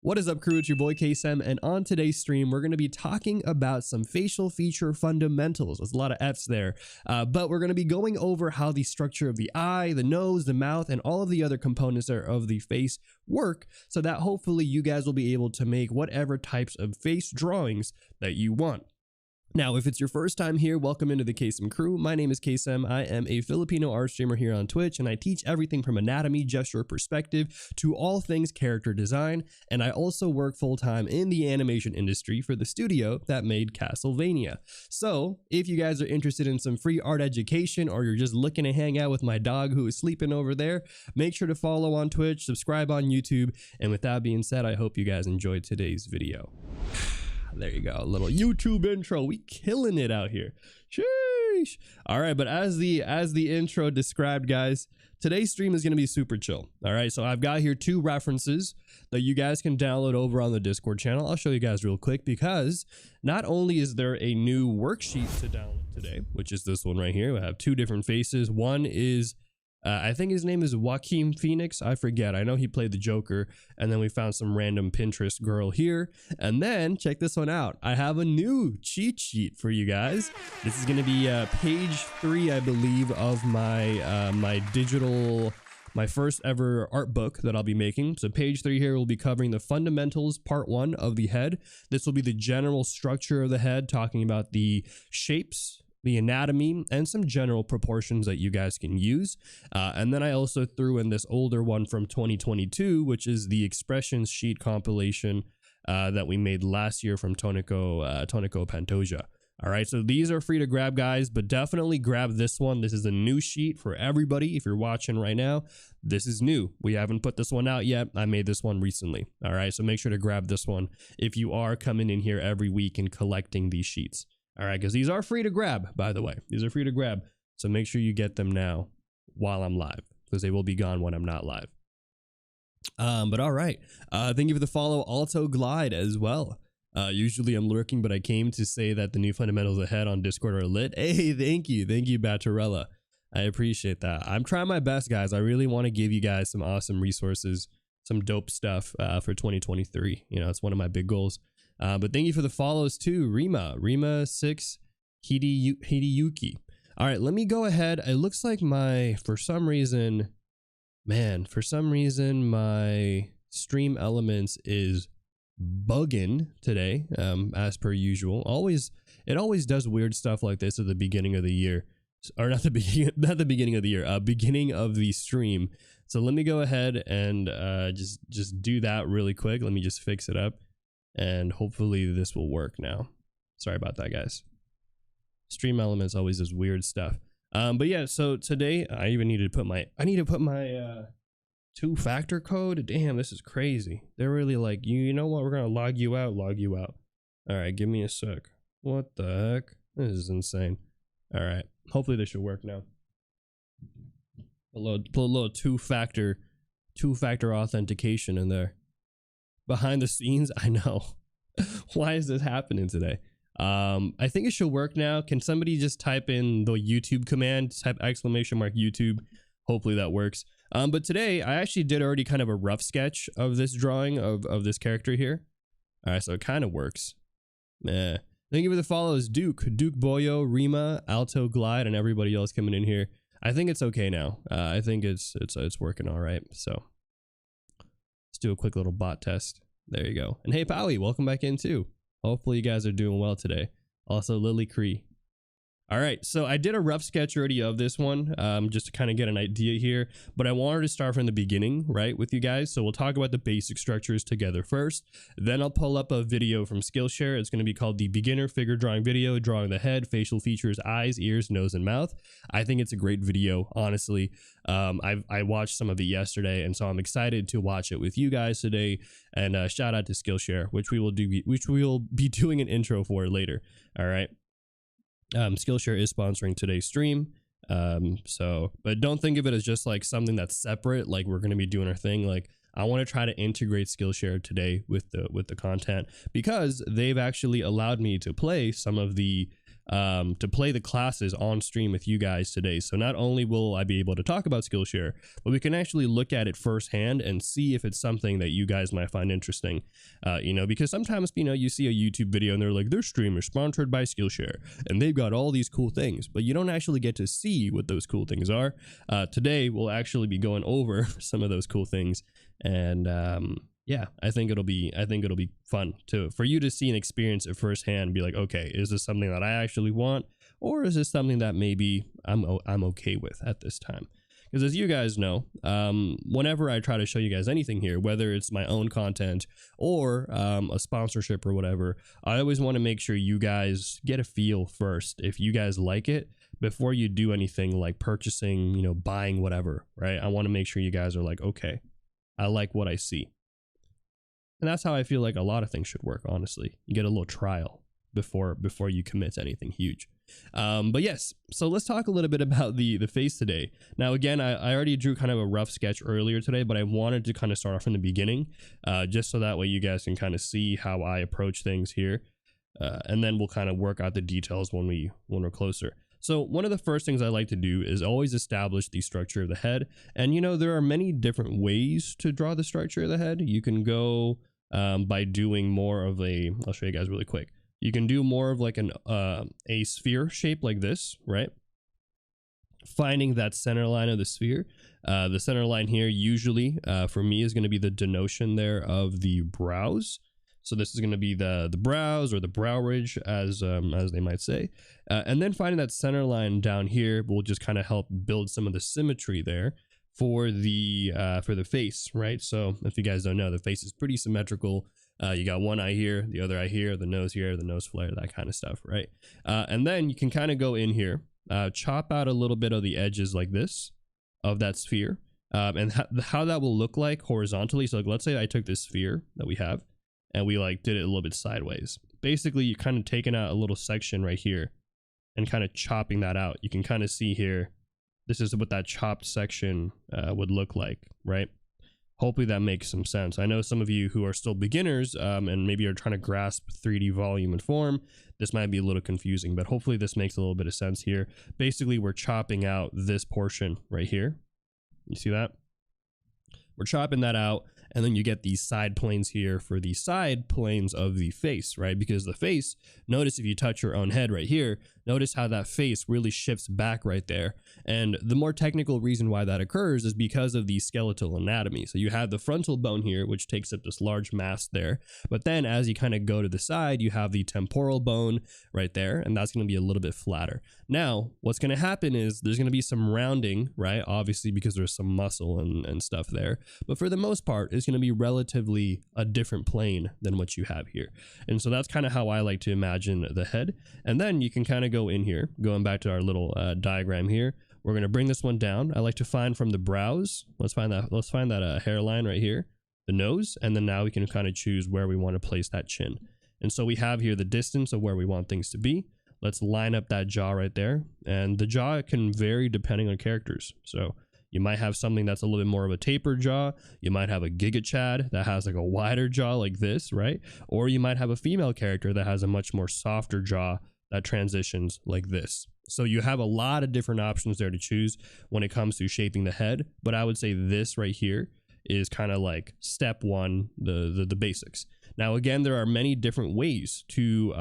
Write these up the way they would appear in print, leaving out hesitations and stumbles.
What is up, crew? It's your boy Kaycem, and on today's stream, we're going to be talking about some facial feature fundamentals. There's a lot of F's there, but we're going to be going over how the structure of the eye, the nose, the mouth, and all of the other components of the face work, so that hopefully you guys will be able to make whatever types of face drawings that you want. Now, if it's your first time here, welcome into the Kaycem crew. My name is Kaycem. I am a Filipino art streamer here on Twitch, and I teach everything from anatomy, gesture, perspective, to all things character design. And I also work full-time in the animation industry for the studio that made Castlevania. So, if you guys are interested in some free art education, or you're just looking to hang out with my dog who is sleeping over there, make sure to follow on Twitch, subscribe on YouTube, and with that being said, I hope you guys enjoyed today's video. There you go, a little YouTube intro. We killing it out here. Sheesh. All right, but as the intro described, guys, today's stream is going to be super chill. All right, so I've got here two references that you guys can download over on the Discord channel. I'll show you guys real quick, because not only is there a new worksheet to download today, which is this one right here. We have two different faces. One is I think his name is Joaquin Phoenix. I forget. I know he played the Joker. And then we found some random Pinterest girl here. And then check this one out. I have a new cheat sheet for you guys. This is going to be page 3, I believe, of my my first ever art book that I'll be making. So page 3 here will be covering the fundamentals, part 1 of the head. This will be the general structure of the head, talking about the shapes, the anatomy, and some general proportions that you guys can use. And then I also threw in this older one from 2022, which is the expressions sheet compilation that we made last year from Tonico Pantoja. All right, so these are free to grab, guys, but definitely grab this one. This is a new sheet for everybody. If you're watching right now, this is new. We haven't put this one out yet. I made this one recently. All right, so make sure to grab this one if you are coming in here every week and collecting these sheets. All right, because these are free to grab, by the way. These are free to grab. So make sure you get them now while I'm live, because they will be gone when I'm not live. But all right. Thank you for the follow, Alto Glide, as well. Usually I'm lurking, but I came to say that the new fundamentals ahead on Discord are lit. Hey, thank you. Thank you, Batterella. I appreciate that. I'm trying my best, guys. I really want to give you guys some awesome resources, some dope stuff for 2023. You know, it's one of my big goals. But thank you for the follows too, Rima6 Hideyuki. All right, let me go ahead. It looks like for some reason my stream elements is bugging today, as per usual. It always does weird stuff like this at the beginning of the year, or not the beginning of the year, beginning of the stream. So let me go ahead and just do that really quick. Let me just fix it up. And hopefully this will work now. Sorry about that, guys. Stream elements always does weird stuff. But yeah, so today I even need to put my two-factor code. Damn, this is crazy. They're really like, you know what? We're gonna log you out. All right, give me a sec. What the heck? This is insane. All right, hopefully this should work now. Put a little two-factor authentication in there. Behind the scenes, I know. Why is this happening today? I think it should work now. Can somebody just type in the YouTube command, type !YouTube? Hopefully that works. But today I actually did already kind of a rough sketch of this drawing of this character here. All right, so it kind of works. Thank you for the follows, Duke Boyo, Rima, Alto Glide, and everybody else coming in here. I think it's okay now. I think it's working all right. So let's do a quick little bot test. There you go. And hey, Powie, welcome back in too. Hopefully you guys are doing well today. Also, Lily Cree. All right, so I did a rough sketch already of this one, just to kind of get an idea here, but I wanted to start from the beginning, right, with you guys. So we'll talk about the basic structures together first. Then I'll pull up a video from Skillshare. It's going to be called the Beginner Figure Drawing Video, drawing the head, facial features, eyes, ears, nose, and mouth. I think it's a great video, honestly. I watched some of it yesterday, and so I'm excited to watch it with you guys today. And shout out to Skillshare, which we will be doing an intro for later. All right. Skillshare is sponsoring today's stream. But don't think of it as just like something that's separate, like we're going to be doing our thing. Like, I want to try to integrate Skillshare today with the content, because they've actually allowed me to play some of the to play the classes on stream with you guys today. So not only will I be able to talk about Skillshare, but we can actually look at it firsthand and see if it's something that you guys might find interesting. Because sometimes, you see a YouTube video and they're like, their stream is sponsored by Skillshare and they've got all these cool things, but you don't actually get to see what those cool things are. Today, we'll actually be going over some of those cool things. And yeah, I think it'll be fun for you to see and experience it firsthand and be like, okay, is this something that I actually want, or is this something that maybe I'm okay with at this time? Because as you guys know, whenever I try to show you guys anything here, whether it's my own content or a sponsorship or whatever, I always want to make sure you guys get a feel first if you guys like it before you do anything like purchasing, buying whatever, right? I want to make sure you guys are like, okay, I like what I see. And that's how I feel like a lot of things should work, honestly. You get a little trial before you commit to anything huge. But yes, so let's talk a little bit about the face today. Now, again, I already drew kind of a rough sketch earlier today, but I wanted to kind of start off from the beginning, just so that way you guys can kind of see how I approach things here. And then we'll kind of work out the details when we're closer. So one of the first things I like to do is always establish the structure of the head. And there are many different ways to draw the structure of the head. You can go by doing more of I'll show you guys really quick. You can do more of like a sphere shape like this, right? Finding that center line of the sphere. The center line here usually for me is going to be the denotion there of the brows. So this is going to be the brows or the brow ridge, as they might say. And then finding that center line down here will just kind of help build some of the symmetry there for the face, right? So if you guys don't know, the face is pretty symmetrical. You got one eye here, the other eye here, the nose flare, that kind of stuff, right? And then you can kind of go in here, chop out a little bit of the edges like this of that sphere, and how that will look like horizontally. So like, let's say I took this sphere that we have and we like did it a little bit sideways. Basically, you're kind of taking out a little section right here and kind of chopping that out. You can kind of see here, this is what that chopped section would look like, right? Hopefully that makes some sense. I know some of you who are still beginners and maybe are trying to grasp 3D volume and form, this might be a little confusing, but hopefully this makes a little bit of sense here. Basically, we're chopping out this portion right here. You see that? We're chopping that out, and then you get these side planes here for the side planes of the face, right? Because the face, notice if you touch your own head right here, notice how that face really shifts back right there. And the more technical reason why that occurs is because of the skeletal anatomy. So you have the frontal bone here, which takes up this large mass there. But then as you kind of go to the side, you have the temporal bone right there, and that's going to be a little bit flatter. Now, what's going to happen is there's going to be some rounding, right? Obviously, because there's some muscle and stuff there. But for the most part, it's going to be relatively a different plane than what you have here. And so that's kind of how I like to imagine the head. And then you can kind of go in here, going back to our little diagram here. We're going to bring this one down. I like to find from the brows. Let's find that hairline right here, the nose, and then now we can kind of choose where we want to place that chin. And so we have here the distance of where we want things to be. Let's line up that jaw right there. And the jaw can vary depending on characters. So you might have something that's a little bit more of a tapered jaw. You might have a Giga Chad that has like a wider jaw like this, right? Or you might have a female character that has a much more softer jaw that transitions like this. So you have a lot of different options there to choose when it comes to shaping the head. But I would say this right here is kind of like step one, the basics. Now, again, there are many different ways to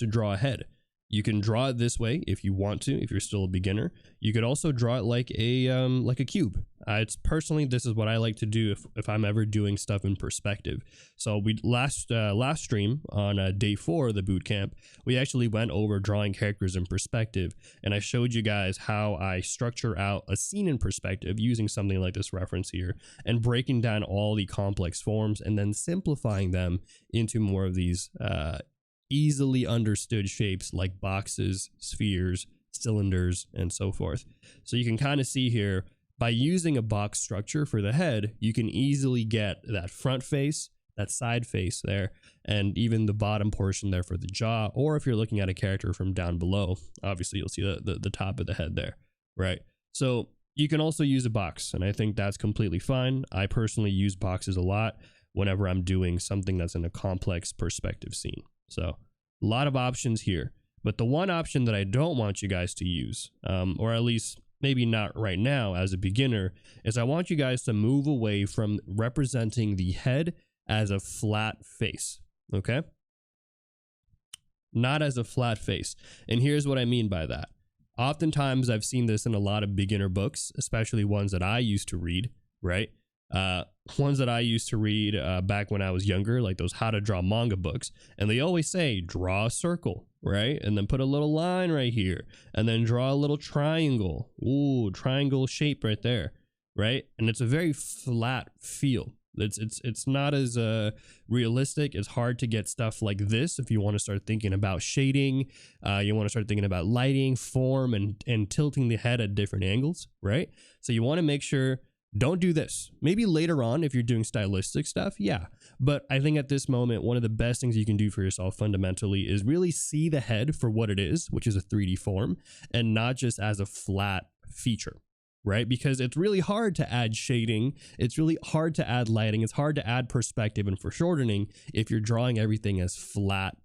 draw a head. You can draw it this way if you want to, if you're still a beginner. You could also draw it like a cube. It's personally, this is what I like to do if I'm ever doing stuff in perspective. So we last stream on day 4 of the bootcamp, we actually went over drawing characters in perspective, and I showed you guys how I structure out a scene in perspective using something like this reference here and breaking down all the complex forms and then simplifying them into more of these easily understood shapes like boxes, spheres, cylinders, and so forth. So you can kind of see here, by using a box structure for the head, you can easily get that front face, that side face there, and even the bottom portion there for the jaw. Or if you're looking at a character from down below, obviously you'll see the top of the head there, right? So you can also use a box, and I think that's completely fine. I personally use boxes a lot whenever I'm doing something that's in a complex perspective scene. So A lot of options here. But the one option that I don't want you guys to use, or at least maybe not right now as a beginner, is I want you guys to move away from representing the head as a flat face, okay? Not as a flat face. And here's what I mean by that. Oftentimes I've seen this in a lot of beginner books, especially ones that I used to read, right? Ones that I used to read back when I was younger, like those how to draw manga books. And they always say, draw a circle, right? And then put a little line right here, and then draw a little triangle. Ooh, triangle shape right there, right? And it's a very flat feel. It's not as realistic. It's hard to get stuff like this if you want to start thinking about shading. You want to start thinking about lighting, form, and tilting the head at different angles, right? So you want to make sure, don't do this. Maybe later on if you're doing stylistic stuff, yeah. But I think at this moment, one of the best things you can do for yourself fundamentally is really see the head for what it is, which is a 3D form, and not just as a flat feature. Right? Because it's really hard to add shading. It's really hard to add lighting. It's hard to add perspective and foreshortening if you're drawing everything as flat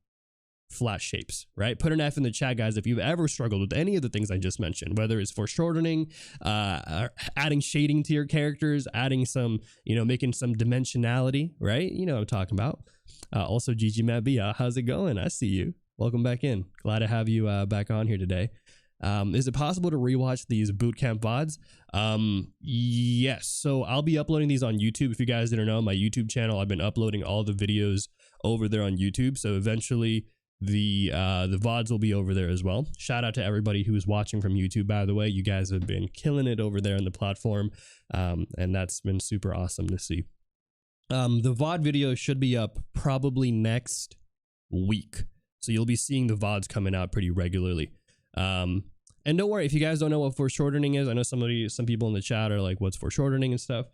shapes, right? Put an F in the chat, guys, if you've ever struggled with any of the things I just mentioned, whether it's foreshortening, adding shading to your characters, adding some, making some dimensionality, right? You know what I'm talking about. Also, Gigi Matt B, how's it going? I see you. Welcome back in. Glad to have you back on here today. Is it possible to rewatch these bootcamp VODs? Yes. So I'll be uploading these on YouTube. If you guys didn't know, my YouTube channel, I've been uploading all the videos over there on YouTube. So eventually the VODs will be over there as well. Shout out to everybody who is watching from YouTube, by the way. You guys have been killing it over there on the platform. And that's been super awesome to see. The VOD video should be up probably next week. So you'll be seeing the VODs coming out pretty regularly. And don't worry if you guys don't know what foreshortening is. I know some people in the chat are like, what's foreshortening and stuff.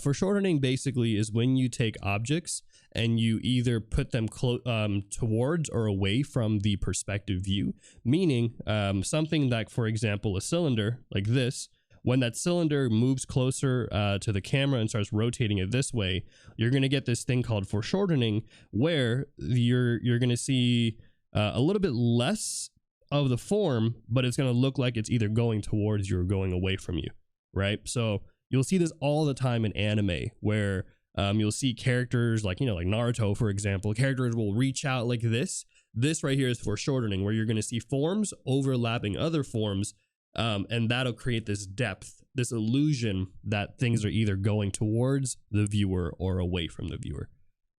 Foreshortening basically is when you take objects and you either put them towards or away from the perspective view, meaning something like, for example, a cylinder like this. When that cylinder moves closer to the camera and starts rotating it this way, you're going to get this thing called foreshortening, where you're going to see a little bit less of the form, but it's going to look like it's either going towards you or going away from you, right? So you'll see this all the time in anime, where you'll see characters like Naruto, for example. Characters will reach out like this. This right here is foreshortening, where you're going to see forms overlapping other forms, and that'll create this depth, this illusion that things are either going towards the viewer or away from the viewer.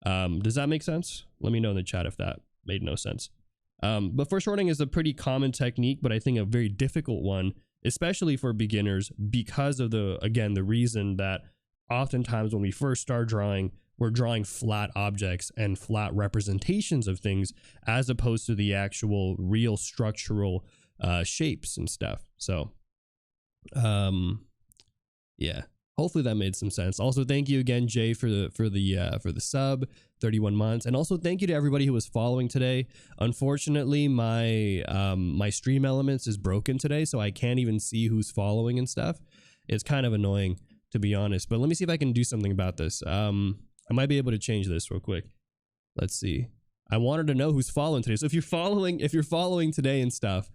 Does that make sense? Let me know in the chat if that made no sense. But foreshortening is a pretty common technique, but I think a very difficult one, especially for beginners, because of the reason that oftentimes when we first start drawing, we're drawing flat objects and flat representations of things, as opposed to the actual real structural shapes and stuff. So, yeah. Hopefully that made some sense. Also, thank you again, Jay, for the sub, 31 months, and also thank you to everybody who was following today. Unfortunately, my my stream elements is broken today, so I can't even see who's following and stuff. It's kind of annoying, to be honest. But let me see if I can do something about this. I might be able to change this real quick. Let's see. I wanted to know who's following today. So if you're following today and stuff,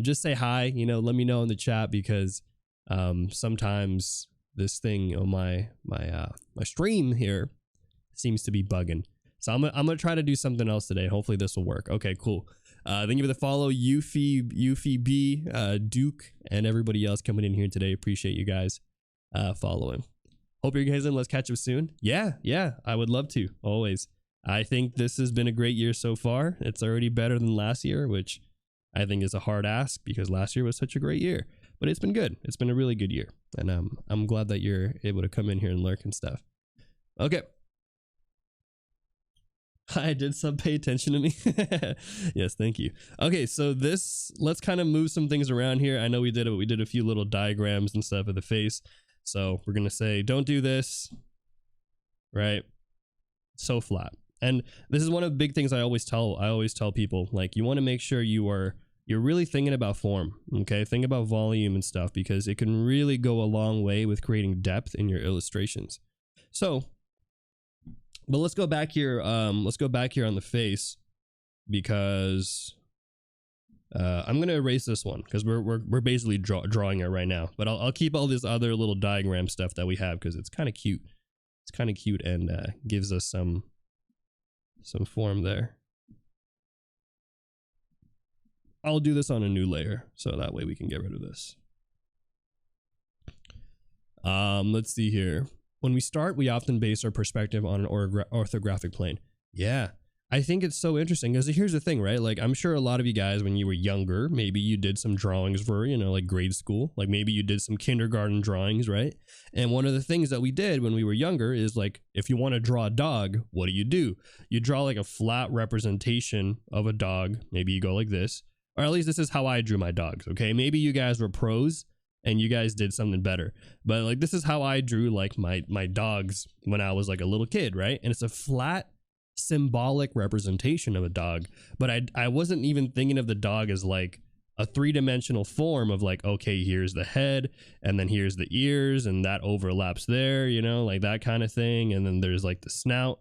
just say hi. Let me know in the chat, because sometimes this thing on my stream here seems to be bugging. So I'm gonna try to do something else today. Hopefully this will work. Okay, cool. Thank you for the follow, Yuffie B, Duke, and everybody else coming in here today. Appreciate you guys following. Hope you guys in. Let's catch up soon. Yeah, I would love to, always. I think this has been a great year so far. It's already better than last year, which I think is a hard ask, because last year was such a great year. But it's been good. It's been a really good year. And I'm glad that you're able to come in here and lurk and stuff. Okay. I did some pay attention to me. Yes, thank you. Okay, so let's kind of move some things around here. I know we did a few little diagrams and stuff of the face. So we're going to say, don't do this. Right? So flat. And this is one of the big things I always tell people, like, you want to make sure you're really thinking about form, okay? Think about volume and stuff, because it can really go a long way with creating depth in your illustrations. So, but let's go back here. Let's go back here on the face. because I'm gonna erase this one because we're basically drawing it right now. But I'll keep all this other little diagram stuff that we have because it's kind of cute. It's kind of cute and gives us some form there. I'll do this on a new layer so that way we can get rid of this. Let's see here. When we start, we often base our perspective on an orthographic plane. Yeah, I think it's so interesting because here's the thing, right? Like, I'm sure a lot of you guys, when you were younger, maybe you did some drawings for, you know, like grade school, like maybe you did some kindergarten drawings, right? And one of the things that we did when we were younger is like, if you want to draw a dog, what do? You draw like a flat representation of a dog. Maybe you go like this, or at least this is how I drew my dogs. Okay, maybe you guys were pros and you guys did something better, but like this is how I drew like my dogs when I was like a little kid, right? And it's a flat symbolic representation of a dog, but I wasn't even thinking of the dog as like a three-dimensional form of like, okay, here's the head and then here's the ears and that overlaps there, you know, like that kind of thing, and then there's like the snout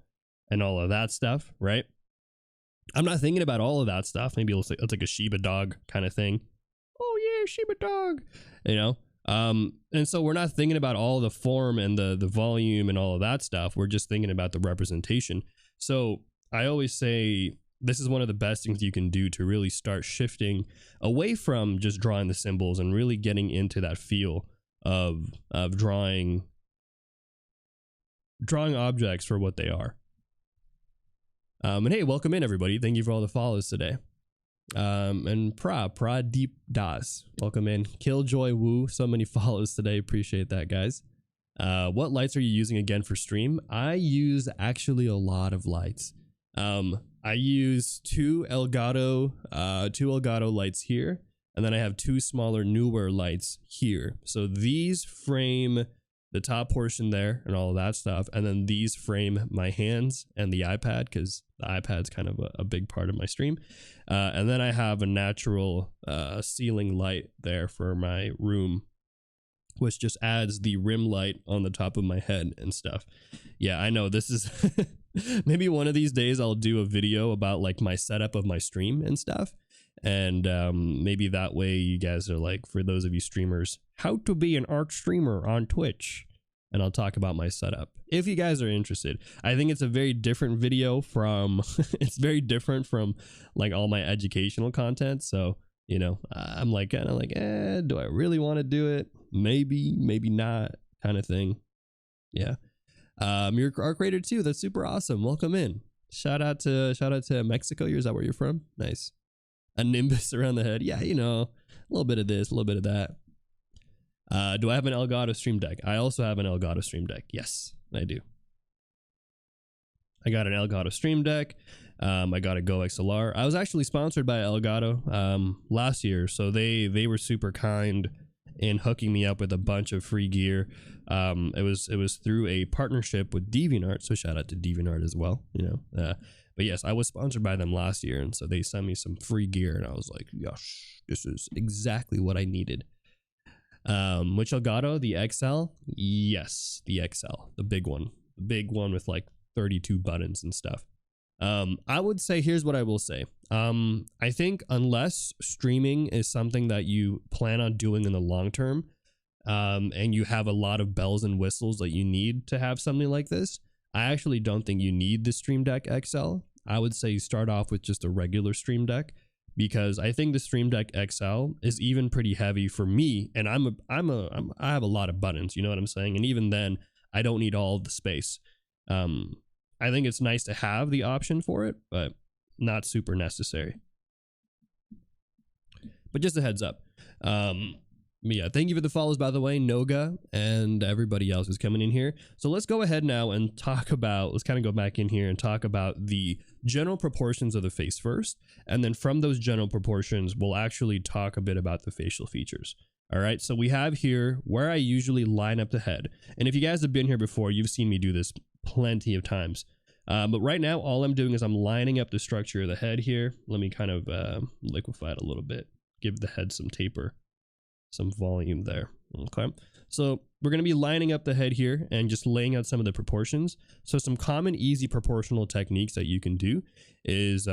and all of that stuff, right? I'm not thinking about all of that stuff. Maybe it's like a Shiba dog kind of thing. Oh yeah, Shiba dog, you know. And so we're not thinking about all the form and the volume and all of that stuff. We're just thinking about the representation. So I always say this is one of the best things you can do to really start shifting away from just drawing the symbols and really getting into that feel of drawing objects for what they are. And hey, welcome in everybody. Thank you for all the follows today. And pra deep das, welcome in. Killjoy Woo, so many follows today. Appreciate that, guys. What lights are you using again for stream? I use actually a lot of lights. I use two Elgato lights here, and then I have two smaller newer lights here. So these frame the top portion there and all of that stuff, and then these frame my hands and the iPad because the iPad's kind of a big part of my stream. And then I have a natural ceiling light there for my room, which just adds the rim light on the top of my head and stuff. Yeah, I know this is maybe one of these days I'll do a video about like my setup of my stream and stuff. And maybe that way you guys are like, for those of you streamers, how to be an art streamer on Twitch. And I'll talk about my setup if you guys are interested. I think it's a very different video from, it's very different from like all my educational content. So, you know, I'm like, kind of like, do I really want to do it? Maybe, maybe not kind of thing. Yeah. You're art creator too. That's super awesome. Welcome in. Shout out to Mexico. Is that where you're from? Nice. A nimbus around the head. Yeah, you know, a little bit of this, a little bit of that. Do I have an Elgato Stream Deck? I also have an Elgato Stream Deck. Yes, I do. I got an Elgato Stream Deck. I got a Go XLR. I was actually sponsored by Elgato last year, so they were super kind in hooking me up with a bunch of free gear. It was through a partnership with DeviantArt, so shout out to DeviantArt as well. You know. But yes, I was sponsored by them last year, and so they sent me some free gear, and I was like, gosh, this is exactly what I needed. Which Elgato? The XL? Yes, the XL, the big one with like 32 buttons and stuff. I would say, here's what I will say. I think unless streaming is something that you plan on doing in the long term, and you have a lot of bells and whistles that you need to have something like this, I actually don't think you need the Stream Deck XL. I would say start off with just a regular Stream Deck, because I think the Stream Deck XL is even pretty heavy for me, and I have a lot of buttons, you know what I'm saying? And even then, I don't need all of the space. I think it's nice to have the option for it, but not super necessary. But just a heads up. Yeah, thank you for the follows, by the way, Noga and everybody else who's coming in here. So let's go ahead now and talk about, let's kind of go back in here and talk about the general proportions of the face first. And then from those general proportions, we'll actually talk a bit about the facial features. All right, so we have here where I usually line up the head. And if you guys have been here before, you've seen me do this plenty of times. But right now, all I'm doing is I'm lining up the structure of the head here. Let me kind of liquefy it a little bit, give the head some taper, some volume there. Okay, so we're going to be lining up the head here and just laying out some of the proportions. So some common easy proportional techniques that you can do is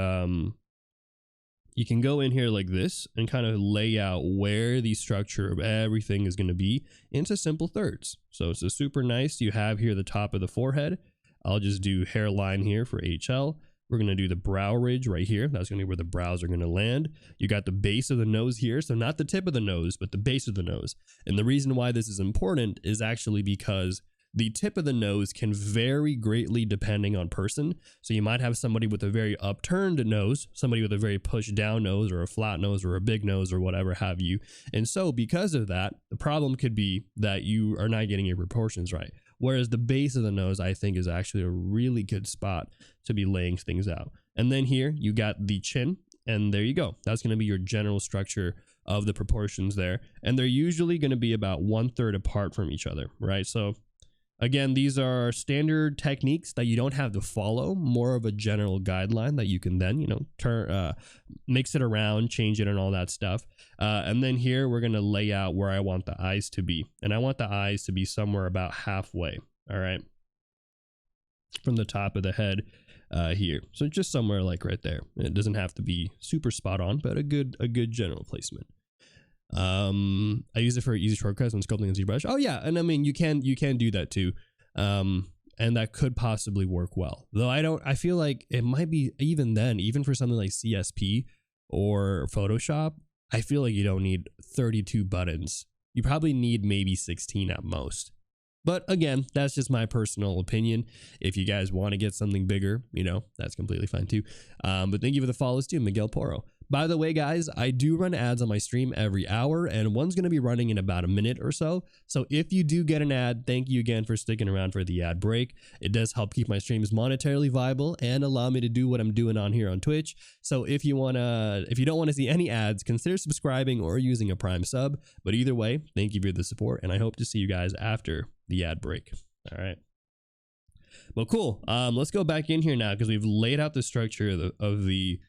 you can go in here like this and kind of lay out where the structure of everything is going to be into simple thirds. So it's a super nice. You have here the top of the forehead. I'll just do hairline here for HL. We're going to do the brow ridge right here. That's going to be where the brows are going to land. You got the base of the nose here. So not the tip of the nose, but the base of the nose. And the reason why this is important is actually because the tip of the nose can vary greatly depending on person. So you might have somebody with a very upturned nose, somebody with a very pushed down nose, or a flat nose, or a big nose, or whatever have you. And so because of that, the problem could be that you are not getting your proportions right. Whereas the base of the nose, I think, is actually a really good spot to be laying things out. And then here you got the chin, and there you go. That's going to be your general structure of the proportions there. And they're usually going to be about 1/3 apart from each other, right? So again, these are standard techniques that you don't have to follow, more of a general guideline that you can then, you know, mix it around, change it and all that stuff. And then here we're going to lay out where I want the eyes to be. And I want the eyes to be somewhere about halfway. All right. From the top of the head here. So just somewhere like right there. It doesn't have to be super spot on, but a good general placement. I use it for easy shortcuts when sculpting in ZBrush. Oh yeah, and I mean you can do that too, and that could possibly work well. Though I feel like it might be even then, even for something like CSP or Photoshop, I feel like you don't need 32 buttons. You probably need maybe 16 at most. But again, that's just my personal opinion. If you guys want to get something bigger, you know, that's completely fine too. But thank you for the follows too, Miguel Poro. By the way, guys, I do run ads on my stream every hour, and one's going to be running in about a minute or so. So if you do get an ad, thank you again for sticking around for the ad break. It does help keep my streams monetarily viable and allow me to do what I'm doing on here on Twitch. So if you don't want to see any ads, consider subscribing or using a Prime sub. But either way, thank you for the support, and I hope to see you guys after the ad break. All right. Well, cool. Let's go back in here now because we've laid out the structure of the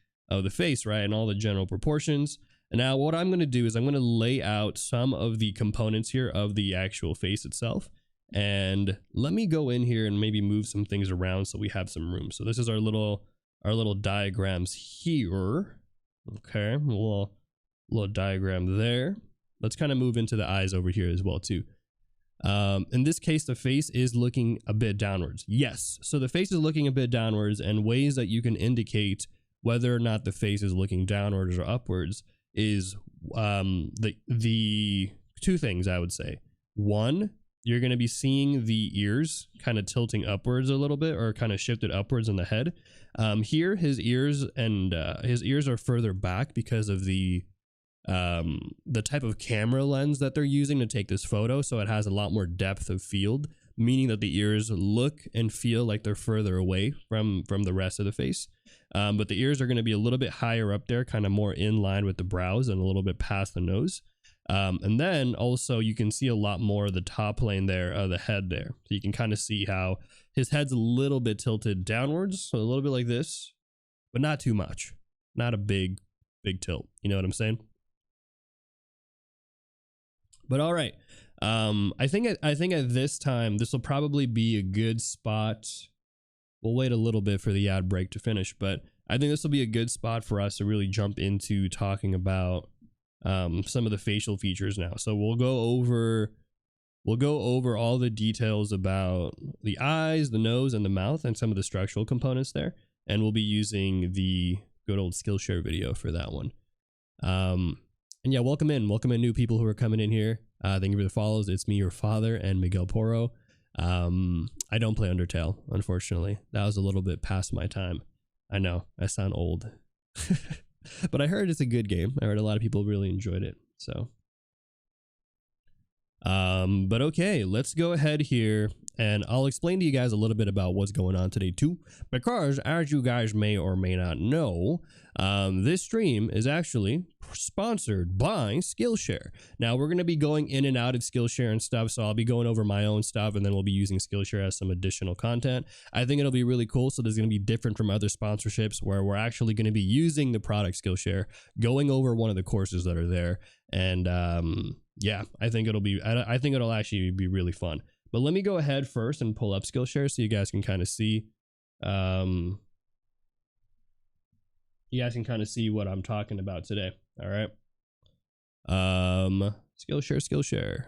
face, right, and all the general proportions. And now what I'm going to do is I'm going to lay out some of the components here of the actual face itself. And let me go in here and maybe move some things around so we have some room. So this is our little diagrams here. Okay, a little diagram there. Let's kind of move into the eyes over here as well too. In this case, the face is looking a bit downwards. Yes, so the face is looking a bit downwards, and ways that you can indicate whether or not the face is looking downwards or upwards is the two things I would say. One, you're going to be seeing the ears kind of tilting upwards a little bit, or kind of shifted upwards in the head. Here, his ears are further back because of the type of camera lens that they're using to take this photo. So it has a lot more depth of field, meaning that the ears look and feel like they're further away from the rest of the face. But the ears are going to be a little bit higher up there, kind of more in line with the brows and a little bit past the nose. And then also you can see a lot more of the top plane there of the head there. So you can kind of see how his head's a little bit tilted downwards, so a little bit like this, but not too much. Not a big tilt. You know what I'm saying? But all right. I think at this time, this will probably be a good spot. We'll wait a little bit for the ad break to finish, but I think this will be a good spot for us to really jump into talking about some of the facial features now. So we'll go over all the details about the eyes, the nose, and the mouth, and some of the structural components there. And we'll be using the good old Skillshare video for that one. And yeah, welcome in new people who are coming in here. Thank you for the follows. It's me, your father, and Miguel Poro. I don't play Undertale, unfortunately. That was a little bit past my time. I know, I sound old. But I heard it's a good game. I heard a lot of people really enjoyed it. So but okay, let's go ahead here and I'll explain to you guys a little bit about what's going on today too, because as you guys may or may not know, this stream is actually sponsored by Skillshare. Now we're going to be going in and out of Skillshare and stuff, so I'll be going over my own stuff and then we'll be using Skillshare as some additional content. I think it'll be really cool. So there's going to be different from other sponsorships where we're actually going to be using the product Skillshare, going over one of the courses that are there, and yeah, I think it'll actually be really fun. But let me go ahead first and pull up Skillshare so you guys can kind of see you guys can kind of see what I'm talking about today. All right. Skillshare.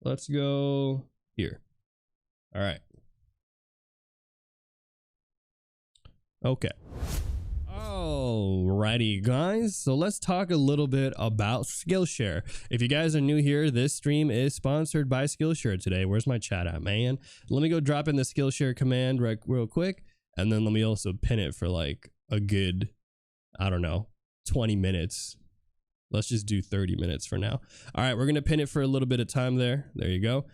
Let's go here. All right. Okay. Alrighty, guys. So let's talk a little bit about Skillshare. If you guys are new here, this stream is sponsored by Skillshare today. Where's my chat at, man? Let me go drop in the Skillshare command real quick, and then let me also pin it for like a good, I don't know, 20 minutes. Let's just do 30 minutes for now. All right, we're going to pin it for a little bit of time there. There you go.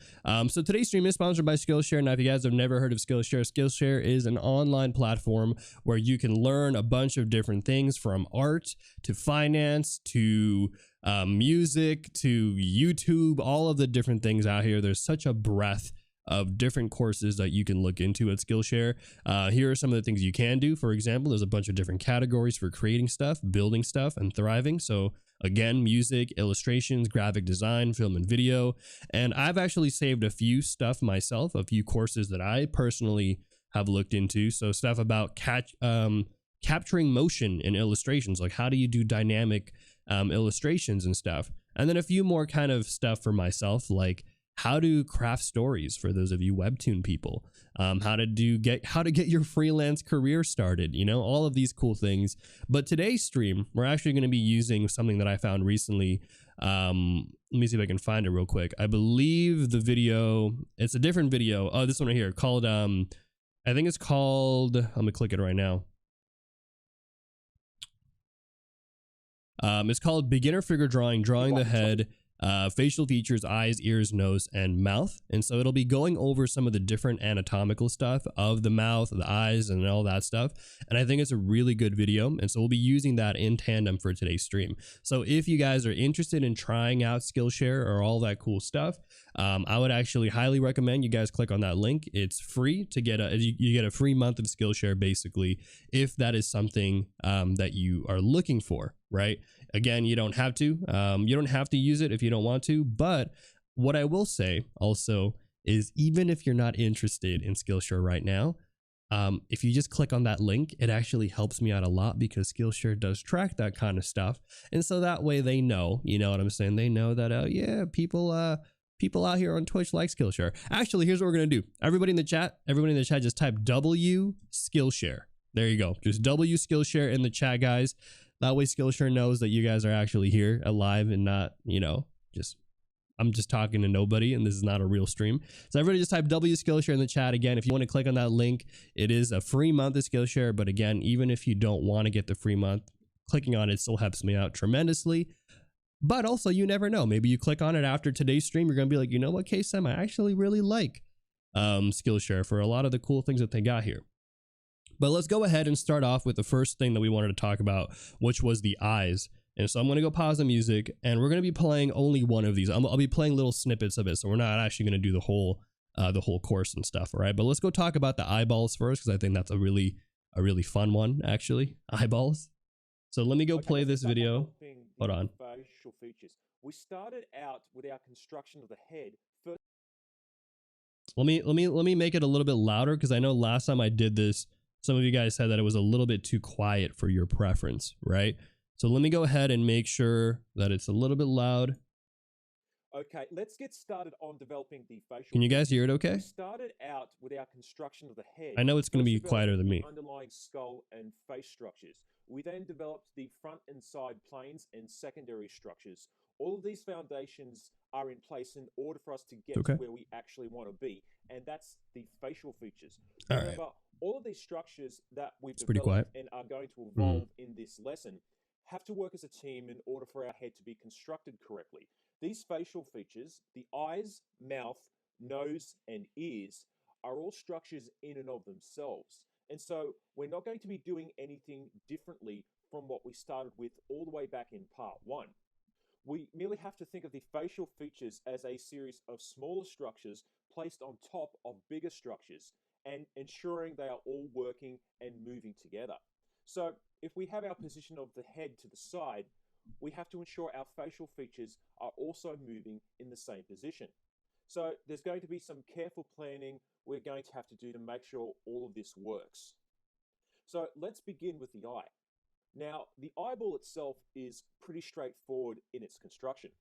So today's stream is sponsored by Skillshare. Now, if you guys have never heard of Skillshare, Skillshare is an online platform where you can learn a bunch of different things, from art to finance to music to YouTube, all of the different things out here. There's such a breadth of different courses that you can look into at Skillshare. Here are some of the things you can do. For example, there's a bunch of different categories for creating stuff, building stuff, and thriving. So again, music, illustrations, graphic design, film and video. And I've actually saved a few stuff myself, a few courses that I personally have looked into. So stuff about capturing motion in illustrations, like how do you do dynamic illustrations and stuff. And then a few more kind of stuff for myself, like how to craft stories for those of you webtoon people, how to get your freelance career started, you know, all of these cool things. But today's stream, we're actually going to be using something that I found recently. Let me see if I can find it real quick. I believe the video, it's a different video. Oh, this one right here called, I think it's called, let me click it right now. It's called Beginner Figure Drawing the Head, facial features, eyes, ears, nose, and mouth. And so it'll be going over some of the different anatomical stuff of the mouth, the eyes, and all that stuff. And I think it's a really good video. And so we'll be using that in tandem for today's stream. So if you guys are interested in trying out Skillshare or all that cool stuff, I would actually highly recommend you guys click on that link. It's free to get you get a free month of Skillshare, basically, if that is something that you are looking for, right? Again, you don't have to. You don't have to use it if you don't want to. But what I will say also is, even if you're not interested in Skillshare right now, if you just click on that link, it actually helps me out a lot, because Skillshare does track that kind of stuff. And so that way they know, you know what I'm saying? They know that, yeah, people out here on Twitch like Skillshare. Actually, here's what we're going to do. Everybody in the chat, just type W Skillshare. There you go. Just W Skillshare in the chat, guys. That way Skillshare knows that you guys are actually here alive and not, you know, I'm just talking to nobody and this is not a real stream. So everybody just type W Skillshare in the chat. Again, if you want to click on that link, it is a free month of Skillshare. But again, even if you don't want to get the free month, clicking on it still helps me out tremendously. But also, you never know. Maybe you click on it after today's stream, you're going to be like, you know what, Kaycem, I actually really like Skillshare for a lot of the cool things that they got here. But let's go ahead and start off with the first thing that we wanted to talk about, which was the eyes. And so I'm going to go pause the music, and we're going to be playing only one of these. I'll be playing little snippets of it, so we're not actually going to do the whole course and stuff, all right? But let's go talk about the eyeballs first, because I think that's a really fun one, actually. Eyeballs. So let me go play this video. Hold on. Facial features. We started out with our construction of the head. First, let me make it a little bit louder, because I know last time I did this, some of you guys said that it was a little bit too quiet for your preference, right? So let me go ahead and make sure that it's a little bit loud. Okay, let's get started on developing the facial. Can you guys hear it okay? We started out with our construction of the head. I know it's going to be quieter than me. Underlying skull and face structures. We then developed the front and side planes and secondary structures. All of these foundations are in place in order for us to get to where we actually want to be, and that's the facial features. Remember, all of these structures that we've developed and are going to evolve in this lesson have to work as a team in order for our head to be constructed correctly. These facial features, the eyes, mouth, nose, and ears, are all structures in and of themselves. And so we're not going to be doing anything differently from what we started with all the way back in part 1. We merely have to think of the facial features as a series of smaller structures placed on top of bigger structures and ensuring they are all working and moving together. So if we have our position of the head to the side, we have to ensure our facial features are also moving in the same position. So there's going to be some careful planning we're going to have to do to make sure all of this works. So let's begin with the eye. Now, the eyeball itself is pretty straightforward in its construction.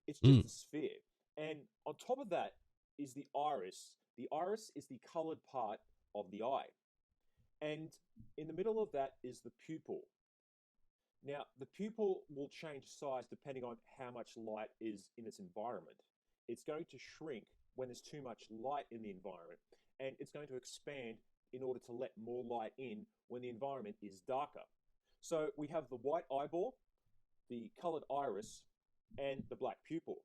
It's just a sphere. And on top of that is the iris. The iris is the colored part of the eye. And in the middle of that is the pupil. Now, the pupil will change size depending on how much light is in its environment. It's going to shrink when there's too much light in the environment, and it's going to expand in order to let more light in when the environment is darker. So we have the white eyeball, the colored iris, and the black pupil.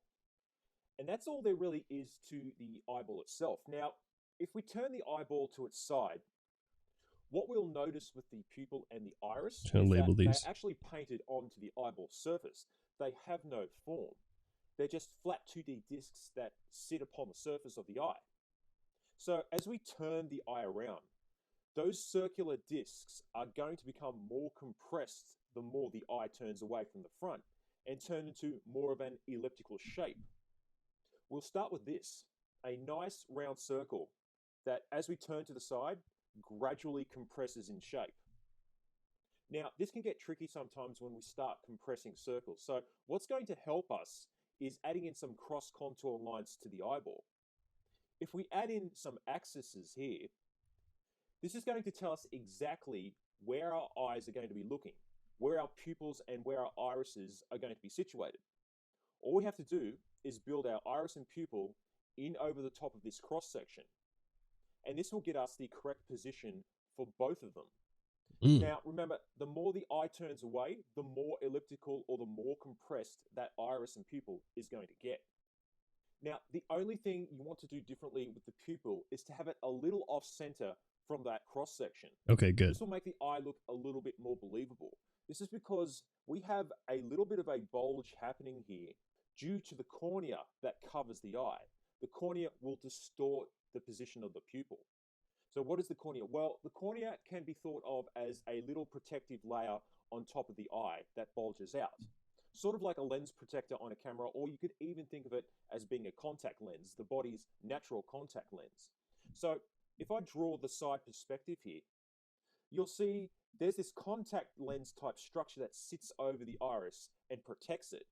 And that's all there really is to the eyeball itself. Now, if we turn the eyeball to its side, what we'll notice with the pupil and the iris is that they're actually painted onto the eyeball surface. They have no form. They're just flat 2D discs that sit upon the surface of the eye. So as we turn the eye around, those circular discs are going to become more compressed the more the eye turns away from the front and turn into more of an elliptical shape. We'll start with this, a nice round circle that as we turn to the side, gradually compresses in shape. Now, this can get tricky sometimes when we start compressing circles. So what's going to help us is adding in some cross contour lines to the eyeball. If we add in some axes here, this is going to tell us exactly where our eyes are going to be looking, where our pupils and where our irises are going to be situated. All we have to do is build our iris and pupil in over the top of this cross section. And this will get us the correct position for both of them. Now, remember, the more the eye turns away, the more elliptical or the more compressed that iris and pupil is going to get. Now, the only thing you want to do differently with the pupil is to have it a little off center from that cross section. Okay, good. This will make the eye look a little bit more believable. This is because we have a little bit of a bulge happening here due to the cornea that covers the eye. The cornea will distort the position of the pupil. So what is the cornea? Well, the cornea can be thought of as a little protective layer on top of the eye that bulges out. Sort of like a lens protector on a camera, or you could even think of it as being a contact lens, the body's natural contact lens. So if I draw the side perspective here, you'll see there's this contact lens type structure that sits over the iris and protects it.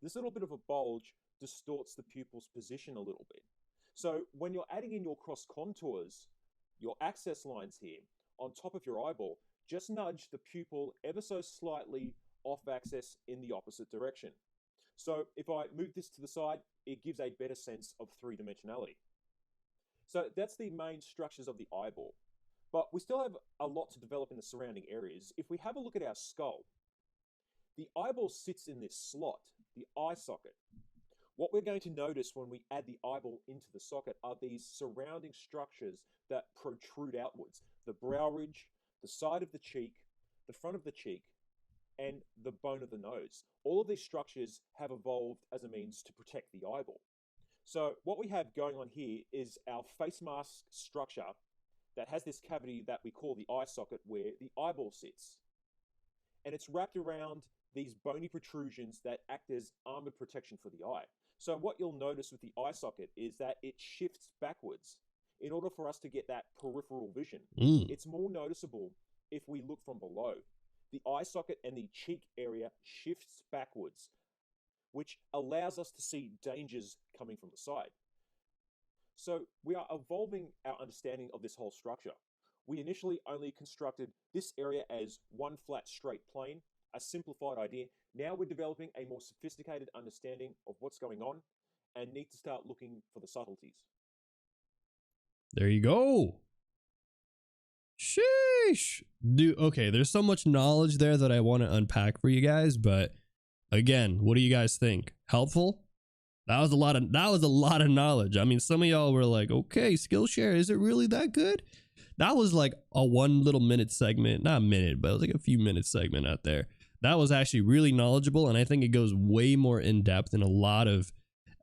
This little bit of a bulge distorts the pupil's position a little bit. So when you're adding in your cross contours, your access lines here on top of your eyeball, just nudge the pupil ever so slightly off axis in the opposite direction. So if I move this to the side, it gives a better sense of three-dimensionality. So that's the main structures of the eyeball. But we still have a lot to develop in the surrounding areas. If we have a look at our skull, the eyeball sits in this slot, the eye socket. What we're going to notice when we add the eyeball into the socket are these surrounding structures that protrude outwards. The brow ridge, the side of the cheek, the front of the cheek, and the bone of the nose. All of these structures have evolved as a means to protect the eyeball. So what we have going on here is our face mask structure that has this cavity that we call the eye socket where the eyeball sits. And it's wrapped around these bony protrusions that act as armored protection for the eye. So what you'll notice with the eye socket is that it shifts backwards in order for us to get that peripheral vision. It's more noticeable if we look from below. The eye socket and the cheek area shifts backwards, which allows us to see dangers coming from the side. So we are evolving our understanding of this whole structure. We initially only constructed this area as one flat straight plane, a simplified idea. Now we're developing a more sophisticated understanding of what's going on and need to start looking for the subtleties. There you go. Sheesh. Dude, okay, there's so much knowledge there that I want to unpack for you guys, but again, what do you guys think? Helpful? That was a lot of knowledge. I mean, some of y'all were like, okay, Skillshare, is it really that good? That was like a 1 little minute segment, not a minute, but it was like a few minutes segment out there. That was actually really knowledgeable, and I think it goes way more in depth than a lot of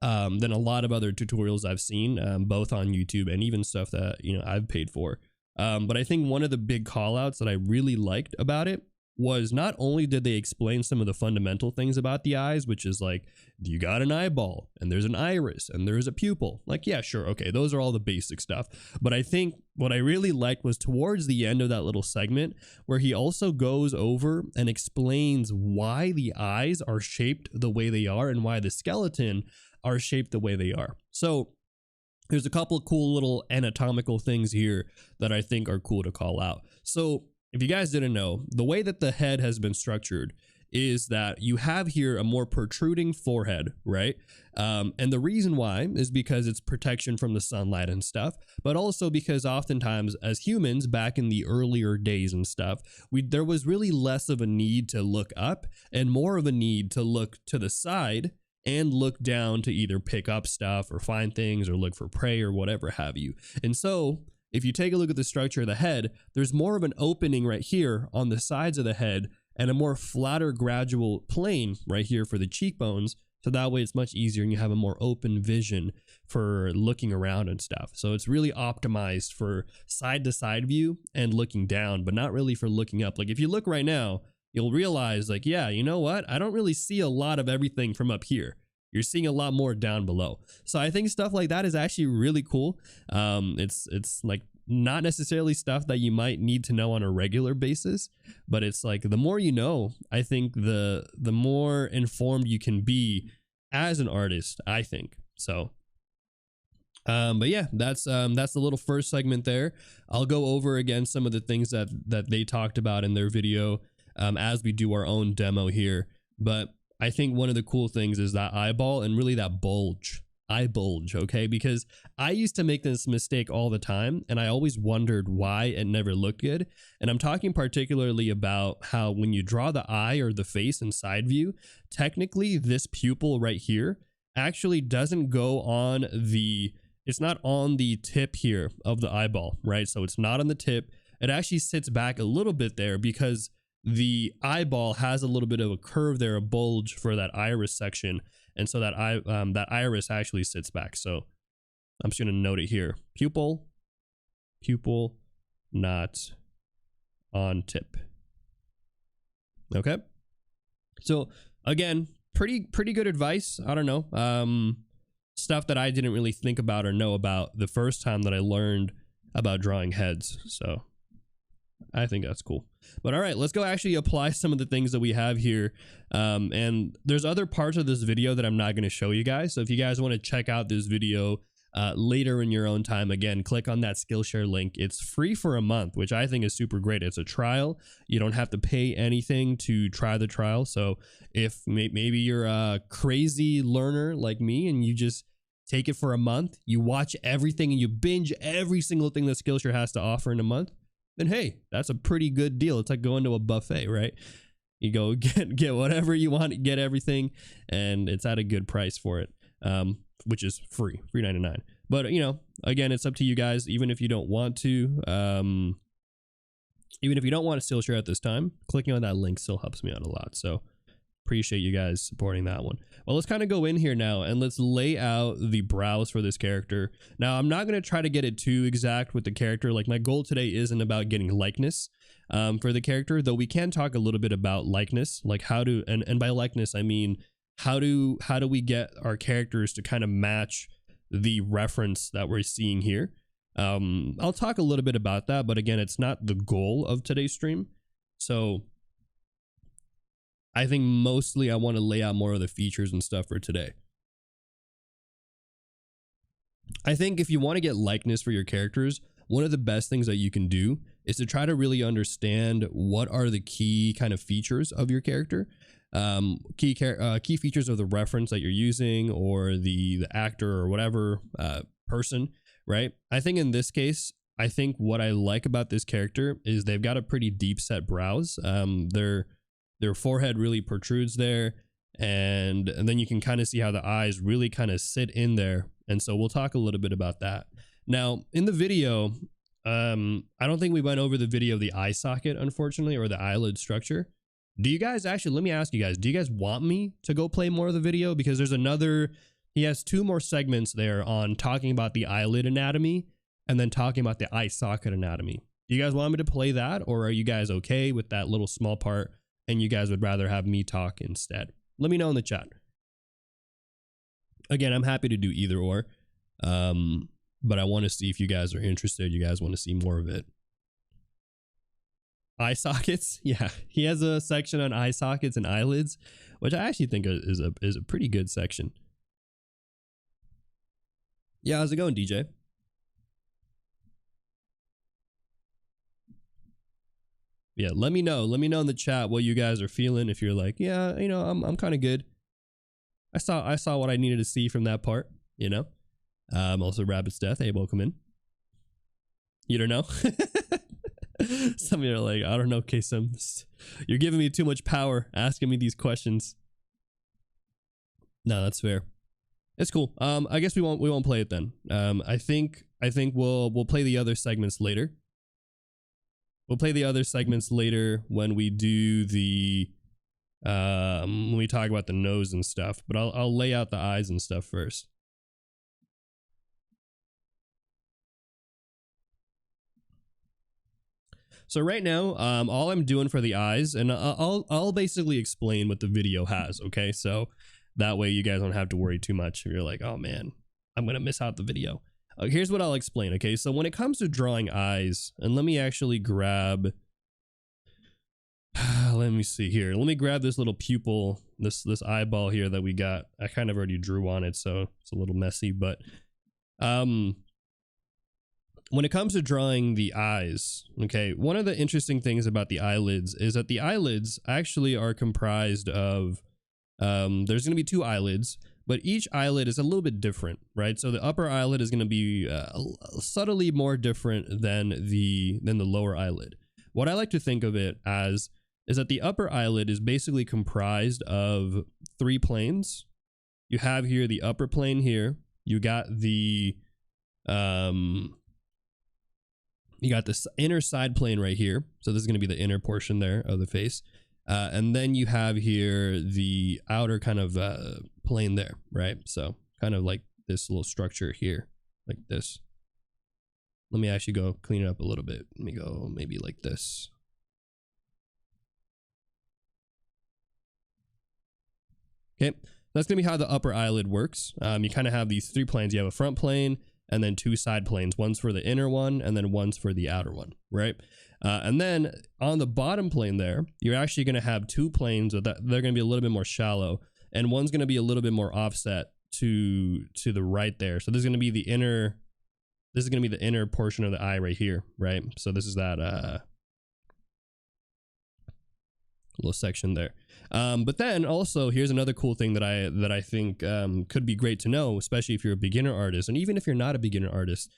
other tutorials I've seen, both on YouTube and even stuff that I've paid for. But I think one of the big call outs that I really liked about it was not only did they explain some of the fundamental things about the eyes, which is like, you got an eyeball and there's an iris and there's a pupil. Like, yeah, sure. Okay. Those are all the basic stuff. But I think what I really liked was towards the end of that little segment where he also goes over and explains why the eyes are shaped the way they are and why the skeleton are shaped the way they are. So there's a couple of cool little anatomical things here that I think are cool to call out. So if you guys didn't know, the way that the head has been structured is that you have here a more protruding forehead, right? And the reason why is because it's protection from the sunlight and stuff, but also because oftentimes as humans back in the earlier days and stuff, there was really less of a need to look up and more of a need to look to the side and look down to either pick up stuff or find things or look for prey or whatever have you. And so if you take a look at the structure of the head, there's more of an opening right here on the sides of the head and a more flatter gradual plane right here for the cheekbones. So that way it's much easier and you have a more open vision for looking around and stuff. So it's really optimized for side to side view and looking down, but not really for looking up. Like if you look right now, you'll realize like, yeah, you know what? I don't really see a lot of everything from up here. You're seeing a lot more down below. So I think stuff like that is actually really cool. It's like not necessarily stuff that you might need to know on a regular basis, but it's like the more you know, I think the more informed you can be as an artist, I think. So but yeah, that's the little first segment there. I'll go over again some of the things that they talked about in their video as we do our own demo here. But I think one of the cool things is that eyeball and really that eye bulge, okay? Because I used to make this mistake all the time and I always wondered why it never looked good. And I'm talking particularly about how when you draw the eye or the face in side view, technically this pupil right here actually doesn't go on it's not on the tip here of the eyeball, right? So it's not on the tip. It actually sits back a little bit there because the eyeball has a little bit of a curve there, a bulge for that iris section. And so that iris actually sits back. So I'm just going to note it here. Pupil not on tip. Okay. So again, pretty good advice. I don't know. Stuff that I didn't really think about or know about the first time that I learned about drawing heads. So I think that's cool. But all right, let's go actually apply some of the things that we have here. And there's other parts of this video that I'm not going to show you guys. So if you guys want to check out this video later in your own time, again, click on that Skillshare link. It's free for a month, which I think is super great. It's a trial. You don't have to pay anything to try the trial. So if maybe you're a crazy learner like me and you just take it for a month, you watch everything and you binge every single thing that Skillshare has to offer in a month, then hey, that's a pretty good deal. It's like going to a buffet, right? You go get whatever you want, get everything, and it's at a good price for it, which is free $3.99. But you know, again, it's up to you guys. Even if you don't want to, Skillshare at this time, clicking on that link still helps me out a lot. So appreciate you guys supporting that one. Well, let's kind of go in here now and let's lay out the brows for this character. Now, I'm not going to try to get it too exact with the character. Like my goal today isn't about getting likeness for the character, though we can talk a little bit about likeness, like how to, and by likeness, I mean, how do we get our characters to kind of match the reference that we're seeing here. I'll talk a little bit about that, but again, it's not the goal of today's stream. So I think mostly I want to lay out more of the features and stuff for today. I think if you want to get likeness for your characters, one of the best things that you can do is to try to really understand what are the key kind of features of your character, key features of the reference that you're using or the actor or whatever person, right? I think in this case, I think what I like about this character is they've got a pretty deep set brows. Their forehead really protrudes there, and then you can kind of see how the eyes really kind of sit in there. And so we'll talk a little bit about that. Now, in the video, I don't think we went over the video of the eye socket, unfortunately, or the eyelid structure. Do you guys actually, let me ask you guys, do you guys want me to go play more of the video? Because there's he has 2 more segments there on talking about the eyelid anatomy and then talking about the eye socket anatomy. Do you guys want me to play that, or are you guys okay with that little small part and you guys would rather have me talk instead? Let me know in the chat. Again, I'm happy to do either or, but I want to see if you guys are interested. You guys want to see more of it. Eye sockets, yeah, he has a section on eye sockets and eyelids, which I actually think is a pretty good section. Yeah, how's it going, DJ? Yeah, let me know in the chat what you guys are feeling. If you're like, yeah, you know, I'm kind of good. I saw what I needed to see from that part, you know. Also Rabbit's Death, hey, welcome in. You don't know? Some of you are like, I don't know, Kaycem. You're giving me too much power asking me these questions. No, that's fair. It's cool. I guess we won't play it then. I think we'll play the other segments later. We'll play the other segments later when we do the when we talk about the nose and stuff, but I'll lay out the eyes and stuff first. So right now, all I'm doing for the eyes, and I'll basically explain what the video has, okay? So that way you guys don't have to worry too much if you're like, oh man, I'm gonna miss out the video. Here's what I'll explain, okay? So when it comes to drawing eyes, and let me actually grab, let me see here. Let me grab this little pupil, this eyeball here that we got. I kind of already drew on it, so it's a little messy, but when it comes to drawing the eyes, okay, one of the interesting things about the eyelids is that the eyelids actually are comprised of, there's going to be two eyelids, but each eyelid is a little bit different, right? So the upper eyelid is going to be subtly more different than the lower eyelid. What I like to think of it as is that the upper eyelid is basically comprised of three planes. You have here the upper plane here. You got the this inner side plane right here. So this is going to be the inner portion there of the face. And then you have here the outer kind of plane there, right? So kind of like this little structure here, like this. Let me actually go clean it up a little bit. Let me go maybe like this. Okay, that's going to be how the upper eyelid works. You kind of have these three planes. You have a front plane and then two side planes. One's for the inner one and then one's for the outer one, right? And then on the bottom plane there, you're actually going to have two planes that they're going to be a little bit more shallow, and one's going to be a little bit more offset to the right there. So this is going to be the inner, this is going to be the inner portion of the eye right here, right? So this is that little section there. But then also here's another cool thing that I think could be great to know, especially if you're a beginner artist, and even if you're not a beginner artist.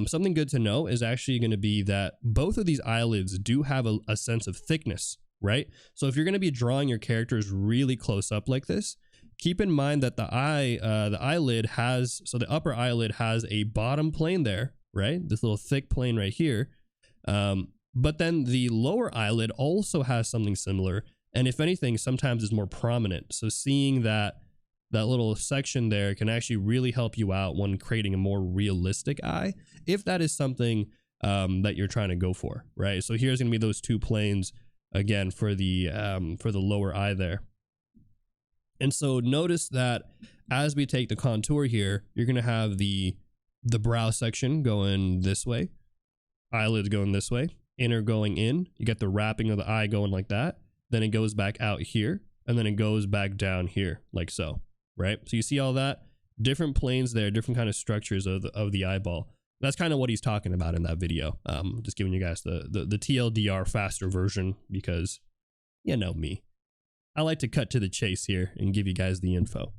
Something good to know is actually going to be that both of these eyelids do have a sense of thickness, right? So if you're going to be drawing your characters really close up like this, keep in mind that the eyelid has, so the upper eyelid has a bottom plane there, right? This little thick plane right here. But then the lower eyelid also has something similar, and if anything, sometimes is more prominent. So seeing that little section there can actually really help you out when creating a more realistic eye, if that is something that you're trying to go for, right? So here's going to be those two planes again for the lower eye there. And so notice that as we take the contour here, you're going to have the brow section going this way, eyelids going this way, inner going in. You get the wrapping of the eye going like that. Then it goes back out here, and then it goes back down here like so, right? So you see all that? Different planes there, different kind of structures of the eyeball. That's kind of what he's talking about in that video. Just giving you guys the TLDR faster version because you know me. I like to cut to the chase here and give you guys the info.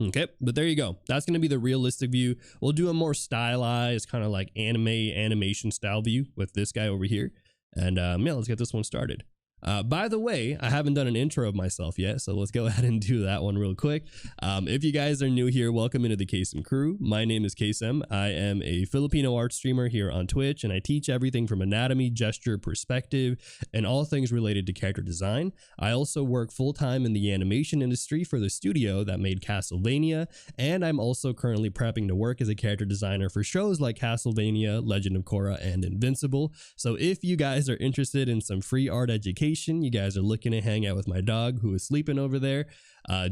Okay, but there you go. That's going to be the realistic view. We'll do a more stylized kind of like animation style view with this guy over here. And yeah, let's get this one started. By the way, I haven't done an intro of myself yet, so let's go ahead and do that one real quick. If you guys are new here, welcome into the Kaycem crew. My name is Kaycem. I am a Filipino art streamer here on Twitch, and I teach everything from anatomy, gesture, perspective, and all things related to character design. I also work full-time in the animation industry for the studio that made Castlevania, and I'm also currently prepping to work as a character designer for shows like Castlevania, Legend of Korra, and Invincible. So if you guys are interested in some free art education, you guys are looking to hang out with my dog who is sleeping over there,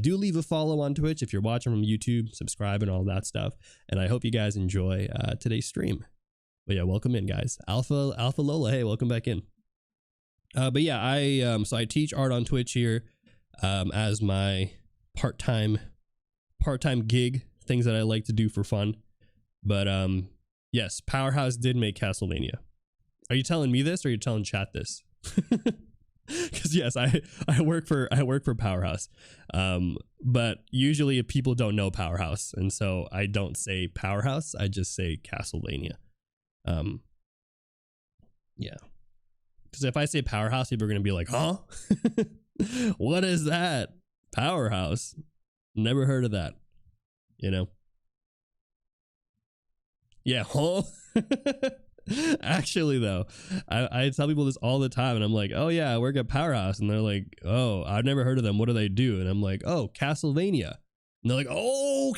do leave a follow on Twitch if you're watching from YouTube, subscribe and all that stuff, and I hope you guys enjoy today's stream. But yeah, welcome in, guys. Alpha Lola, hey, welcome back in. But yeah, I teach art on Twitch here as my part-time gig, things that I like to do for fun. But yes, Powerhouse did make Castlevania. Are you telling me this, or are you telling chat this? Because yes, I work for Powerhouse, but usually people don't know Powerhouse, and so I don't say Powerhouse, I just say Castlevania. Yeah, because if I say Powerhouse, people are gonna be like, huh? What is that? Powerhouse? Never heard of that, you know? Yeah, huh? Actually, though, I tell people this all the time, and I'm like, oh yeah, I work at Powerhouse, and they're like, oh, I've never heard of them, what do they do? And I'm like, oh, Castlevania. And they're like, oh,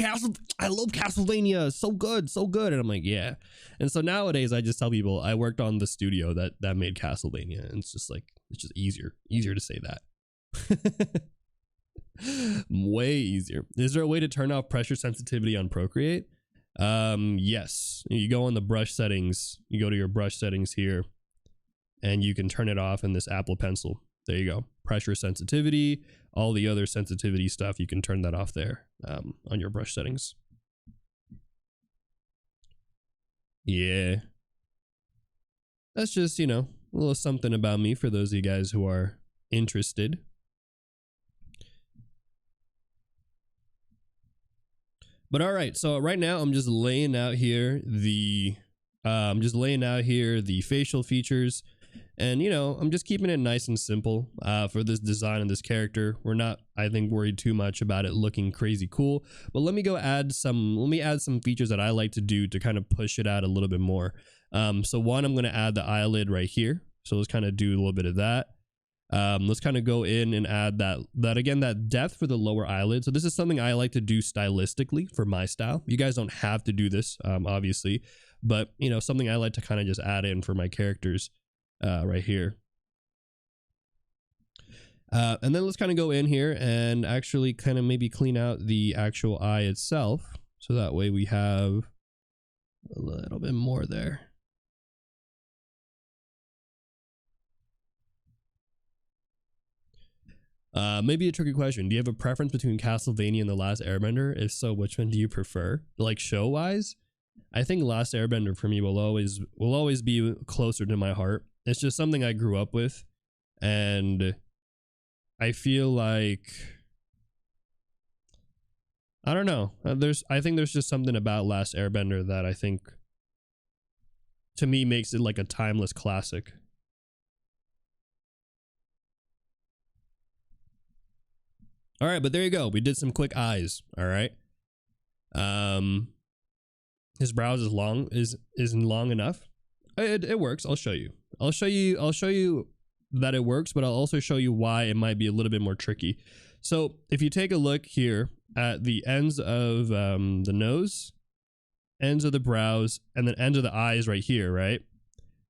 I love Castlevania, so good, and I'm like, yeah. And so nowadays I just tell people I worked on the studio that made Castlevania, and it's just easier to say that. Way easier. Is there a way to turn off pressure sensitivity on Procreate? Yes, you go on the brush settings, you go to your brush settings here, and you can turn it off in this Apple Pencil. There you go. Pressure sensitivity, all the other sensitivity stuff, you can turn that off there on your brush settings. Yeah, that's just, you know, a little something about me for those of you guys who are interested. But all right, so right now I'm just laying out here the facial features, and you know, I'm just keeping it nice and simple for this design of this character. We're not, I think, worried too much about it looking crazy cool, but let me add some features that I like to do to kind of push it out a little bit more. So one, I'm going to add the eyelid right here. So let's kind of do a little bit of that. Let's kind of go in and add that depth for the lower eyelid. So this is something I like to do stylistically for my style. You guys don't have to do this, obviously, but you know, something I like to kind of just add in for my characters right here. And then let's kind of go in here and actually kind of maybe clean out the actual eye itself. So that way we have a little bit more there. Maybe a tricky question. Do you have a preference between Castlevania and The Last Airbender? If so, which one do you prefer? Like show wise, I think Last Airbender for me will always be closer to my heart. It's just something I grew up with, and I feel like, I don't know. I think there's just something about Last Airbender that I think, to me, makes it like a timeless classic. All right, but there you go. We did some quick eyes. All right. His brows isn't long enough. It works. I'll show you. I'll show you that it works, but I'll also show you why it might be a little bit more tricky. So if you take a look here at the ends of the nose, ends of the brows, and then ends of the eyes right here, right?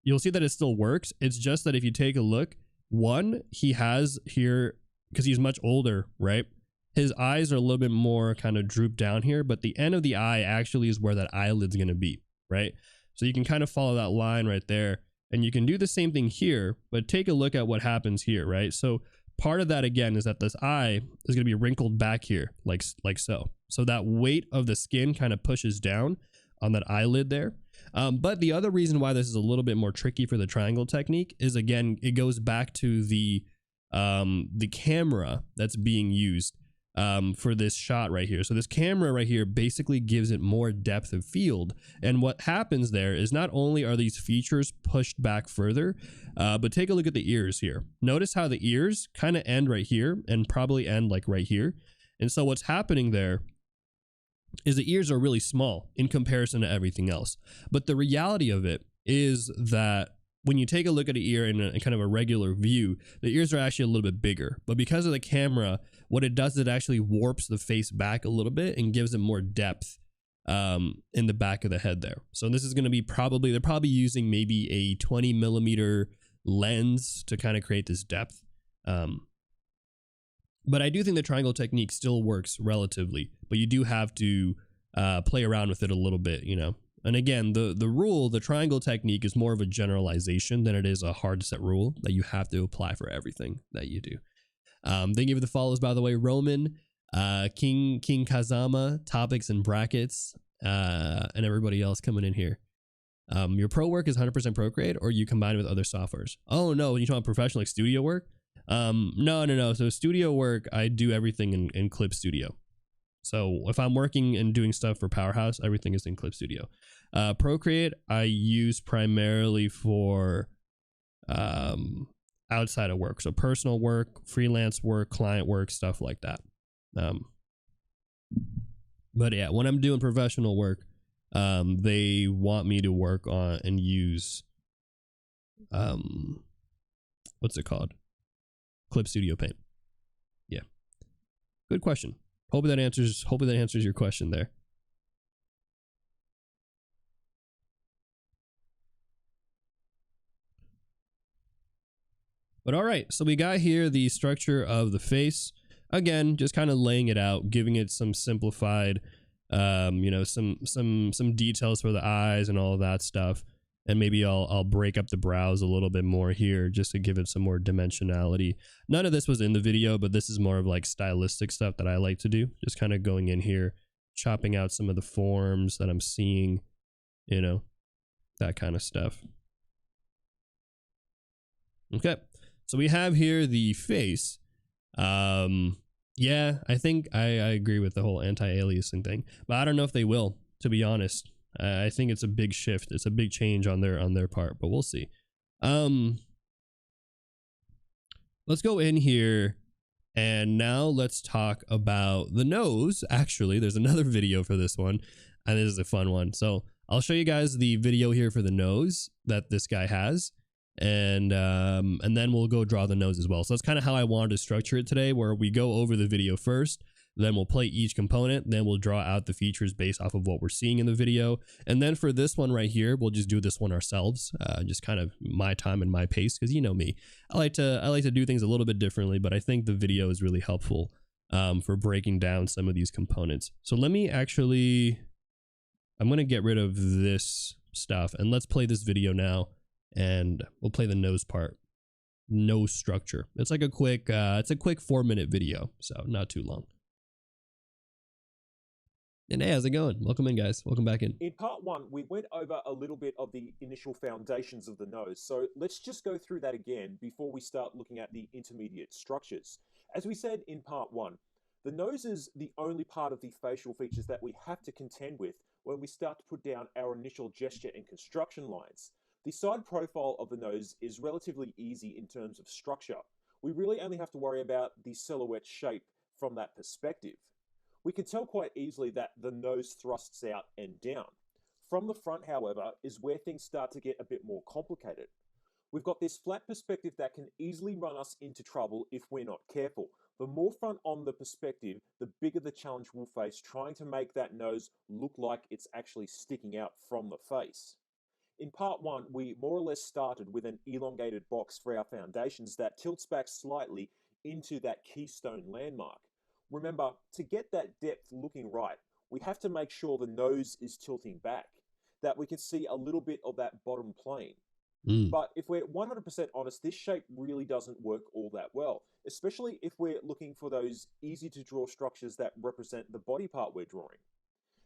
You'll see that it still works. It's just that if you take a look, one, he has here, because he's much older, right? His eyes are a little bit more kind of drooped down here, but the end of the eye actually is where that eyelid's going to be, right? So you can kind of follow that line right there, and you can do the same thing here, but take a look at what happens here, right? So part of that, again, is that this eye is going to be wrinkled back here, like so. So that weight of the skin kind of pushes down on that eyelid there. But the other reason why this is a little bit more tricky for the triangle technique is, again, it goes back to the camera that's being used. for this shot right here. So this camera right here basically gives it more depth of field. And what happens there is not only are these features pushed back further, but take a look at the ears here. Notice how the ears kind of end right here and probably end like right here. And so what's happening there is the ears are really small in comparison to everything else. But the reality of it is that when you take a look at an ear in a kind of a regular view, the ears are actually a little bit bigger. But because of the camera, what it does is it actually warps the face back a little bit and gives it more depth in the back of the head there. So this is going to be they're probably using maybe a 20 millimeter lens to kind of create this depth. But I do think the triangle technique still works relatively, but you do have to play around with it a little bit, you know. And again, the triangle technique is more of a generalization than it is a hard set rule that you have to apply for everything that you do. Thank you for the follows, by the way. Roman, King Kazama, Topics and Brackets, and everybody else coming in here. Your pro work is 100% Procreate, or you combine it with other softwares? Oh no, you talking about professional like studio work? No. So studio work, I do everything in Clip Studio. So if I'm working and doing stuff for Powerhouse, everything is in Clip Studio. Procreate, I use primarily for outside of work. So personal work, freelance work, client work, stuff like that. But yeah, when I'm doing professional work, they want me to work on and use, what's it called? Clip Studio Paint. Yeah. Good question. Hopefully that answers your question there. But all right, so we got here the structure of the face. Again, just kind of laying it out, giving it some simplified, you know, some details for the eyes and all of that stuff. And maybe I'll break up the brows a little bit more here just to give it some more dimensionality. None of this was in the video, but this is more of like stylistic stuff that I like to do. Just kind of going in here, chopping out some of the forms that I'm seeing, you know, that kind of stuff. Okay, so we have here the face. Yeah, I think I agree with the whole anti-aliasing thing, but I don't know if they will, to be honest. I think it's a big shift. It's a big change on their part, but we'll see. Let's go in here and now let's talk about the nose. Actually, there's another video for this one, and this is a fun one. So I'll show you guys the video here for the nose that this guy has, and then we'll go draw the nose as well. So that's kind of how I wanted to structure it today, where we go over the video first, then we'll play each component, then we'll draw out the features based off of what we're seeing in the video. And then for this one right here, we'll just do this one ourselves, just kind of my time and my pace, because you know me, I like to do things a little bit differently, but I think the video is really helpful for breaking down some of these components. So let me actually, I'm going to get rid of this stuff and let's play this video now, and we'll play the nose part, nose structure. It's like a quick, it's a quick 4-minute video, so not too long. And hey, how's it going? Welcome in, guys. Welcome back in. In part one, we went over a little bit of the initial foundations of the nose. So let's just go through that again before we start looking at the intermediate structures. As we said in part one, the nose is the only part of the facial features that we have to contend with when we start to put down our initial gesture and construction lines. The side profile of the nose is relatively easy in terms of structure. We really only have to worry about the silhouette shape from that perspective. We can tell quite easily that the nose thrusts out and down. From the front, however, is where things start to get a bit more complicated. We've got this flat perspective that can easily run us into trouble if we're not careful. The more front on the perspective, the bigger the challenge we'll face trying to make that nose look like it's actually sticking out from the face. In part one, we more or less started with an elongated box for our foundations that tilts back slightly into that keystone landmark. Remember, to get that depth looking right, we have to make sure the nose is tilting back, that we can see a little bit of that bottom plane. But if we're 100% honest, this shape really doesn't work all that well, especially if we're looking for those easy to draw structures that represent the body part we're drawing.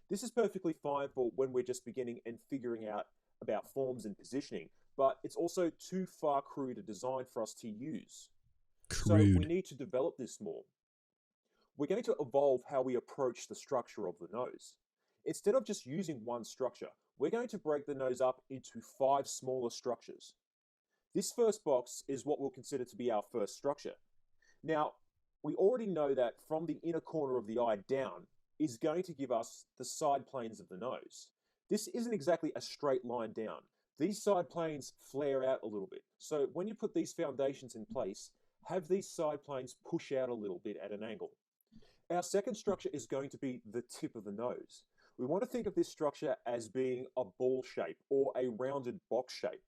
This is perfectly fine for when we're just beginning and figuring out about forms and positioning, but it's also too far crude a design for us to use. Crude. So we need to develop this more. we're going to evolve how we approach the structure of the nose. Instead of just using one structure, we're going to break the nose up into 5 smaller structures. This first box is what we'll consider to be our first structure. Now, we already know that from the inner corner of the eye down is going to give us the side planes of the nose. This isn't exactly a straight line down. These side planes flare out a little bit. So when you put these foundations in place, have these side planes push out a little bit at an angle. Our second structure is going to be the tip of the nose. We want to think of this structure as being a ball shape or a rounded box shape.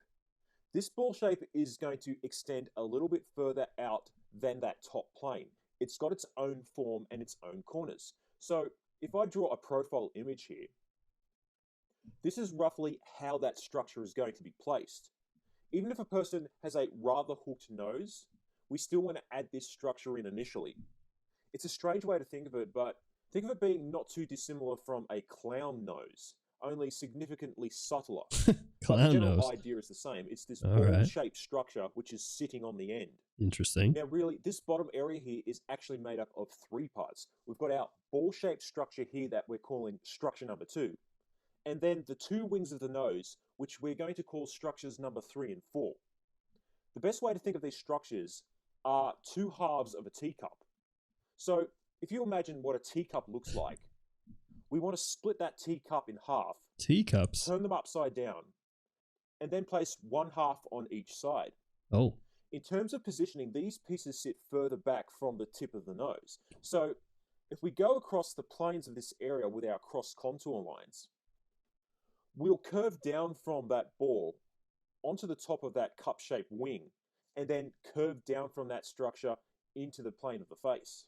This ball shape is going to extend a little bit further out than that top plane. It's got its own form and its own corners. So if I draw a profile image here, this is roughly how that structure is going to be placed. Even if a person has a rather hooked nose, we still want to add this structure in initially. It's a strange way to think of it, but think of it being not too dissimilar from a clown nose, only significantly subtler. But the general idea is the same. It's this ball-shaped structure which is sitting on the end. Interesting. Now, really, this bottom area here is actually made up of 3 parts. We've got our ball-shaped structure here that we're calling structure number 2, and then the 2 wings of the nose, which we're going to call structures number 3 and 4. The best way to think of these structures are 2 halves of a teacup. So if you imagine what a teacup looks like, we want to split that teacup in half. Teacups? Turn them upside down, and then place 1 half on each side. Oh. In terms of positioning, these pieces sit further back from the tip of the nose. So if we go across the planes of this area with our cross contour lines, we'll curve down from that ball onto the top of that cup-shaped wing, and then curve down from that structure into the plane of the face.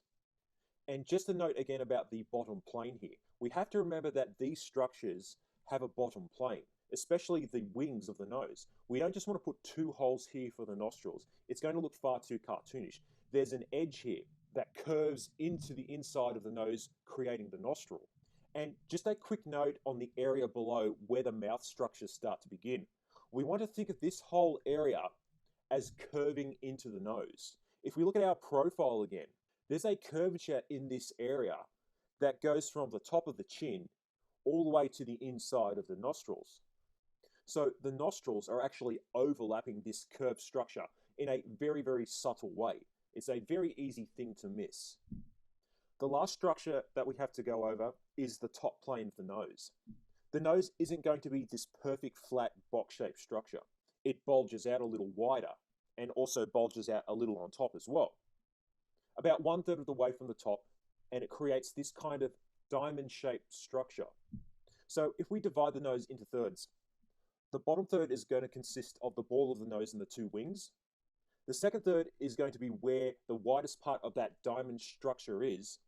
And just a note again about the bottom plane here. We have to remember that these structures have a bottom plane, especially the wings of the nose. We don't just want to put 2 holes here for the nostrils. It's going to look far too cartoonish. There's an edge here that curves into the inside of the nose, creating the nostril. And just a quick note on the area below where the mouth structures start to begin. We want to think of this whole area as curving into the nose. If we look at our profile again, there's a curvature in this area that goes from the top of the chin all the way to the inside of the nostrils. So the nostrils are actually overlapping this curved structure in a very, very subtle way. It's a very easy thing to miss. The last structure that we have to go over is the top plane of the nose. The nose isn't going to be this perfect flat box-shaped structure. It bulges out a little wider and also bulges out a little on top as well. About 1/3 of the way from the top, and it creates this kind of diamond-shaped structure. So if we divide the nose into thirds, the bottom third is going to consist of the ball of the nose and the 2 wings. The second third is going to be where the widest part of that diamond structure is.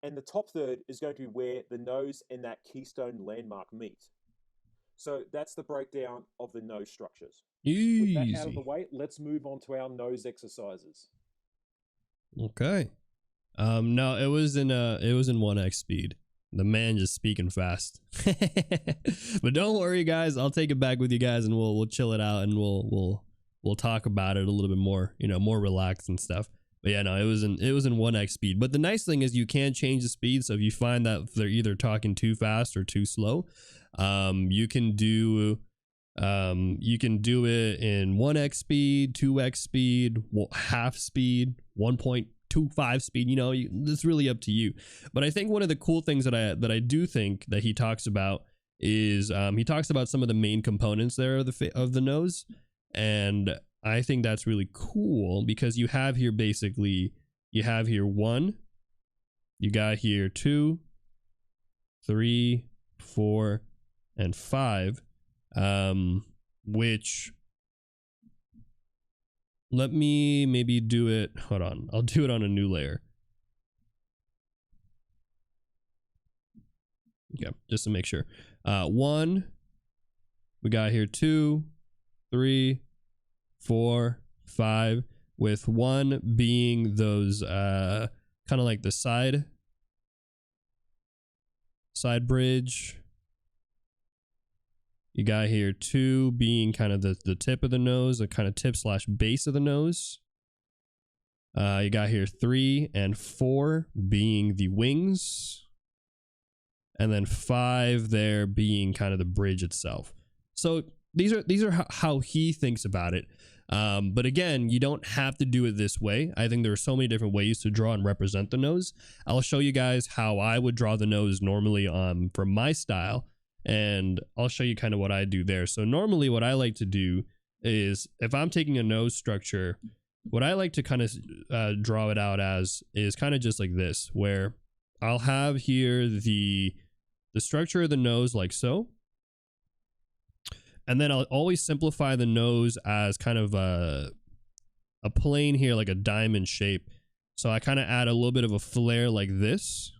And the top third is going to be where the nose and that keystone landmark meet. So that's the breakdown of the nose structures. Easy. With that out of the way, let's move on to our nose exercises. Okay. No, it was in 1x speed. The man just speaking fast. But don't worry, guys. I'll take it back with you guys, and we'll chill it out, and we'll talk about it a little bit more, more relaxed and stuff. But yeah, no, it was in 1x speed. But the nice thing is you can change the speed. So if you find that they're either talking too fast or too slow, you can do it in 1x speed, 2x speed, half speed, 1.25 speed. It's really up to you. But I think one of the cool things that I do think that he talks about is he talks about some of the main components there of the nose, and I think that's really cool because you have here basically, you have here 1, you got here 2, 3, 4, and 5, which, let me maybe do it, hold on, I'll do it on a new layer. Yeah, just to make sure. 1, we got here 2, 3, 4, 5, with 1 being those kind of like the side bridge. You got here 2 being kind of the tip of the nose, the kind of tip/base of the nose. You got here 3 and 4 being the wings, and then 5 there being kind of the bridge itself. So these are how he thinks about it. But again, you don't have to do it this way. I think there are so many different ways to draw and represent the nose. I'll show you guys how I would draw the nose normally from my style, and I'll show you kind of what I do there. So normally what I like to do is, if I'm taking a nose structure, what I like to kind of draw it out as is kind of just like this, where I'll have here the structure of the nose like so. And then I'll always simplify the nose as kind of a plane here, like a diamond shape. So I kind of add a little bit of a flare like this,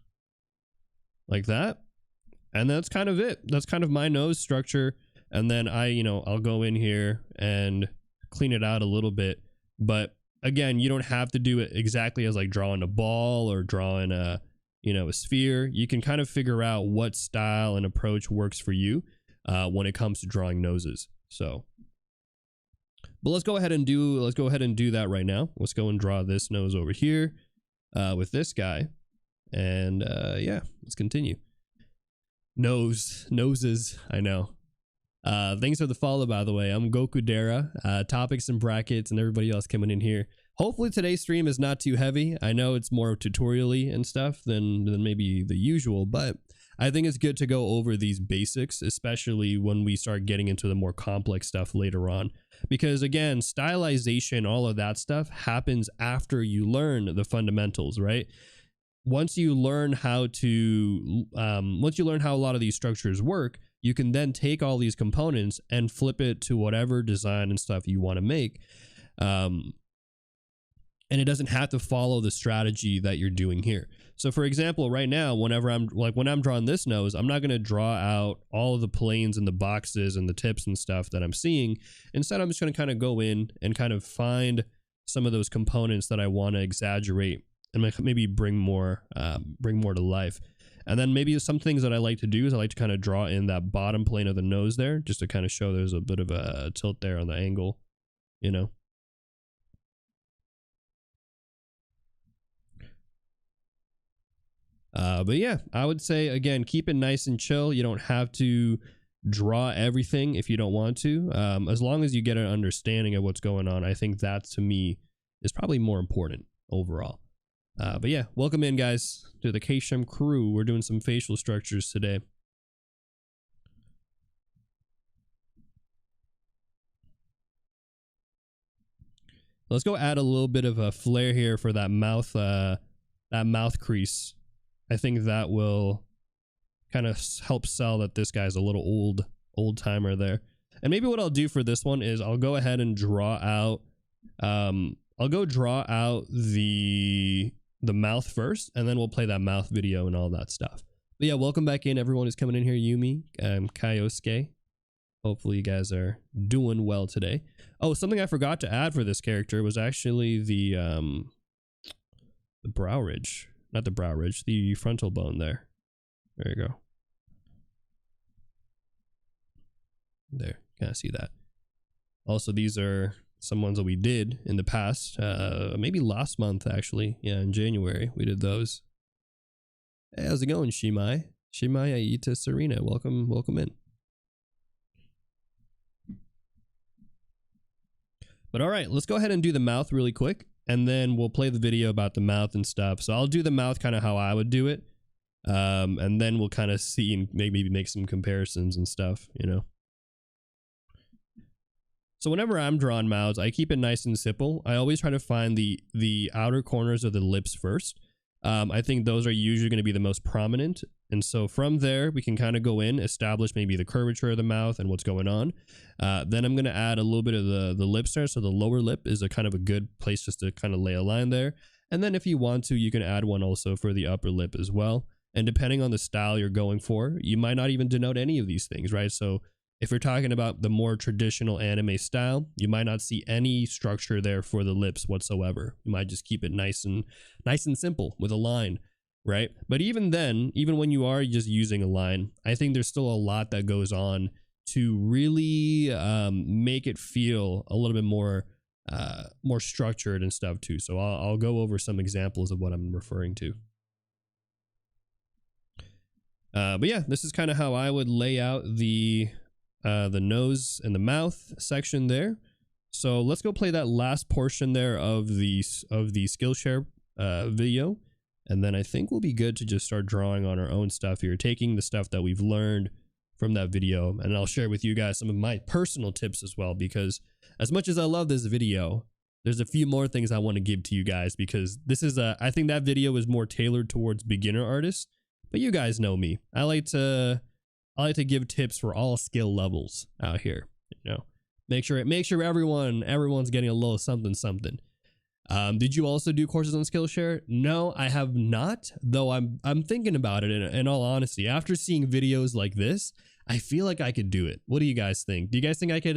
like that. And that's kind of it. That's kind of my nose structure. And then I'll go in here and clean it out a little bit. But again, you don't have to do it exactly as like drawing a ball or drawing a sphere. You can kind of figure out what style and approach works for you when it comes to drawing noses. So, but let's go ahead and do that right now. Let's go and draw this nose over here with this guy. And yeah, let's continue. Noses, I know. Thanks for the follow, by the way. I'm Goku Dara. Topics and brackets and everybody else coming in here. Hopefully today's stream is not too heavy. I know it's more tutorial-y and stuff than maybe the usual, but I think it's good to go over these basics, especially when we start getting into the more complex stuff later on. Because again, stylization, all of that stuff happens after you learn the fundamentals, right? Once you learn how a lot of these structures work, you can then take all these components and flip it to whatever design and stuff you want to make. And it doesn't have to follow the strategy that you're doing here. So for example, right now, when I'm drawing this nose, I'm not going to draw out all of the planes and the boxes and the tips and stuff that I'm seeing. Instead, I'm just going to kind of go in and kind of find some of those components that I want to exaggerate and maybe bring more to life. And then maybe some things that I like to do is I like to kind of draw in that bottom plane of the nose there, just to kind of show there's a bit of a tilt there on the angle, But yeah, I would say, again, keep it nice and chill. You don't have to draw everything if you don't want to. As long as you get an understanding of what's going on, I think that, to me, is probably more important overall. But yeah, welcome in, guys, to the Kaycem crew. We're doing some facial structures today. Let's go add a little bit of a flare here for that mouth crease. I think that will kind of help sell that this guy's a little old timer there. And maybe what I'll do for this one is I'll go ahead and draw out the mouth first, and then we'll play that mouth video and all that stuff. But yeah, welcome back in everyone who's coming in here. Yumi, Kayosuke. Hopefully you guys are doing well today. Oh, something I forgot to add for this character was actually the brow ridge. Not the brow ridge, the frontal bone there. There you go. There, kind of see that. Also, these are some ones that we did in the past, maybe last month actually. Yeah, in January we did those. Hey, how's it going, Shimai? Shimai Aita Serena, welcome in. But all right, let's go ahead and do the mouth really quick, and then we'll play the video about the mouth and stuff. So I'll do the mouth kind of how I would do it, and then we'll kind of see and maybe make some comparisons and stuff, So whenever I'm drawing mouths, I keep it nice and simple. I always try to find the outer corners of the lips first. I think those are usually going to be the most prominent. And so from there, we can kind of go in, establish maybe the curvature of the mouth and what's going on. Then I'm going to add a little bit of the lips there. So the lower lip is a kind of a good place just to kind of lay a line there. And then if you want to, you can add one also for the upper lip as well. And depending on the style you're going for, you might not even denote any of these things, right? So if you're talking about the more traditional anime style, you might not see any structure there for the lips whatsoever. You might just keep it nice and simple with a line, right? But even then, even when you are just using a line, I think there's still a lot that goes on to really make it feel a little bit more more structured and stuff too. So I'll go over some examples of what I'm referring to. But yeah, this is kind of how I would lay out the nose and the mouth section there. So let's go play that last portion there of the Skillshare video, and then I think we'll be good to just start drawing on our own stuff here, taking the stuff that we've learned from that video, and I'll share with you guys some of my personal tips as well, because as much as I love this video, there's a few more things I want to give to you guys, because this is I think that video is more tailored towards beginner artists, but you guys know me. I like to give tips for all skill levels out here, you know. Make sure everyone's getting a little something. Did you also do courses on Skillshare? No, I have not, though I'm thinking about it in all honesty. After seeing videos like this, I feel like I could do it. What do you guys think? Do you guys think I could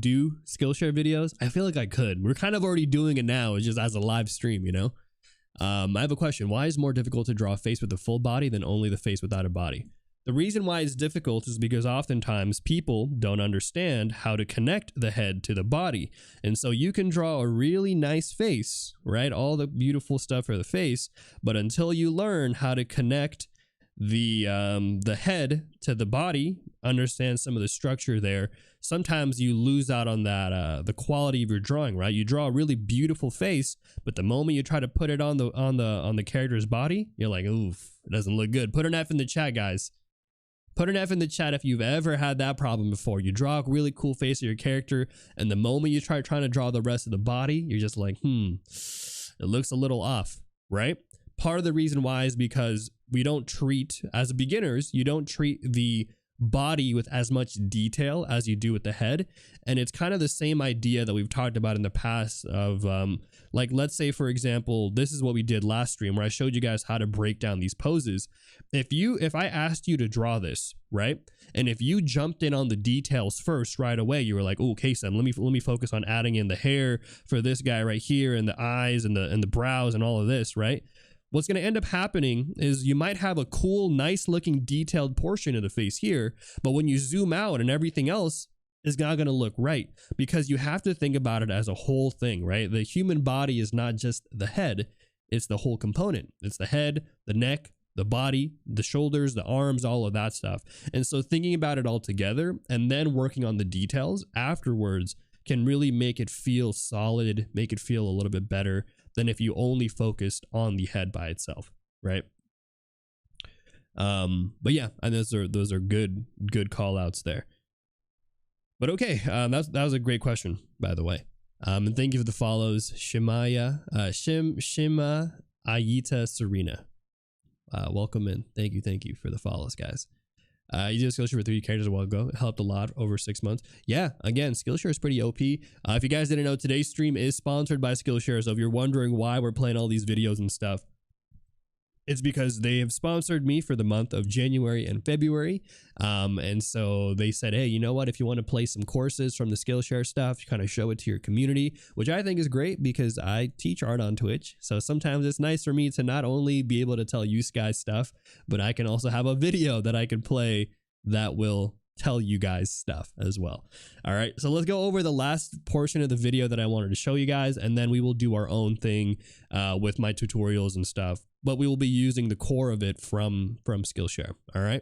do Skillshare videos? I feel like I could. We're kind of already doing it now, just as a live stream, you know? I have a question. Why is it more difficult to draw a face with a full body than only the face without a body? The reason why it's difficult is because oftentimes people don't understand how to connect the head to the body. And so you can draw a really nice face, right? All the beautiful stuff for the face, but until you learn how to connect the head to the body, understand some of the structure there, sometimes you lose out on that the quality of your drawing, right? You draw a really beautiful face, but the moment you try to put it on the character's body, you're like, oof, it doesn't look good. Put an F in the chat, guys. Put an F in the chat if you've ever had that problem before. You draw a really cool face of your character, and the moment you trying to draw the rest of the body, you're just like, it looks a little off, right? Part of the reason why is because we don't treat, as beginners, you don't treat the body with as much detail as you do with the head. And it's kind of the same idea that we've talked about in the past of like, let's say, for example, this is what we did last stream where I showed you guys how to break down these poses. If I asked you to draw this, right, and if you jumped in on the details first right away, you were like, oh, Kaycem, let me focus on adding in the hair for this guy right here, and the eyes and the brows and all of this, right? What's going to end up happening is you might have a cool, nice looking detailed portion of the face here, but when you zoom out and everything else is not going to look right, because you have to think about it as a whole thing, right? The human body is not just the head, it's the whole component. It's the head, the neck, the body, the shoulders, the arms, all of that stuff. And so thinking about it all together and then working on the details afterwards can really make it feel solid, make it feel a little bit better than if you only focused on the head by itself, right? But yeah, and those are good call outs there. But okay, that was a great question, by the way. And thank you for the follows, Shima Ayita Serena. Welcome in. Thank you for the follows, guys. You did Skillshare for 3 characters a while ago. It helped a lot over 6 months. Yeah, again, Skillshare is pretty OP. If you guys didn't know, today's stream is sponsored by Skillshare. So if you're wondering why we're playing all these videos and stuff, it's because they have sponsored me for the month of January and February. And so they said, hey, you know what? If you want to play some courses from the Skillshare stuff, you kind of show it to your community, which I think is great because I teach art on Twitch. So sometimes it's nice for me to not only be able to tell you guys stuff, but I can also have a video that I can play that will tell you guys stuff as well. All right, so let's go over the last portion of the video that I wanted to show you guys, and then we will do our own thing with my tutorials and stuff, but we will be using the core of it from Skillshare. All right,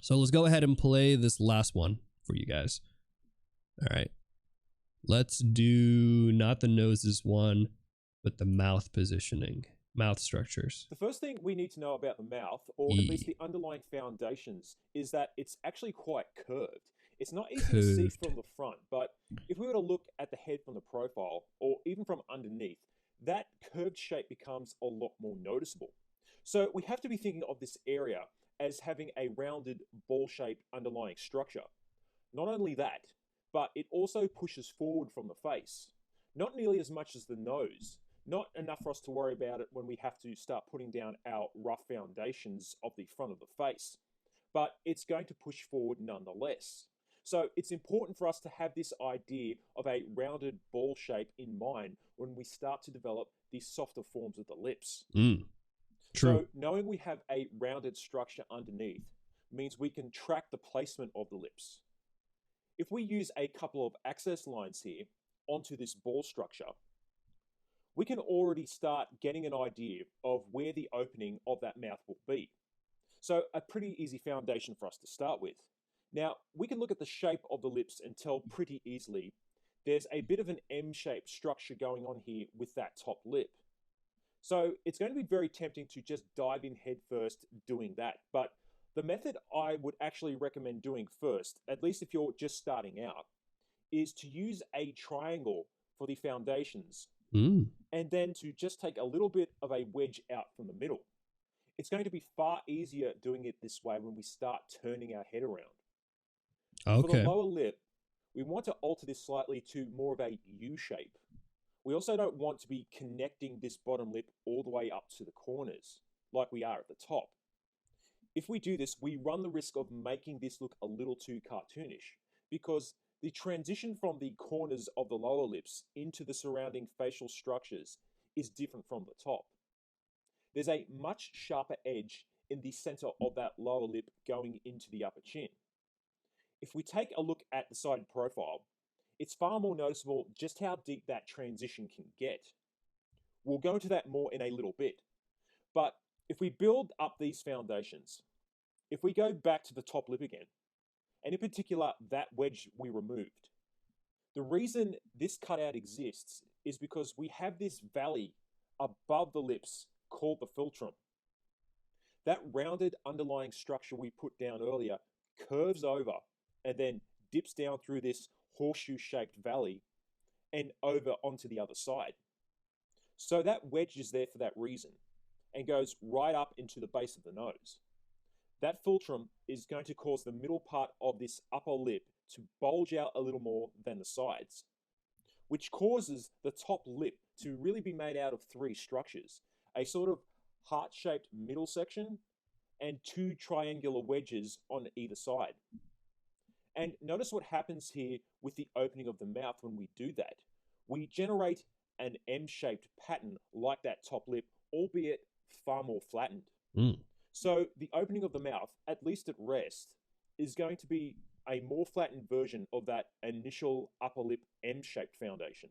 so let's go ahead and play this last one for you guys. All right, let's do not the noses one, but the mouth positioning. Mouth structures. The first thing we need to know about the mouth, or at least the underlying foundations, is that it's actually quite curved. It's not easy to see from the front, but if we were to look at the head from the profile, or even from underneath, that curved shape becomes a lot more noticeable. So we have to be thinking of this area as having a rounded, ball-shaped underlying structure. Not only that, but it also pushes forward from the face. Not nearly as much as the nose. Not enough for us to worry about it when we have to start putting down our rough foundations of the front of the face, but it's going to push forward nonetheless. So it's important for us to have this idea of a rounded ball shape in mind when we start to develop these softer forms of the lips. True. So knowing we have a rounded structure underneath means we can track the placement of the lips. if we use a couple of access lines here onto this ball structure, we can already start getting an idea of where the opening of that mouth will be. So a pretty easy foundation for us to start with. Now, we can look at the shape of the lips and tell pretty easily there's a bit of an M-shaped structure going on here with that top lip. So it's going to be very tempting to just dive in head first doing that. But the method I would actually recommend doing first, at least if you're just starting out, is to use a triangle for the foundations and then to just take a little bit of a wedge out from the middle. It's going to be far easier doing it this way when we start turning our head around. For the lower lip, we want to alter this slightly to more of a U shape. We also don't want to be connecting this bottom lip all the way up to the corners like we are at the top. If we do this, we run the risk of making this look a little too cartoonish because the transition from the corners of the lower lips into the surrounding facial structures is different from the top. There's a much sharper edge in the center of that lower lip going into the upper chin. If we take a look at the side profile, it's far more noticeable just how deep that transition can get. We'll go into that more in a little bit. But if we build up these foundations, if we go back to the top lip again, and in particular, that wedge we removed. The reason this cutout exists is because we have this valley above the lips called the philtrum. That rounded underlying structure we put down earlier curves over and then dips down through this horseshoe-shaped valley and over onto the other side. So that wedge is there for that reason and goes right up into the base of the nose. That philtrum is going to cause the middle part of this upper lip to bulge out a little more than the sides, which causes the top lip to really be made out of three structures, a sort of heart-shaped middle section and two triangular wedges on either side. And notice what happens here with the opening of the mouth when we do that. We generate an M-shaped pattern like that top lip, albeit far more flattened. So the opening of the mouth, at least at rest, is going to be a more flattened version of that initial upper lip M-shaped foundation.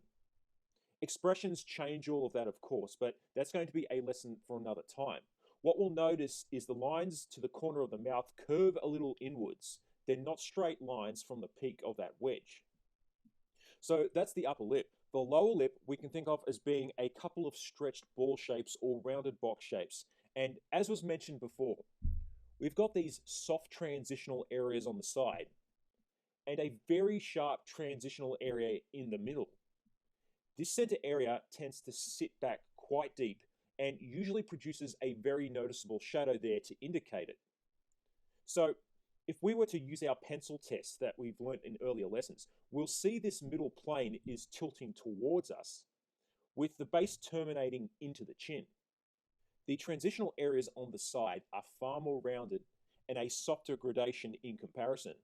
Expressions change all of that, of course, but that's going to be a lesson for another time. What we'll notice is the lines to the corner of the mouth curve a little inwards. They're not straight lines from the peak of that wedge. So that's the upper lip. The lower lip we can think of as being a couple of stretched ball shapes or rounded box shapes. And as was mentioned before, we've got these soft transitional areas on the side and a very sharp transitional area in the middle. This center area tends to sit back quite deep and usually produces a very noticeable shadow there to indicate it. So if we were to use our pencil test that we've learnt in earlier lessons, we'll see this middle plane is tilting towards us with the base terminating into the chin. The transitional areas on the side are far more rounded and a softer gradation in comparison.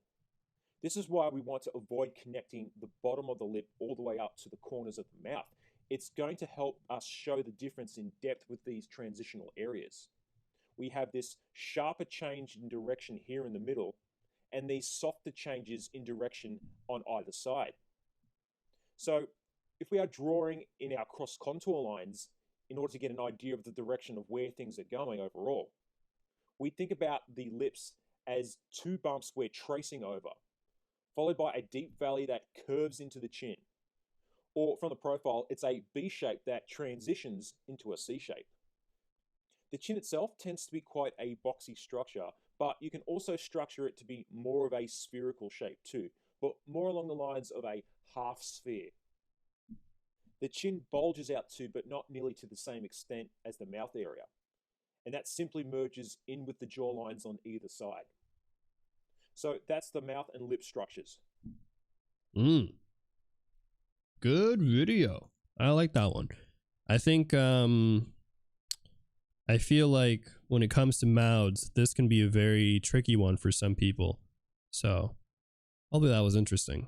This is why we want to avoid connecting the bottom of the lip all the way up to the corners of the mouth. It's going to help us show the difference in depth with these transitional areas. We have this sharper change in direction here in the middle and these softer changes in direction on either side. So if we are drawing in our cross contour lines in order to get an idea of the direction of where things are going overall, we think about the lips as two bumps we're tracing over, followed by a deep valley that curves into the chin. Or from the profile, it's a B shape that transitions into a C shape. The chin itself tends to be quite a boxy structure, but you can also structure it to be more of a spherical shape too, but more along the lines of a half sphere. The chin bulges out too, but not nearly to the same extent as the mouth area. And that simply merges in with the jawlines on either side. So that's the mouth and lip structures. Good video. I like that one. I think I feel like when it comes to mouths, this can be a very tricky one for some people. So hopefully that was interesting.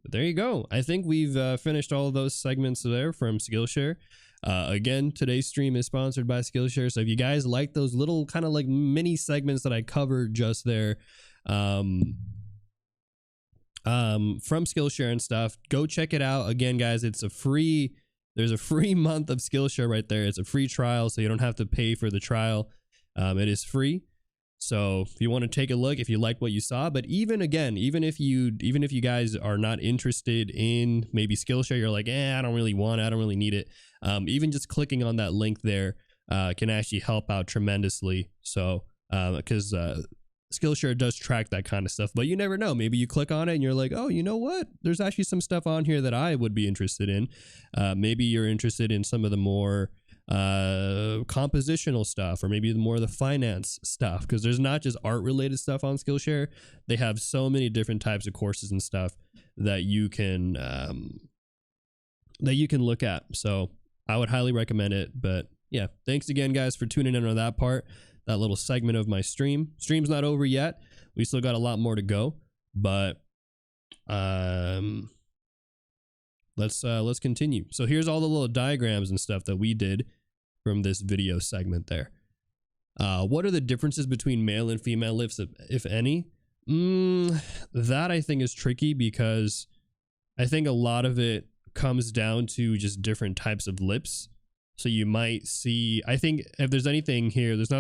But there you go. I think we've finished all of those segments there from Skillshare. Again, today's stream is sponsored by Skillshare. So if you guys like those little kind of like mini segments that I covered just there, from Skillshare and stuff. Go check it out. Again, guys, there's a free month of Skillshare right there. It's a free trial, so you don't have to pay for the trial. It is free. So if you want to take a look, if you like what you saw, but even if you guys are not interested in maybe Skillshare, you're like, I don't really want it, I don't really need it. Even just clicking on that link there can actually help out tremendously. So because Skillshare does track that kind of stuff, but you never know. Maybe you click on it and you're like, oh, you know what? There's actually some stuff on here that I would be interested in. Maybe you're interested in some of the more compositional stuff, or maybe more of the finance stuff, because there's not just art related stuff on Skillshare. They have so many different types of courses and stuff that you can look at. So I would highly recommend it. But yeah, thanks again, guys, for tuning in on that part, that little segment of my stream. Stream's not over yet. We still got a lot more to go, but let's continue. So here's all the little diagrams and stuff that we did from this video segment there. What are the differences between male and female lips, if any? That I think is tricky, because I think a lot of it comes down to just different types of lips. So you might see, I think if there's anything here, there's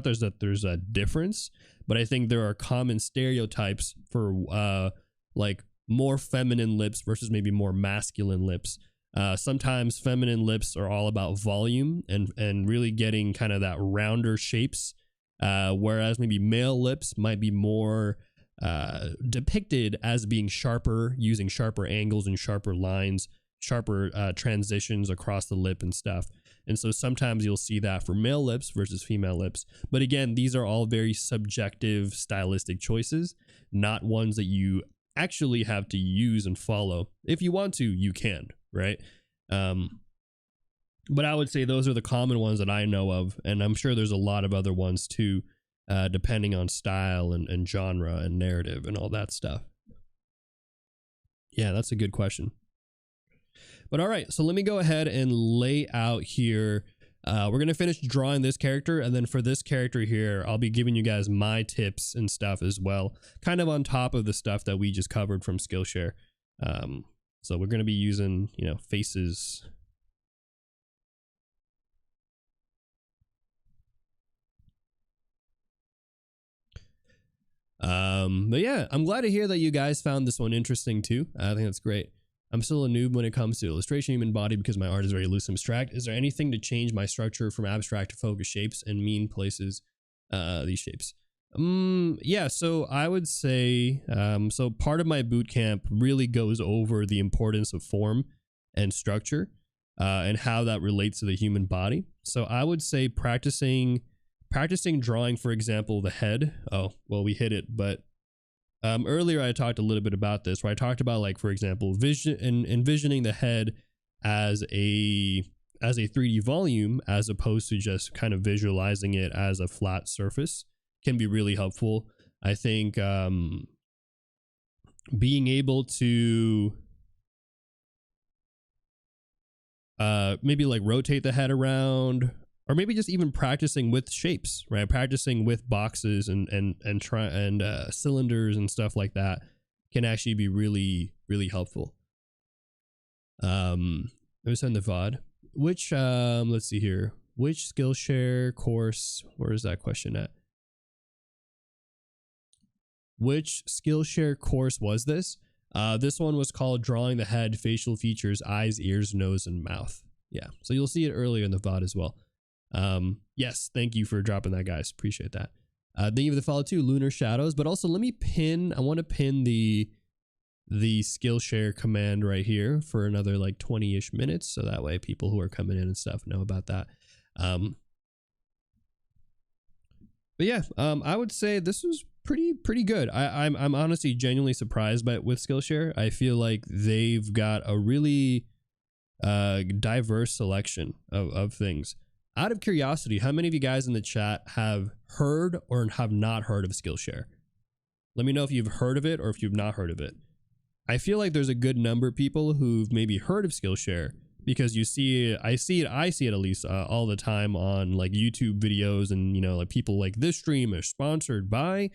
a difference, but I think there are common stereotypes for like more feminine lips versus maybe more masculine lips. Sometimes feminine lips are all about volume and really getting kind of that rounder shapes, whereas maybe male lips might be more depicted as being sharper, using sharper angles and sharper lines, sharper transitions across the lip and stuff. And so sometimes you'll see that for male lips versus female lips. But again, these are all very subjective stylistic choices, not ones that you actually have to use and follow. If you want to, you can, right? But I would say those are the common ones that I know of, and I'm sure there's a lot of other ones too, depending on style and genre and narrative and all that stuff. Yeah, that's a good question. But all right, so let me go ahead and lay out here. We're going to finish drawing this character, and then for this character here, I'll be giving you guys my tips and stuff as well, kind of on top of the stuff that we just covered from Skillshare. So we're going to be using, faces. But yeah, I'm glad to hear that you guys found this one interesting too. I think that's great. I'm still a noob when it comes to illustration human body because my art is very loose and abstract. Is there anything to change my structure from abstract to focus shapes and mean places these shapes? Yeah, so I would say, so part of my bootcamp really goes over the importance of form and structure and how that relates to the human body. So I would say practicing drawing, for example, the head. Oh, well, we hit it, but earlier I talked a little bit about this, where I talked about, like, for example, envisioning the head as a 3D volume, as opposed to just kind of visualizing it as a flat surface, can be really helpful. I think being able to maybe like rotate the head around, or maybe just even practicing with shapes, right? Practicing with boxes and cylinders and stuff like that can actually be really, really helpful. Let me send the VOD. Which let's see here. Which Skillshare course? Where is that question at? Which Skillshare course was this? This one was called Drawing the Head, Facial Features, Eyes, Ears, Nose, and Mouth. Yeah, so you'll see it earlier in the VOD as well. Yes, thank you for dropping that, guys. Appreciate that. Thank you for the follow too, Lunar Shadows. But also let me pin, I want to pin the Skillshare command right here for another like 20-ish minutes, so that way people who are coming in and stuff know about that. But yeah, I would say this was pretty good. I'm honestly genuinely surprised with Skillshare. I feel like they've got a really diverse selection of things. Out of curiosity, how many of you guys in the chat have heard or have not heard of Skillshare? Let me know if you've heard of it or if you've not heard of it. I feel like there's a good number of people who've maybe heard of Skillshare, because you see it, I see it at least all the time on like YouTube videos, and like people like this stream is sponsored by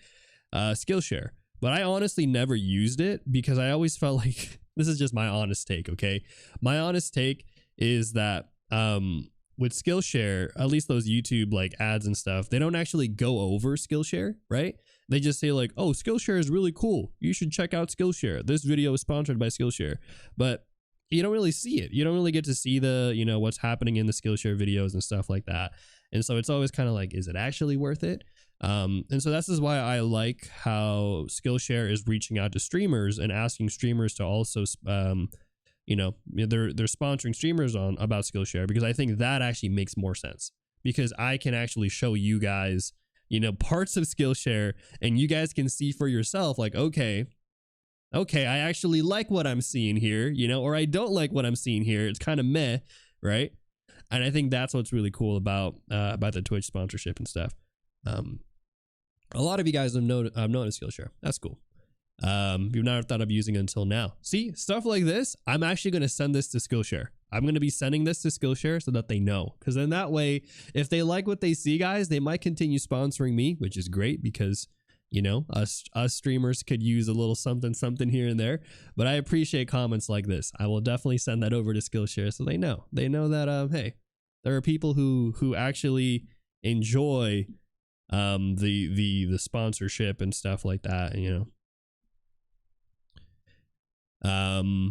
Skillshare. but I honestly never used it because I always felt like this is just my honest take. Okay. My honest take is that, with Skillshare, at least those YouTube like ads and stuff, they don't actually go over Skillshare, right? They just say like, oh, Skillshare is really cool. You should check out Skillshare. This video is sponsored by Skillshare. But you don't really see it. You don't really get to see the, you know, what's happening in the Skillshare videos and stuff like that. And so it's always kind of like, is it actually worth it? And so this is why I like how Skillshare is reaching out to streamers and asking streamers to also, you know, they're sponsoring streamers on about Skillshare, because I think that actually makes more sense, because I can actually show you guys, you know, parts of Skillshare, and you guys can see for yourself like, okay, I actually like what I'm seeing here, you know, or I don't like what I'm seeing here. It's kind of meh, right? And I think that's what's really cool about the Twitch sponsorship and stuff. A lot of you guys have noticed Skillshare. That's cool. You've never thought of using it until now. See, stuff like this, I'm actually going to send this to Skillshare. I'm going to be sending this to Skillshare so that they know, because then that way, if they like what they see, guys, they might continue sponsoring me, which is great, because, you know, us streamers could use a little something here and there. But I appreciate comments like this. I will definitely send that over to Skillshare so they know that, hey, there are people who actually enjoy the sponsorship and stuff like that, you know.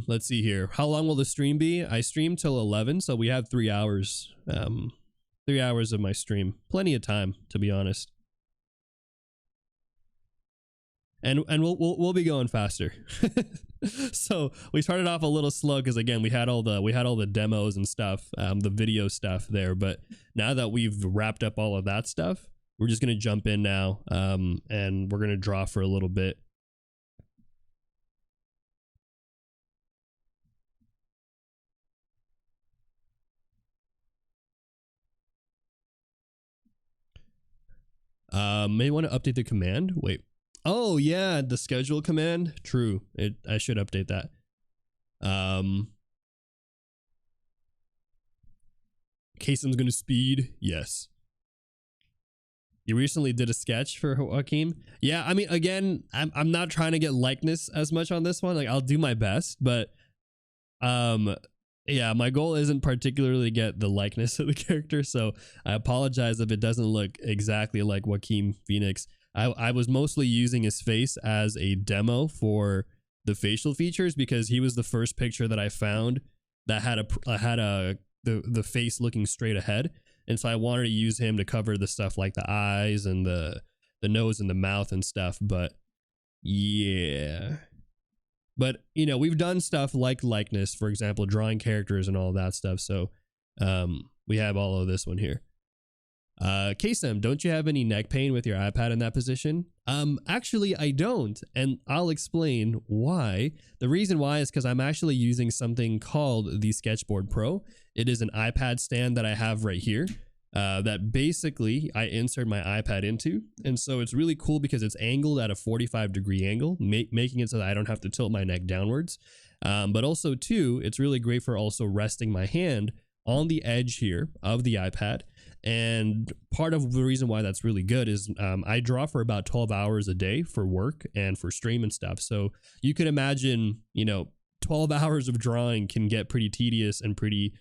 Let's see here. How long will the stream be? I stream till 11, so we have 3 hours. 3 hours of my stream. Plenty of time, to be honest. And we'll be going faster. So we started off a little slow because, again, we had all the demos and stuff, the video stuff there. But now that we've wrapped up all of that stuff, we're just gonna jump in now, and we're gonna draw for a little bit. May want to update the command. Wait. Oh yeah, the schedule command. True. I should update that. Kaycem's gonna speed. Yes. You recently did a sketch for Joaquin. Yeah, I mean, again, I'm not trying to get likeness as much on this one. Like, I'll do my best, but yeah, my goal isn't particularly to get the likeness of the character, so I apologize if it doesn't look exactly like Joaquin Phoenix. I was mostly using his face as a demo for the facial features, because he was the first picture that I found that had the face looking straight ahead, and so I wanted to use him to cover the stuff like the eyes and the nose and the mouth and stuff. But yeah. But, you know, we've done stuff like likeness, for example, drawing characters and all that stuff. So we have all of this one here. Kaycem, don't you have any neck pain with your iPad in that position? Actually, I don't. And I'll explain why. The reason why is because I'm actually using something called the Sketchboard Pro. It is an iPad stand that I have right here. That basically I insert my iPad into, and so it's really cool because it's angled at a 45-degree angle, making it so that I don't have to tilt my neck downwards. But also too, it's really great for also resting my hand on the edge here of the iPad. And part of the reason why that's really good is I draw for about 12 hours a day for work and for stream and stuff. So you can imagine, you know, 12 hours of drawing can get pretty tedious and pretty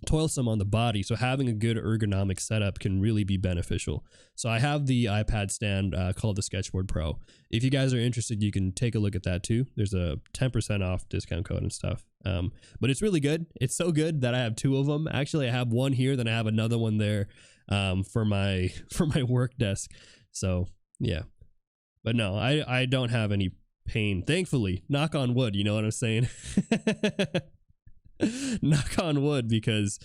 toilsome on the body, so having a good ergonomic setup can really be beneficial. So I have the iPad stand called the Sketchboard Pro. If you guys are interested, you can take a look at that too. There's a 10% off discount code and stuff. But it's really good. It's so good that I have two of them. Actually, I have one here, then I have another one there for my work desk. So yeah, but no, I don't have any pain, thankfully. Knock on wood, you know what I'm saying? Knock on wood, because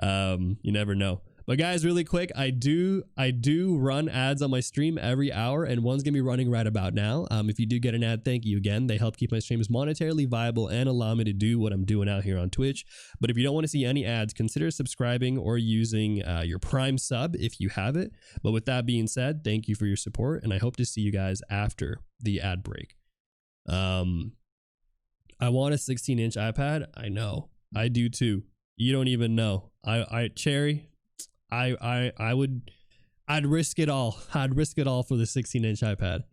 you never know. But guys, really quick, I do run ads on my stream every hour, and one's gonna be running right about now. If you do get an ad, thank you again. They help keep my streams monetarily viable and allow me to do what I'm doing out here on Twitch. But if you don't want to see any ads, consider subscribing or using your Prime sub if you have it. But with that being said, thank you for your support, and I hope to see you guys after the ad break. I want a 16-inch iPad. I know. I do too. You don't even know. Cherry, I'd risk it all. I'd risk it all for the 16-inch iPad.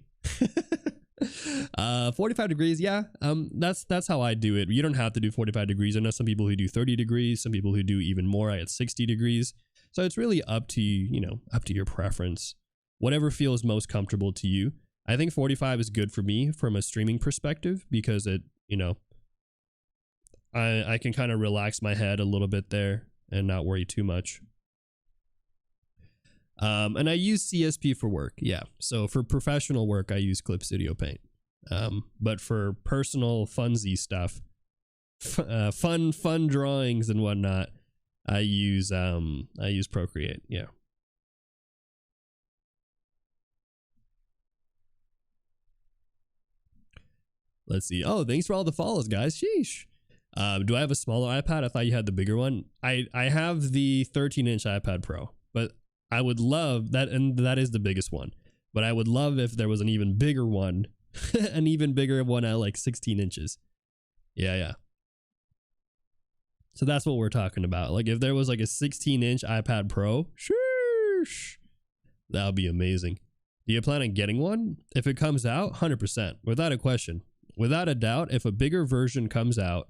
45 degrees, yeah. That's how I do it. You don't have to do 45 degrees. I know some people who do 30 degrees, some people who do even more. I had 60 degrees. So it's really up to you, up to your preference. Whatever feels most comfortable to you. I think 45 is good for me from a streaming perspective because it, I can kind of relax my head a little bit there and not worry too much. And I use CSP for work. Yeah. So for professional work, I use Clip Studio Paint. But for personal funsy stuff, fun drawings and whatnot, I use Procreate. Yeah. Let's see. Oh, thanks for all the follows, guys. Sheesh. Do I have a smaller iPad? I thought you had the bigger one. I have the 13-inch iPad Pro, but I would love that, and that is the biggest one. But I would love if there was an even bigger one, an even bigger one at like 16 inches. Yeah. So that's what we're talking about. Like if there was like a 16-inch iPad Pro, sheesh, that would be amazing. Do you plan on getting one? If it comes out, 100%, without a question. Without a doubt, if a bigger version comes out,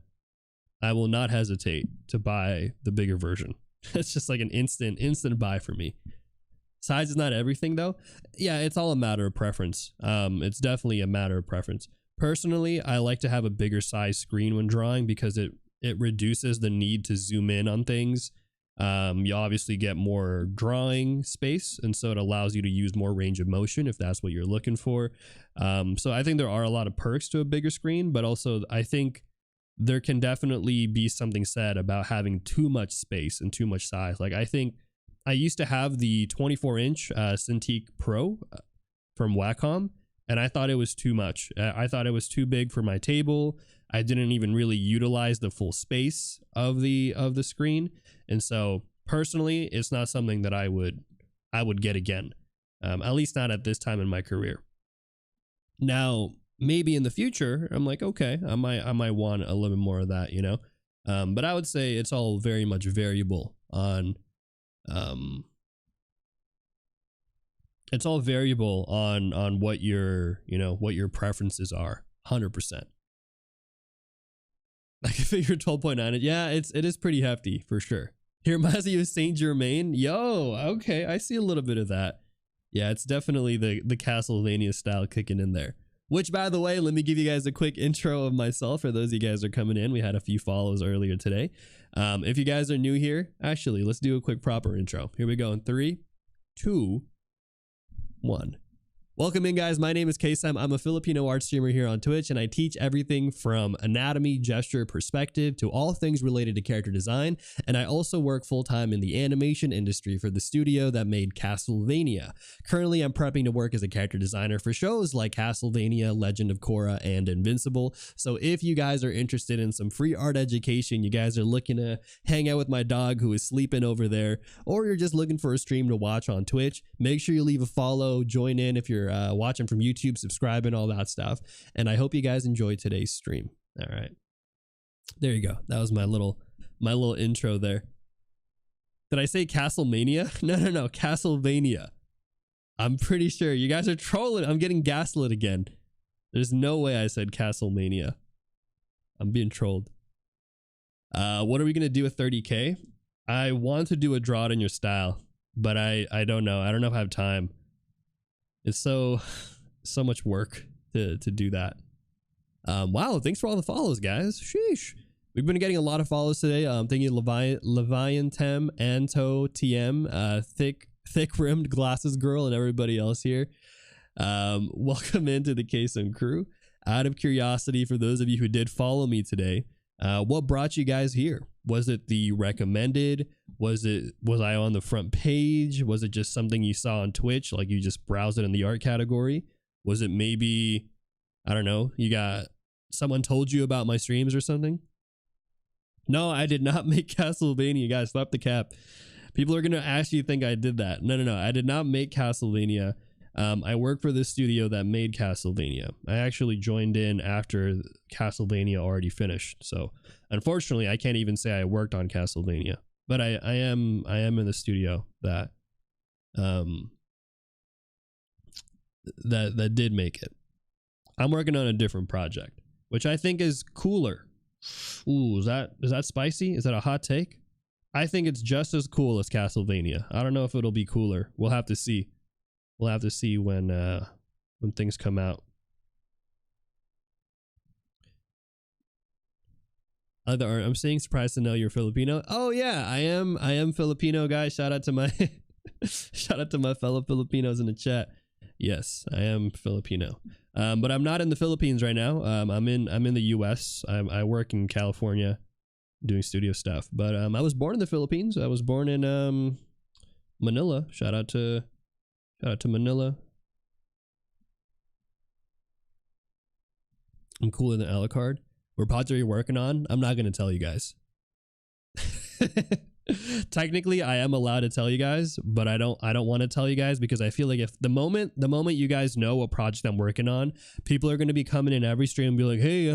I will not hesitate to buy the bigger version. It's just like an instant buy for me. Size is not everything though. Yeah, it's all a matter of preference. It's definitely a matter of preference. Personally, I like to have a bigger size screen when drawing because it reduces the need to zoom in on things. You obviously get more drawing space, and so it allows you to use more range of motion if that's what you're looking for. So I think there are a lot of perks to a bigger screen, but also I think there can definitely be something said about having too much space and too much size. Like I think I used to have the 24-inch Cintiq Pro from Wacom, and I thought it was too much. I thought it was too big for my table. I didn't even really utilize the full space of the screen, and so personally, it's not something that I would get again. At least not at this time in my career. Now, maybe in the future, I'm like, okay, I might want a little bit more of that, But I would say it's all very much variable on, it's all variable on what your preferences are. 100%. Like a figure 12.9. Yeah, it is pretty hefty for sure. He reminds you of Saint Germain. Yo, okay, I see a little bit of that. Yeah, it's definitely the Castlevania style kicking in there. Which, by the way, let me give you guys a quick intro of myself for those of you guys that are coming in. We had a few follows earlier today. If you guys are new here, actually, let's do a quick proper intro. Here we go in 3, 2, 1. Welcome in, guys. My name is Kaycem. I'm a Filipino art streamer here on Twitch, and I teach everything from anatomy, gesture, perspective to all things related to character design. And I also work full-time in the animation industry for the studio that made Castlevania. Currently, I'm prepping to work as a character designer for shows like Castlevania, Legend of Korra, and Invincible. So if you guys are interested in some free art education, you guys are looking to hang out with my dog who is sleeping over there, or you're just looking for a stream to watch on Twitch, make sure you leave a follow, join in if you're watching from YouTube, subscribe, and all that stuff. And I hope you guys enjoyed today's stream. All right, there you go. That was my little intro there. Did I say Castlemania? No, Castlevania. I'm pretty sure you guys are trolling. I'm getting gaslit again. There's no way I said Castlemania. I'm being trolled. What are we gonna do with 30K? I want to do a draw it in your style, but I don't know. I don't know if I have time. It's so much work to do that. Wow, thanks for all the follows, guys. Sheesh. We've been getting a lot of follows today. Thank you, Leviantem, Anto, TM, thick rimmed glasses girl, and everybody else here. Welcome into the Kaycem crew. Out of curiosity, for those of you who did follow me today, what brought you guys here? Was it the recommended? Was I on the front page? Was it just something you saw on Twitch, like you just browsed it in the art category? Was it maybe, I don't know, you got someone told you about my streams or something? No, I did not make Castlevania, guys. Stop the cap. People are gonna actually think I did that. No, I did not make Castlevania. I work for this studio that made Castlevania. I actually joined in after Castlevania already finished. So unfortunately, I can't even say I worked on Castlevania, but I am in the studio that that did make it. I'm working on a different project, which I think is cooler. Ooh, is that spicy? Is that a hot take? I think it's just as cool as Castlevania. I don't know if it'll be cooler. We'll have to see. We'll have to see when things come out. I'm saying surprised to know you're Filipino. Oh yeah, I am Filipino, guys. Shout out to my shout out to my fellow Filipinos in the chat. Yes, I am Filipino. But I'm not in the Philippines right now. I'm in the US. I work in California doing studio stuff. But I was born in the Philippines. I was born in Manila. Shout out to Manila. I'm cooler than Alucard. What project are you working on? I'm not gonna tell you guys. Technically, I am allowed to tell you guys, but I don't want to tell you guys because I feel like if the moment you guys know what project I'm working on, people are gonna be coming in every stream and be like, hey,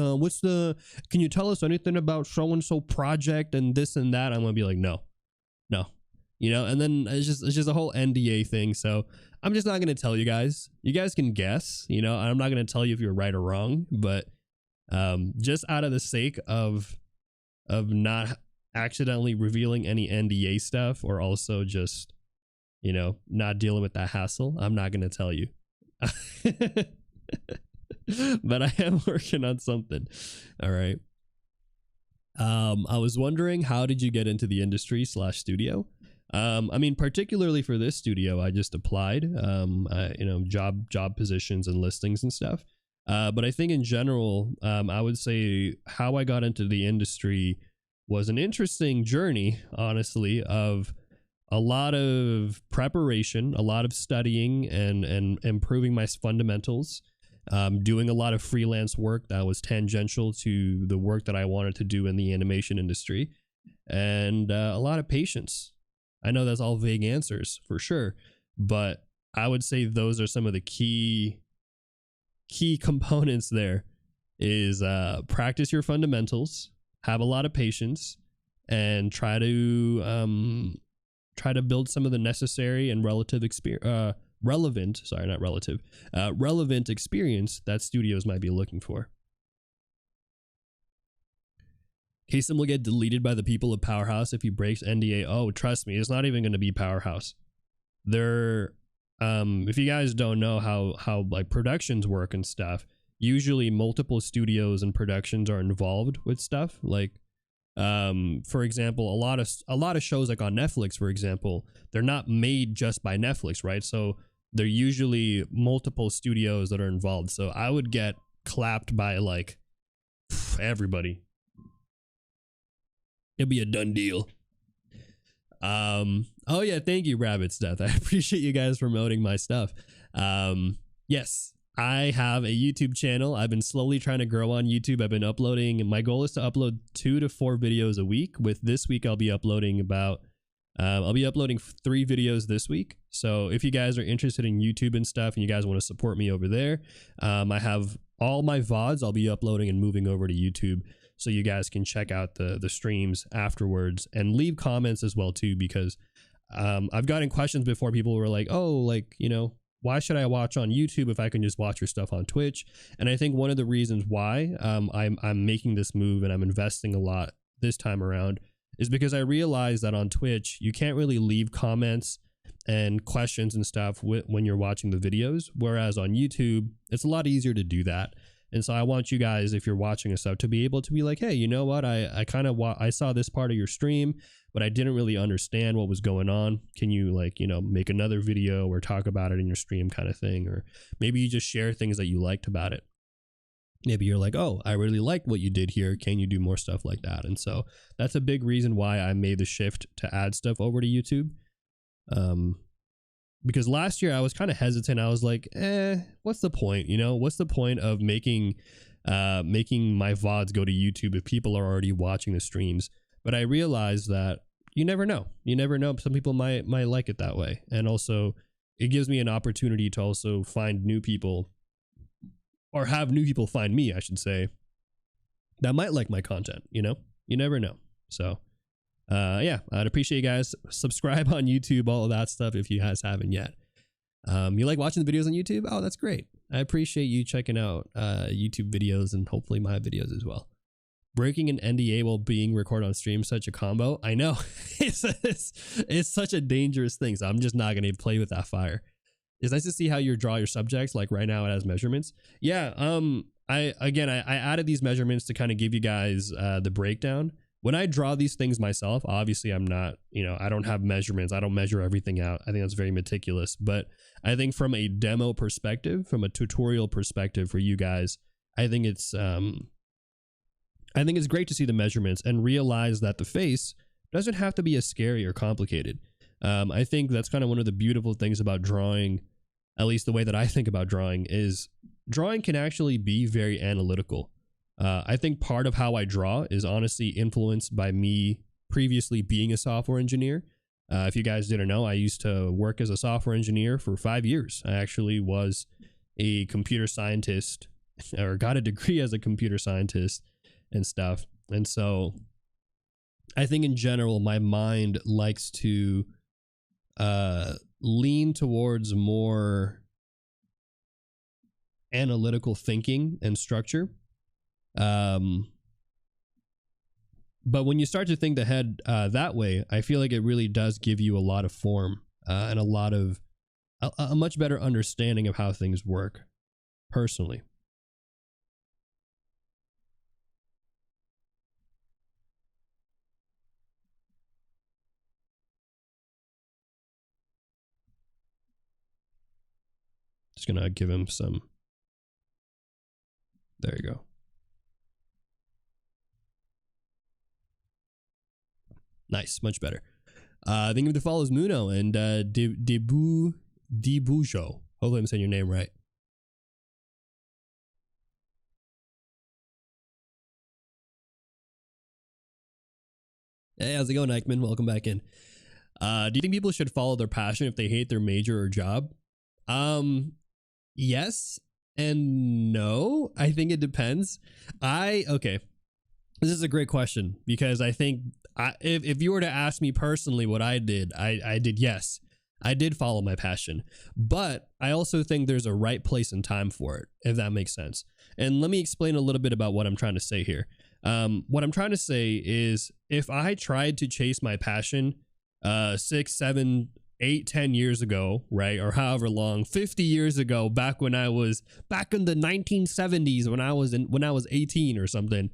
can you tell us anything about so and so project and this and that? I'm gonna be like, no, and then it's just a whole NDA thing. So I'm just not gonna tell you guys. You guys can guess, I'm not gonna tell you if you're right or wrong, but just out of the sake of not accidentally revealing any NDA stuff, or also just not dealing with that hassle, I'm not gonna tell you. But I am working on something. All right. I was wondering, how did you get into the industry / studio? I mean, particularly for this studio, I just applied, job positions and listings and stuff. But I think in general, I would say how I got into the industry was an interesting journey, honestly, of a lot of preparation, a lot of studying and improving my fundamentals, doing a lot of freelance work that was tangential to the work that I wanted to do in the animation industry, and a lot of patience. I know that's all vague answers for sure, but I would say those are some of the key components there. Is practice your fundamentals, have a lot of patience, and try to build some of the necessary and relevant experience that studios might be looking for. Kaycem will get deleted by the people of Powerhouse if he breaks NDA. Oh, trust me, it's not even going to be Powerhouse. If you guys don't know how like productions work and stuff, usually multiple studios and productions are involved with stuff. Like, for example, a lot of shows like on Netflix, for example, they're not made just by Netflix, right? So they're usually multiple studios that are involved. So I would get clapped by like everybody. It'd be a done deal. Oh yeah, thank you, Rabbit's Death. I appreciate you guys promoting my stuff. Yes, I have a YouTube channel. I've been slowly trying to grow on YouTube. I've been uploading. My goal is to upload 2 to 4 videos a week. With this week, I'll be uploading 3 videos this week. So if you guys are interested in YouTube and stuff, and you guys want to support me over there, I have all my VODs I'll be uploading and moving over to YouTube, so you guys can check out the streams afterwards and leave comments as well too, because I've gotten questions before. People were like, oh, like, why should I watch on YouTube if I can just watch your stuff on Twitch? And I think one of the reasons why I'm making this move and I'm investing a lot this time around is because I realized that on Twitch, you can't really leave comments and questions and stuff when you're watching the videos, whereas on YouTube, it's a lot easier to do that. And so I want you guys, if you're watching this stuff, to be able to be like, hey, you know what? I saw this part of your stream, but I didn't really understand what was going on. Can you make another video or talk about it in your stream kind of thing? Or maybe you just share things that you liked about it. Maybe you're like, oh, I really like what you did here. Can you do more stuff like that? And so that's a big reason why I made the shift to add stuff over to YouTube. Because last year I was kind of hesitant. I was like, what's the point? What's the point of making my VODs go to YouTube if people are already watching the streams? But I realized that you never know. Some people might like it that way. And also it gives me an opportunity to also find new people, or have new people find me, I should say, that might like my content. You never know. So yeah, I'd appreciate you guys subscribe on YouTube, all of that stuff, if you guys haven't yet. You like watching the videos on YouTube? Oh, that's great. I appreciate you checking out YouTube videos and hopefully my videos as well. Breaking an NDA while being recorded on stream, such a combo. I know. it's such a dangerous thing, so I'm just not going to play with that fire. It's nice to see how you draw your subjects. Like right now it has measurements. Yeah, I added these measurements to kind of give you guys the breakdown. When I draw these things myself, obviously I'm not, I don't have measurements. I don't measure everything out. I think that's very meticulous. But I think from a demo perspective, from a tutorial perspective for you guys, I think it's great to see the measurements and realize that the face doesn't have to be as scary or complicated. I think that's kind of one of the beautiful things about drawing, at least the way that I think about drawing, is drawing can actually be very analytical. I think part of how I draw is honestly influenced by me previously being a software engineer. If you guys didn't know, I used to work as a software engineer for 5 years. I actually was a computer scientist, or got a degree as a computer scientist and stuff. And so I think in general, my mind likes to lean towards more analytical thinking and structure. But when you start to think ahead that way, I feel like it really does give you a lot of form and a lot of a much better understanding of how things work personally. Just gonna give him some. There you go. Nice, much better. The name of the follow is Muno and Debujo. Hopefully I'm saying your name right. Hey, how's it going, Eichmann? Welcome back in. Do you think people should follow their passion if they hate their major or job? Yes and no. I think it depends. Okay. This is a great question because I think if you were to ask me personally what I did, yes. I did follow my passion, but I also think there's a right place and time for it, if that makes sense. And let me explain a little bit about what I'm trying to say here. What I'm trying to say is if I tried to chase my passion 6, 7, 8, 10 years ago, right? Or however long, 50 years ago, back in the 1970s when I was 18 or something.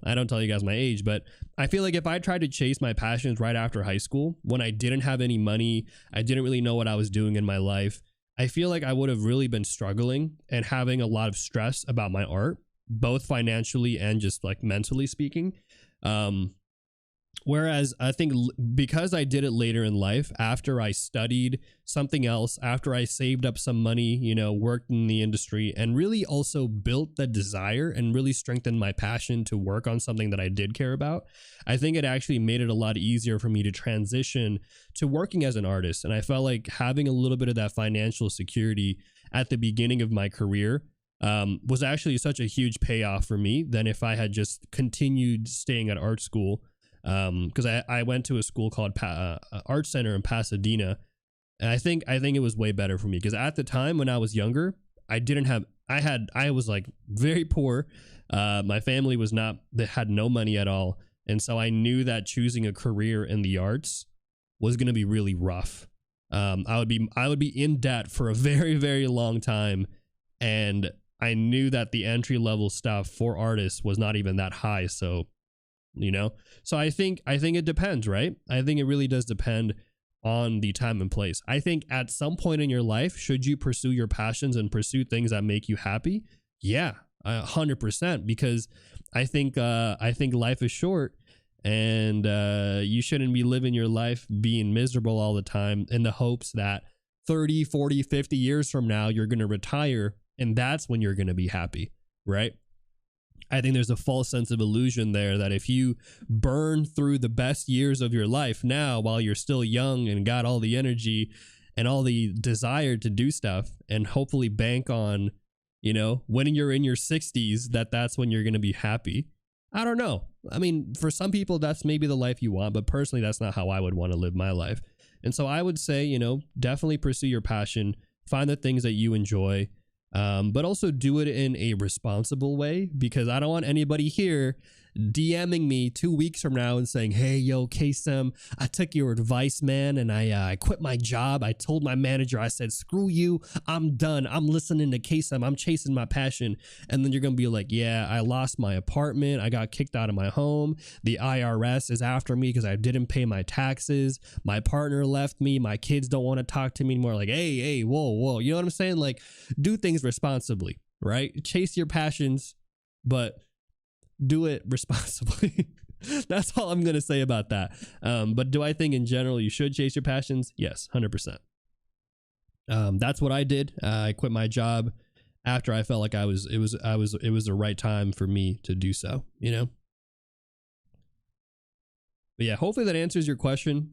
I don't tell you guys my age, but I feel like if I tried to chase my passions right after high school, when I didn't have any money, I didn't really know what I was doing in my life, I feel like I would have really been struggling and having a lot of stress about my art, both financially and just like mentally speaking. Whereas I think because I did it later in life, after I studied something else, after I saved up some money, worked in the industry and really also built the desire and really strengthened my passion to work on something that I did care about, I think it actually made it a lot easier for me to transition to working as an artist. And I felt like having a little bit of that financial security at the beginning of my career was actually such a huge payoff for me than if I had just continued staying at art school. Because I went to a school called Art Center in Pasadena, and I think it was way better for me because at the time when I was younger, I was like very poor. My family had no money at all, and so I knew that choosing a career in the arts was going to be really rough. I would be in debt for a very, very long time, and I knew that the entry level stuff for artists was not even that high. So so I think it depends, right? I think it really does depend on the time and place. I think at some point in your life, should you pursue your passions and pursue things that make you happy? Yeah, 100%, because I think life is short and you shouldn't be living your life being miserable all the time in the hopes that 30, 40, 50 years from now, you're going to retire and that's when you're going to be happy, right? I think there's a false sense of illusion there that if you burn through the best years of your life now while you're still young and got all the energy and all the desire to do stuff and hopefully bank on, when you're in your 60s, that's when you're going to be happy. I don't know. I mean, for some people, that's maybe the life you want, but personally, that's not how I would want to live my life And so I would say, you know, definitely pursue your passion, find the things that you enjoy, but also do it in a responsible way, because I don't want anybody here DMing me 2 weeks from now and saying, hey, yo, Kaycem, I took your advice, man, and I quit my job. I told my manager, I said, screw you, I'm done. I'm listening to Kaycem. I'm chasing my passion. And then you're going to be like, yeah, I lost my apartment. I got kicked out of my home. The IRS is after me because I didn't pay my taxes. My partner left me. My kids don't want to talk to me anymore. Like, hey, whoa. You know what I'm saying? Like, do things responsibly, right? Chase your passions, but do it responsibly. That's all I'm going to say about that. But do I think in general you should chase your passions? Yes, 100%. That's what I did. I quit my job after I felt like it was the right time for me to do so, you know? But yeah, hopefully that answers your question.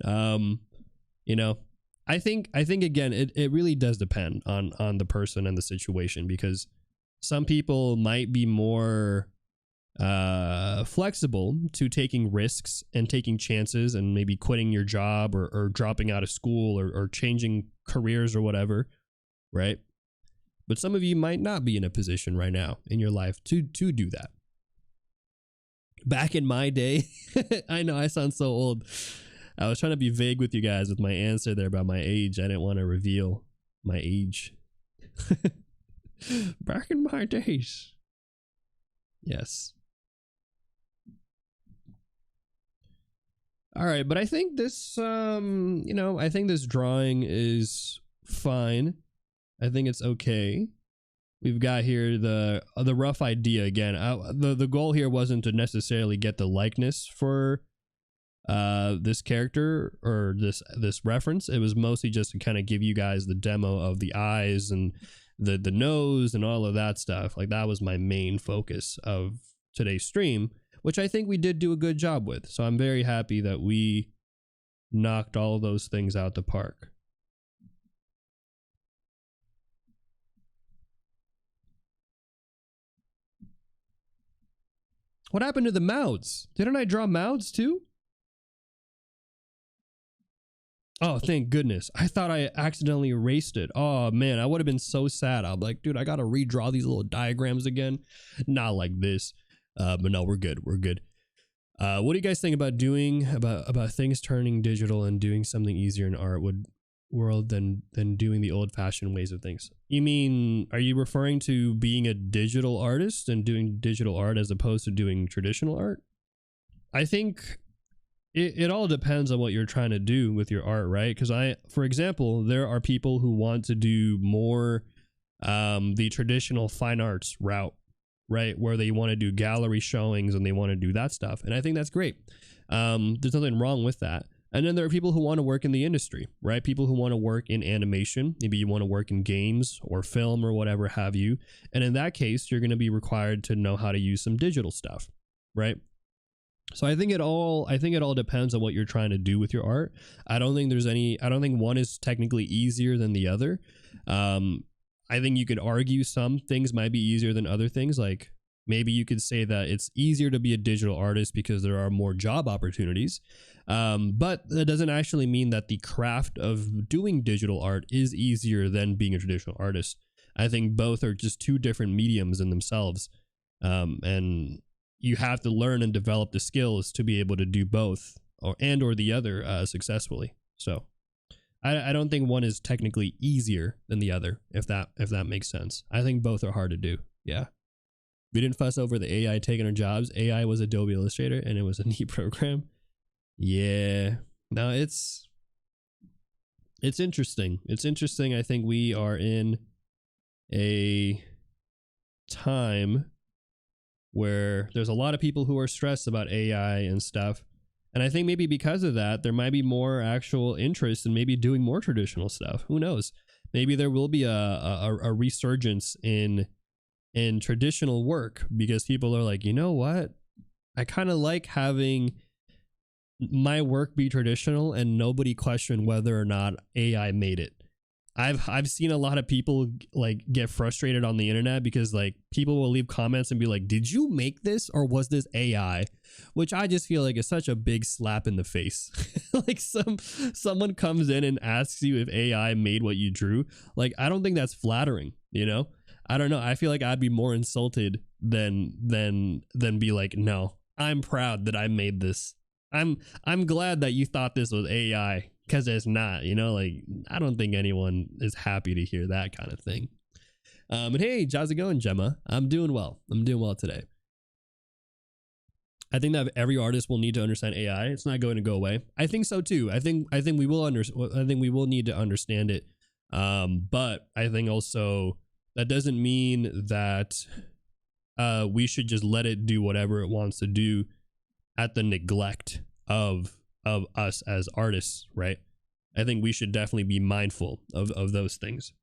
You know, I think again, it really does depend on the person and the situation, because some people might be more flexible to taking risks and taking chances and maybe quitting your job or dropping out of school or changing careers or whatever, right? But some of you might not be in a position right now in your life to do that. Back in my day, I know I sound so old. I was trying to be vague with you guys with my answer there about my age. I didn't want to reveal my age. Back in my days. Yes. All right, but I think this, you know, I think this drawing is fine. I think it's okay. We've got here the rough idea again. The goal here wasn't to necessarily get the likeness for this character or this reference. It was mostly just to kind of give you guys the demo of the eyes and the nose and all of that stuff. Like, that was my main focus of today's stream, which I think we did do a good job with. So I'm very happy that we knocked all of those things out the park. What happened to the mouths? Didn't I draw mouths too? Oh, thank goodness. I thought I accidentally erased it. Oh man, I would have been so sad. I'm like, dude, I gotta redraw these little diagrams again. Not like this. But no, we're good. We're good. What do you guys think about doing about things turning digital and doing something easier in art world than doing the old-fashioned ways of things? You mean, are you referring to being a digital artist and doing digital art as opposed to doing traditional art? I think it all depends on what you're trying to do with your art, right? Because for example, there are people who want to do more the traditional fine arts route, right, where they want to do gallery showings and they want to do that stuff, and I think that's great. There's nothing wrong with that. And then there are people who want to work in the industry, right? People who want to work in animation. Maybe you want to work in games or film or whatever have you. And in that case, you're going to be required to know how to use some digital stuff, right? So I think it all depends on what you're trying to do with your art. I don't think one is technically easier than the other. I think you could argue some things might be easier than other things. Like, maybe you could say that it's easier to be a digital artist because there are more job opportunities. But that doesn't actually mean that the craft of doing digital art is easier than being a traditional artist. I think both are just two different mediums in themselves. And you have to learn and develop the skills to be able to do both or the other successfully. So I don't think one is technically easier than the other, if that makes sense. I think both are hard to do. Yeah. We didn't fuss over the AI taking our jobs. AI was Adobe Illustrator and it was a neat program. Yeah. No, it's interesting. It's interesting. I think we are in a time where there's a lot of people who are stressed about AI and stuff. And I think maybe because of that, there might be more actual interest in maybe doing more traditional stuff. Who knows? Maybe there will be a resurgence in traditional work because people are like, you know what? I kind of like having my work be traditional and nobody question whether or not AI made it. I've seen a lot of people like get frustrated on the internet because like people will leave comments and be like, did you make this or was this AI? Which I just feel like is such a big slap in the face. Like someone comes in and asks you if AI made what you drew. Like, I don't think that's flattering, you know? I don't know. I feel like I'd be more insulted than be like, no, I'm proud that I made this. I'm glad that you thought this was AI, because it's not, you know, like, I don't think anyone is happy to hear that kind of thing. And hey, how's it going, Gemma? I'm doing well. I'm doing well today. I think that every artist will need to understand AI. It's not going to go away. I think so too. I think we will I think we will need to understand it. But I think also that doesn't mean that we should just let it do whatever it wants to do at the neglect of us as artists, right? I think we should definitely be mindful of those things.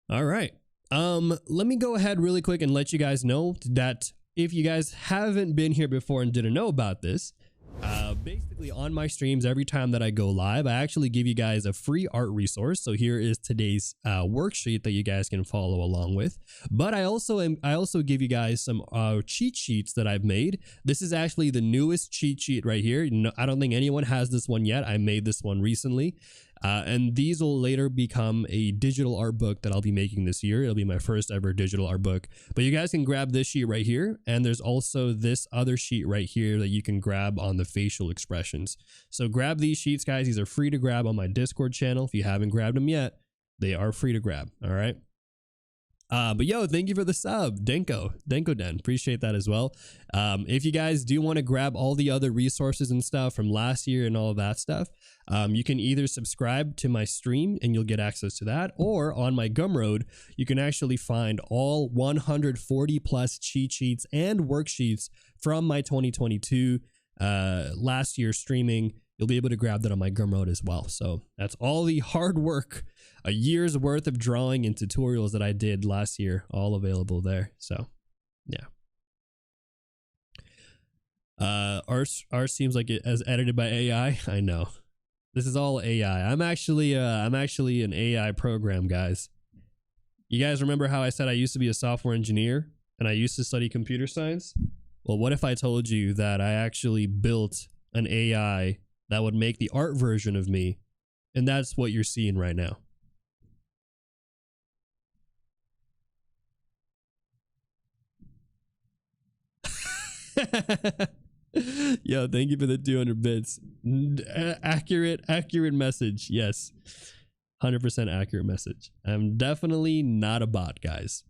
All right. Let me go ahead really quick and let you guys know that if you guys haven't been here before and didn't know about this, basically on my streams, every time that I go live, I actually give you guys a free art resource. So here is today's worksheet that you guys can follow along with. But I also give you guys some cheat sheets that I've made. This is actually the newest cheat sheet right here. No, I don't think anyone has this one yet. I made this one recently. And these will later become a digital art book that I'll be making this year. It'll be my first ever digital art book. But you guys can grab this sheet right here. And there's also this other sheet right here that you can grab on the facial expressions. So grab these sheets, guys. These are free to grab on my Discord channel. If you haven't grabbed them yet, they are free to grab. All right. But yo, thank you for the sub, Denko Den. Appreciate that as well. If you guys do want to grab all the other resources and stuff from last year and all of that stuff, you can either subscribe to my stream and you'll get access to that, or on my Gumroad, you can actually find all 140 plus cheat sheets and worksheets from my 2022 last year streaming. You'll be able to grab that on my Gumroad as well. So that's all the hard work, a year's worth of drawing and tutorials that I did last year, all available there. So yeah. Ours seems like it as edited by AI. I know. This is all AI. I'm actually an AI program, guys. You guys remember how I said I used to be a software engineer and I used to study computer science? Well, what if I told you that I actually built an AI that would make the art version of me, and that's what you're seeing right now. Yo, thank you for the 200 bits. Accurate message. Yes. 100% accurate message. I'm definitely not a bot, guys.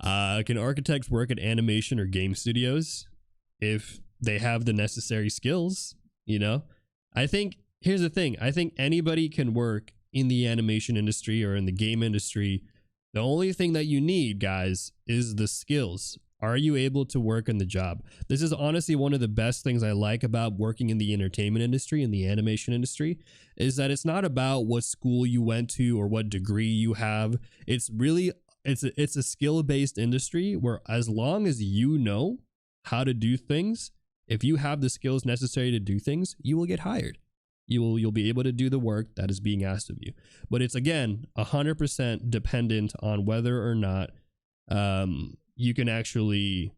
Can architects work at animation or game studios if they have the necessary skills? You know, I think here's the thing. I think anybody can work in the animation industry or in the game industry. The only thing that you need, guys, is the skills. Are you able to work in the job? This is honestly one of the best things I like about working in the entertainment industry and the animation industry, is that it's not about what school you went to or what degree you have. It's really, it's a skill-based industry where as long as you know how to do things, if you have the skills necessary to do things, you will get hired. You'll be able to do the work that is being asked of you. But it's, again, 100% dependent on whether or not you can actually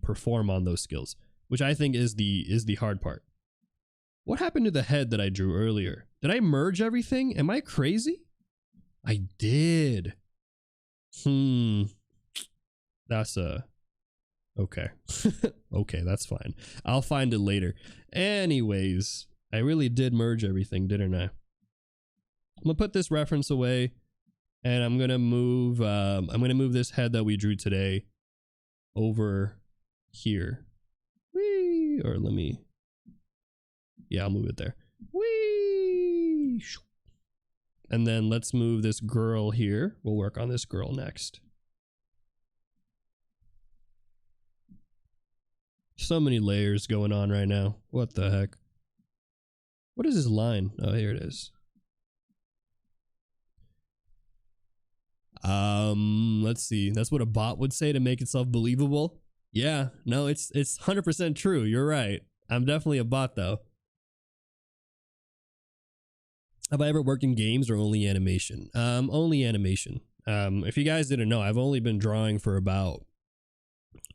perform on those skills, which I think is the hard part. What happened to the head that I drew earlier? Did I merge everything? Am I crazy? I did. That's okay. Okay, that's fine. I'll find it later. Anyways, I really did merge everything, didn't I? I'm gonna put this reference away, and I'm gonna move this head that we drew today over here. Whee! Or let me, yeah, I'll move it there. Whee! And then let's move this girl here. We'll work on this girl next. So many layers going on right now. What the heck? What is this line? Oh, here it is. Let's see. That's what a bot would say to make itself believable. Yeah, no, it's 100% true. You're right. I'm definitely a bot though. Have I ever worked in games or only animation? Only animation. If you guys didn't know, I've only been drawing for about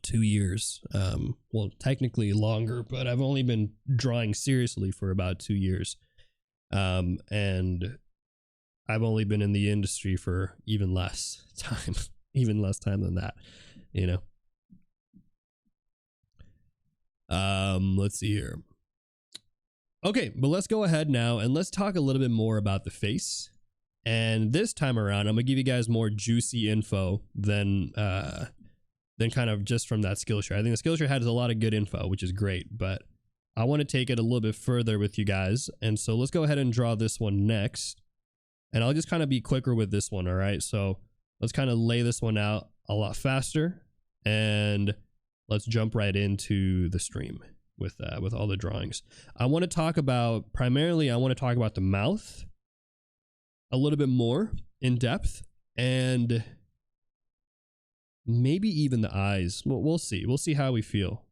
2 years. Well, technically longer, but I've only been drawing seriously for about 2 years. And I've only been in the industry for even less time, even less time than that, you know. Let's see here. Okay, but let's go ahead now and let's talk a little bit more about the face. And this time around, I'm gonna give you guys more juicy info than kind of just from that Skillshare. I think the Skillshare has a lot of good info, which is great, but I want to take it a little bit further with you guys. And so let's go ahead and draw this one next. And I'll just kind of be quicker with this one, all right? So let's kind of lay this one out a lot faster, and let's jump right into the stream with all the drawings. I want to talk about, primarily, I want to talk about the mouth a little bit more in depth, and maybe even the eyes. We'll see. We'll see how we feel.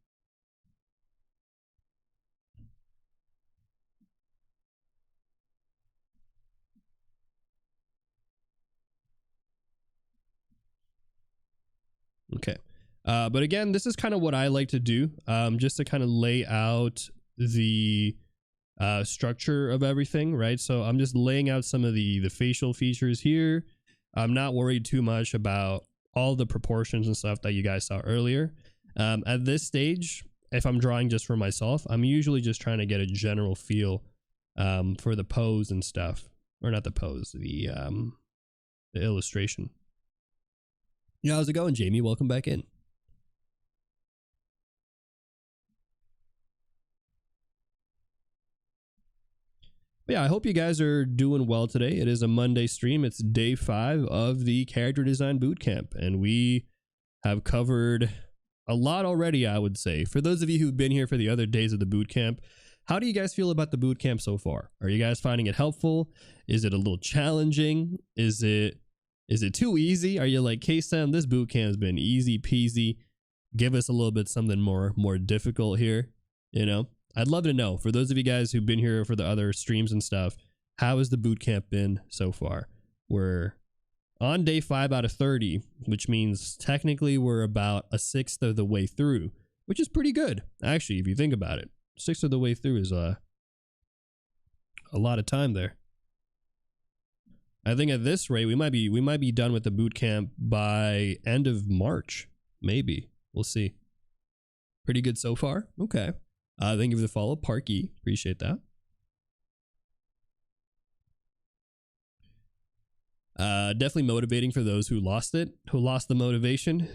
Okay. But again, this is kind of what I like to do, just to kind of lay out the structure of everything, right? So I'm just laying out some of the facial features here. I'm not worried too much about all the proportions and stuff that you guys saw earlier. At this stage, if I'm drawing just for myself, I'm usually just trying to get a general feel for the pose and stuff, or not the pose, the illustration. Yeah, how's it going, Jamie? Welcome back in. But yeah, I hope you guys are doing well today. It is a Monday stream. It's day 5 of the character design bootcamp, and we have covered a lot already, I would say. For those of you who've been here for the other days of the bootcamp, how do you guys feel about the bootcamp so far? Are you guys finding it helpful? Is it a little challenging? Is it too easy? Are you like, Kaycem, this bootcamp's been easy peasy. Give us a little bit something more difficult here, you know? I'd love to know, for those of you guys who've been here for the other streams and stuff, how has the bootcamp been so far? We're on day 5 out of 30, which means technically we're about a 1/6 of the way through, which is pretty good, actually, if you think about it. 1/6 of the way through is a lot of time there. I think at this rate, we might be done with the bootcamp by end of March, maybe. We'll see. Pretty good so far. Okay. Thank you for the follow, Parky. Appreciate that. Definitely motivating for those who lost the motivation.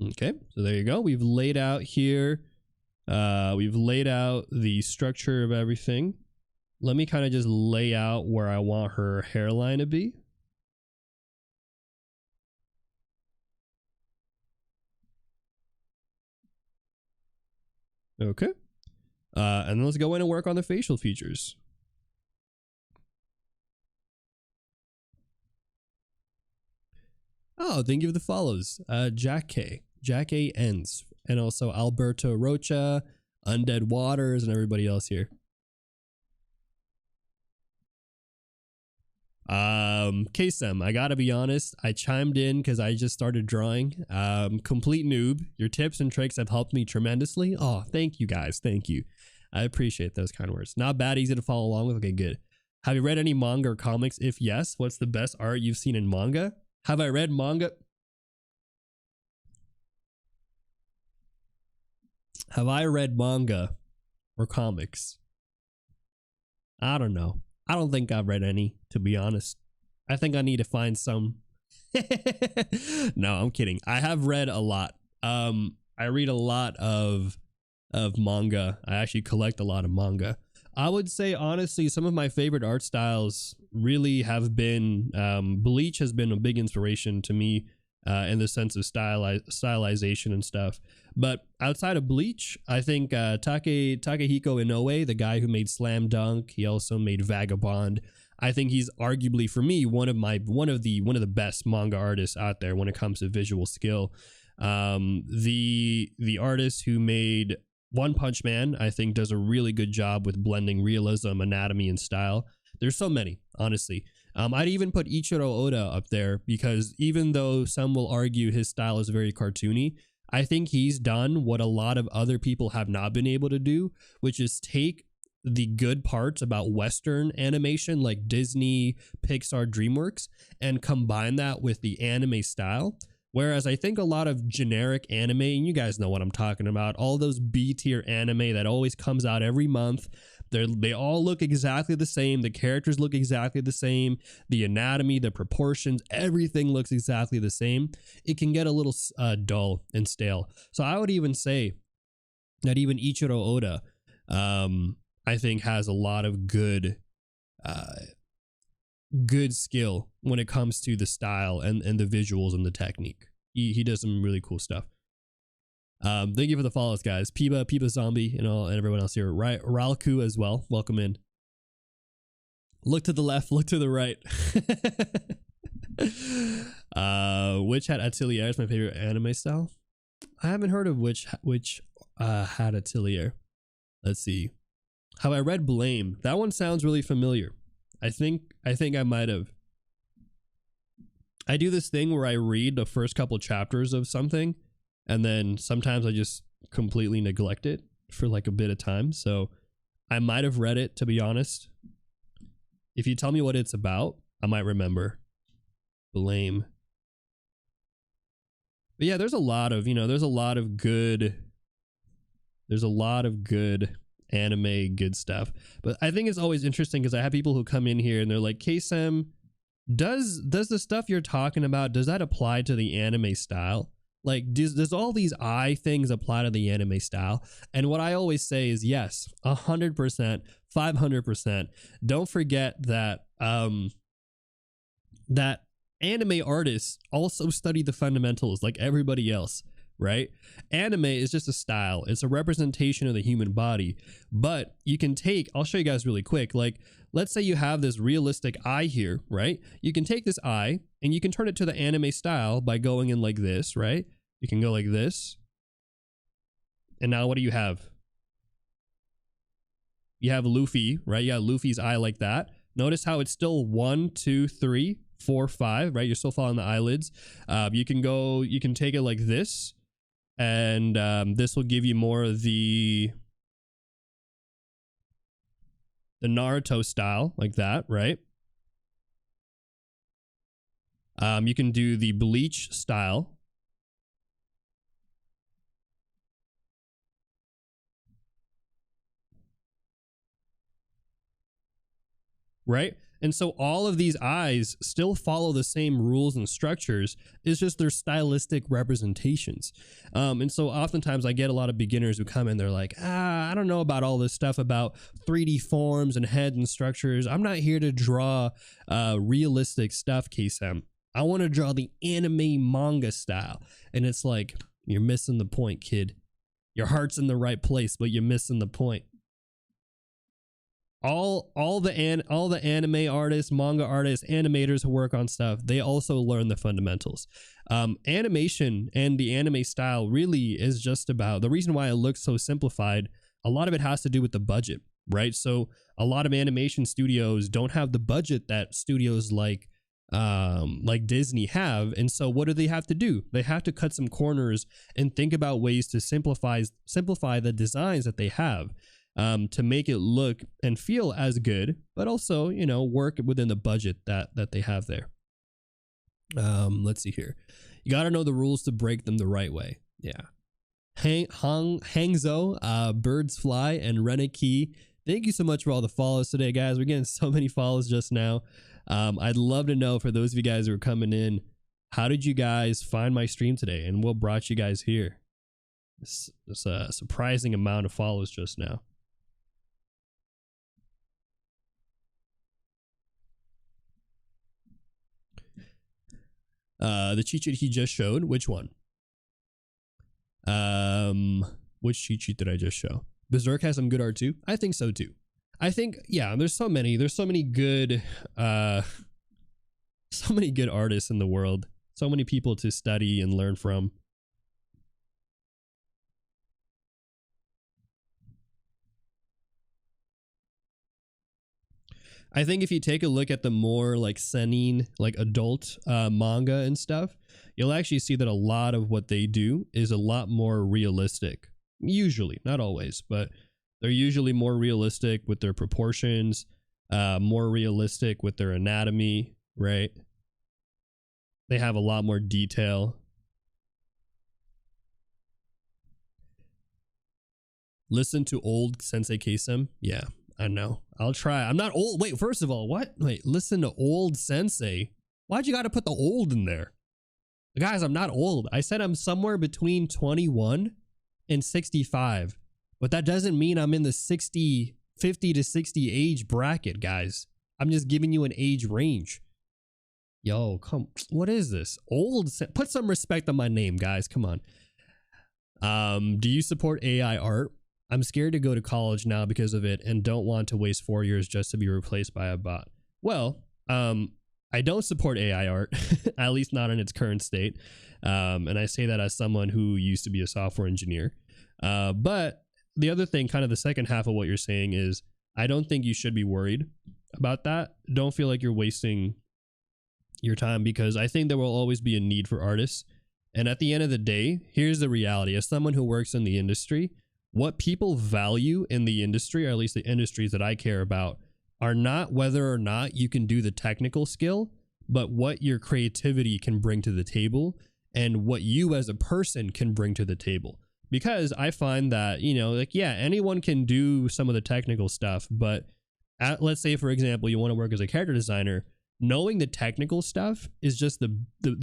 Okay, so there you go. We've laid out here. We've laid out the structure of everything. Let me kind of just lay out where I want her hairline to be. Okay. And then let's go in and work on the facial features. Oh, thank you for the follows. Jack A Ends, and also Alberto Rocha, Undead Waters, and everybody else here. Kaycem, I gotta be honest, I chimed in because I just started drawing. Complete noob. Your tips and tricks have helped me tremendously. Oh, thank you guys. Thank you. I appreciate those kind words. Not bad, easy to follow along with. Okay, good. Have you read any manga or comics? If yes, what's the best art you've seen in manga? Have I read manga? Have I read manga or comics? I don't know. I don't think I've read any, to be honest. I think I need to find some. No, I'm kidding. I have read a lot. I read a lot of manga. I actually collect a lot of manga. I would say, honestly, some of my favorite art styles really have been, Bleach has been a big inspiration to me in the sense of stylization and stuff. But outside of Bleach, I think Takehiko Inoue, the guy who made Slam Dunk, he also made Vagabond. I think he's arguably, for me, one of the best manga artists out there when it comes to visual skill. The artist who made One Punch Man, I think, does a really good job with blending realism, anatomy, and style. There's so many, honestly. I'd even put Ichiro Oda up there because even though some will argue his style is very cartoony, I think he's done what a lot of other people have not been able to do, which is take the good parts about Western animation like Disney, Pixar, DreamWorks, and combine that with the anime style. Whereas I think a lot of generic anime, and you guys know what I'm talking about, all those B-tier anime that always comes out every month, they all look exactly the same. The characters look exactly the same. The anatomy, the proportions, everything looks exactly the same. It can get a little dull and stale. So I would even say that even Ichiro Oda, I think, has a lot of good skill when it comes to the style and the visuals and the technique. He does some really cool stuff. Thank you for the follows, guys. Piba Zombie and everyone else here. Right, Ralku as well. Welcome in. Look to the left, look to the right. Witch Hat Atelier is my favorite anime style. I haven't heard of Witch Hat Atelier. Let's see. Have I read Blame? That one sounds really familiar. I think I might have. I do this thing where I read the first couple chapters of something, and then sometimes I just completely neglect it for like a bit of time. So I might have read it, to be honest. If you tell me what it's about, I might remember. Blame. But yeah, there's a lot of good anime, good stuff. But I think it's always interesting because I have people who come in here and they're like, Kaycem, does the stuff you're talking about, does that apply to the anime style? Like, does all these eye things apply to the anime style? And what I always say is yes, 100%, 500%. Don't forget that that anime artists also study the fundamentals like everybody else, right? Anime is just a style. It's a representation of the human body. But you can take, I'll show you guys really quick, like, let's say you have this realistic eye here, right? You can take this eye and you can turn it to the anime style by going in like this, right? You can go like this. And now what do you have? You have Luffy, right? You got Luffy's eye like that. Notice how it's still 1, 2, 3, 4, 5, right? You're still following the eyelids. You can take it like this. And this will give you more of the Naruto style, like that, right? You can do the Bleach style. Right? And so all of these eyes still follow the same rules and structures. It's just their stylistic representations. And so oftentimes I get a lot of beginners who come in, they're like, I don't know about all this stuff about 3D forms and heads and structures. I'm not here to draw realistic stuff, Kaycem. I want to draw the anime manga style. And it's like, you're missing the point, kid. Your heart's in the right place, but you're missing the point. All the anime artists, manga artists, animators who work on stuff, they also learn the fundamentals. Animation and the anime style really is just about, the reason why it looks so simplified, a lot of it has to do with the budget, right? So a lot of animation studios don't have the budget that studios like Disney have. And so what do they have to do? They have to cut some corners and think about ways to simplify the designs that they have. To make it look and feel as good, but also, you know, work within the budget that they have there. Let's see here. You got to know the rules to break them the right way. Yeah. Hangzo, Birds Fly, and Reneki. Thank you so much for all the follows today, guys. We're getting so many follows just now. I'd love to know, for those of you guys who are coming in, how did you guys find my stream today and what brought you guys here? It's a surprising amount of follows just now. The cheat sheet he just showed, which one? Which cheat sheet did I just show? Berserk has some good art too. I think so too. I think, yeah, there's so many good artists in the world, so many people to study and learn from. I think if you take a look at the more like seinen, like adult manga and stuff, you'll actually see that a lot of what they do is a lot more realistic. Usually, not always, but they're usually more realistic with their proportions, more realistic with their anatomy, right? They have a lot more detail. Listen to old Sensei Kaycem. Yeah, I know. I'll try. I'm not old. Wait, first of all, what? Wait, listen to old Sensei. Why'd you got to put the old in there? Guys, I'm not old. I said I'm somewhere between 21 and 65. But that doesn't mean I'm in the 50 to 60 age bracket, guys. I'm just giving you an age range. Yo, come. What is this? Old. Put some respect on my name, guys. Come on. Do you support AI art? I'm scared to go to college now because of it and don't want to waste 4 years just to be replaced by a bot. Well, I don't support AI art, at least not in its current state. And I say that as someone who used to be a software engineer. But the other thing, kind of the second half of what you're saying is, I don't think you should be worried about that. Don't feel like you're wasting your time, because I think there will always be a need for artists. And at the end of the day, here's the reality. As someone who works in the industry, what people value in the industry, or at least the industries that I care about, are not whether or not you can do the technical skill, but what your creativity can bring to the table and what you as a person can bring to the table. Because I find that, you know, like, yeah, anyone can do some of the technical stuff, but let's say, for example, you want to work as a character designer. Knowing the technical stuff is just the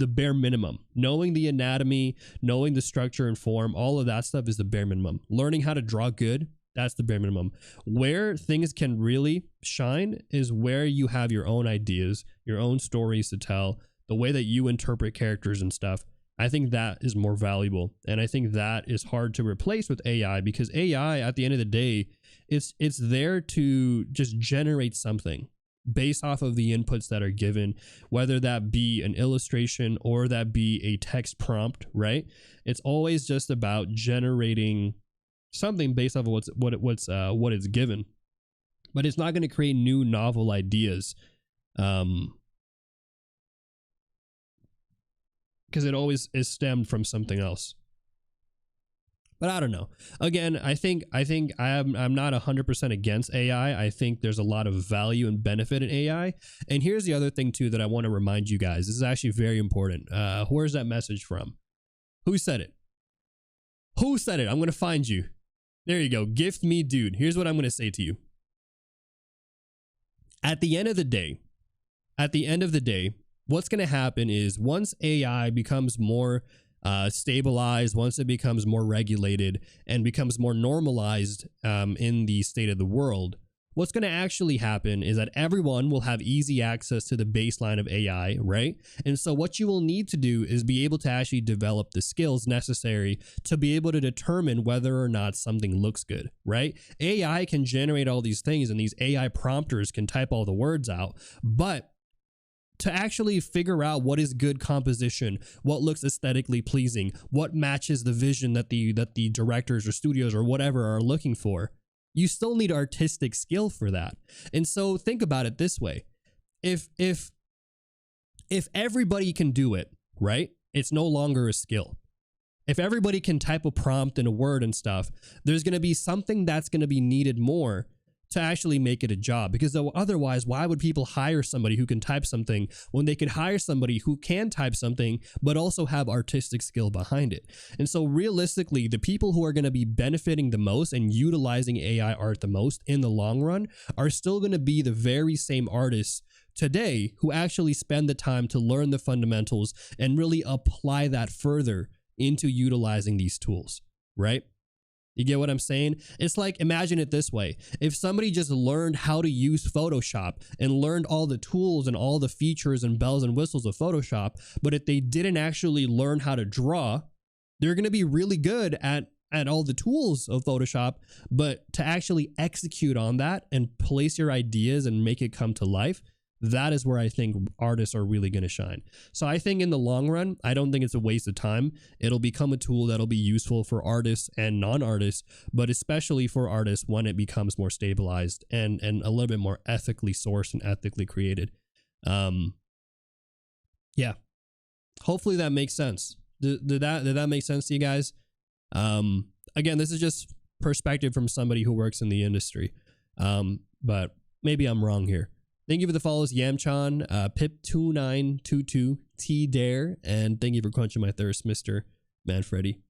bare minimum. Knowing the anatomy, knowing the structure and form, all of that stuff is the bare minimum. Learning how to draw good, that's the bare minimum. Where things can really shine is where you have your own ideas, your own stories to tell, the way that you interpret characters and stuff. I think that is more valuable. And I think that is hard to replace with AI, because AI, at the end of the day, it's there to just generate something based off of the inputs that are given, whether that be an illustration or that be a text prompt, right? It's always just about generating something based off of what it's given. But it's not going to create new novel ideas, because it always is stemmed from something else. But I don't know. Again, I think I'm not 100% against AI. I think there's a lot of value and benefit in AI. And here's the other thing too that I want to remind you guys. This is actually very important. Where's that message from? Who said it? Who said it? I'm going to find you. There you go. Gift me, dude. Here's what I'm going to say to you. At the end of the day, what's going to happen is, once AI becomes more stabilized, once it becomes more regulated and becomes more normalized in the state of the world, what's going to actually happen is that everyone will have easy access to the baseline of AI, right? And so what you will need to do is be able to actually develop the skills necessary to be able to determine whether or not something looks good, right? AI can generate all these things, and these AI prompters can type all the words out, but to actually figure out what is good composition, what looks aesthetically pleasing, what matches the vision that the directors or studios or whatever are looking for, you still need artistic skill for that. And so think about it this way. If everybody can do it, right? It's no longer a skill. If everybody can type a prompt and a word and stuff, there's going to be something that's going to be needed more to actually make it a job. Because otherwise, why would people hire somebody who can type something when they could hire somebody who can type something but also have artistic skill behind it? And so realistically, the people who are going to be benefiting the most and utilizing AI art the most in the long run are still going to be the very same artists today who actually spend the time to learn the fundamentals and really apply that further into utilizing these tools, right? You get what I'm saying? It's like, imagine it this way. If somebody just learned how to use Photoshop and learned all the tools and all the features and bells and whistles of Photoshop, but if they didn't actually learn how to draw, they're going to be really good at all the tools of Photoshop, but to actually execute on that and place your ideas and make it come to life, that is where I think artists are really going to shine. So I think in the long run, I don't think it's a waste of time. It'll become a tool that'll be useful for artists and non-artists, but especially for artists when it becomes more stabilized and a little bit more ethically sourced and ethically created. Yeah. Hopefully that makes sense. Did that make sense to you guys? Again, this is just perspective from somebody who works in the industry. But maybe I'm wrong here. Thank you for the follows, Yamchan, Pip2922, T Dare, and thank you for quenching my thirst, Mr. Manfredi.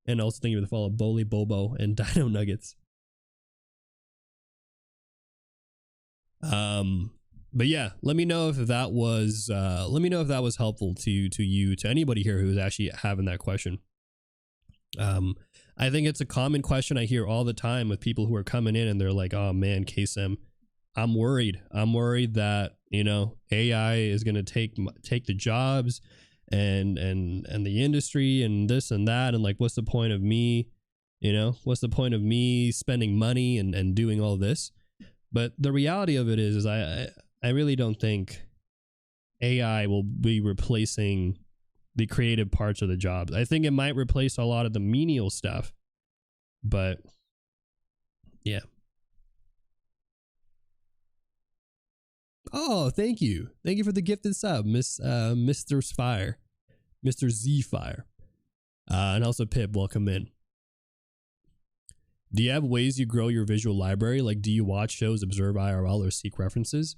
And also thank you for the follow, Boli Bobo and Dino Nuggets. But yeah, let me know if that was helpful to you, to anybody here who's actually having that question. I think it's a common question I hear all the time with people who are coming in and they're like, oh man, Kaycem, I'm worried that, you know, AI is going to take the jobs and the industry and this and that. And like, what's the point of me, you know, what's the point of me spending money and doing all this? But the reality of it is I really don't think AI will be replacing the creative parts of the job. I think it might replace a lot of the menial stuff, but yeah. Oh, thank you for the gifted sub, Mr. Fire, Mr. Z Fire, and also Pip. Welcome in. Do you have ways you grow your visual library? Like, do you watch shows, observe IRL, or seek references?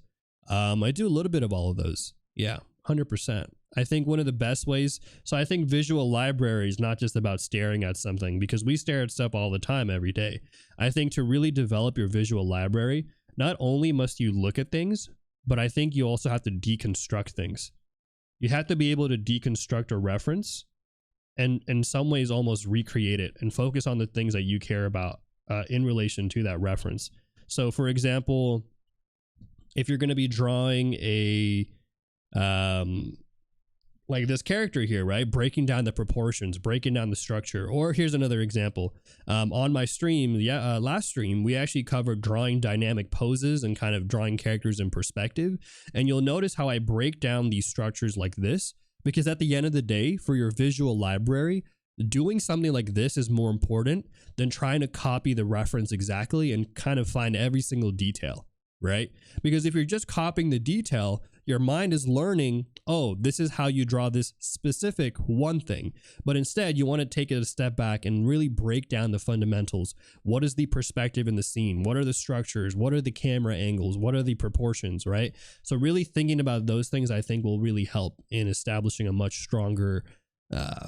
I do a little bit of all of those. Yeah, 100%. I think one of the best ways, so I think visual library is not just about staring at something, because we stare at stuff all the time every day. I think to really develop your visual library, not only must you look at things, but I think you also have to deconstruct things. You have to be able to deconstruct a reference and in some ways almost recreate it and focus on the things that you care about in relation to that reference. So for example, if you're going to be drawing a like this character here, right? Breaking down the proportions, breaking down the structure. Or here's another example. On my stream, last stream, we actually covered drawing dynamic poses and kind of drawing characters in perspective. And you'll notice how I break down these structures like this, because at the end of the day, for your visual library, doing something like this is more important than trying to copy the reference exactly and kind of find every single detail, right? Because if you're just copying the detail, your mind is learning, oh, this is how you draw this specific one thing. But instead, you want to take it a step back and really break down the fundamentals. What is the perspective in the scene? What are the structures? What are the camera angles? What are the proportions, right? So really thinking about those things, I think, will really help in establishing a much stronger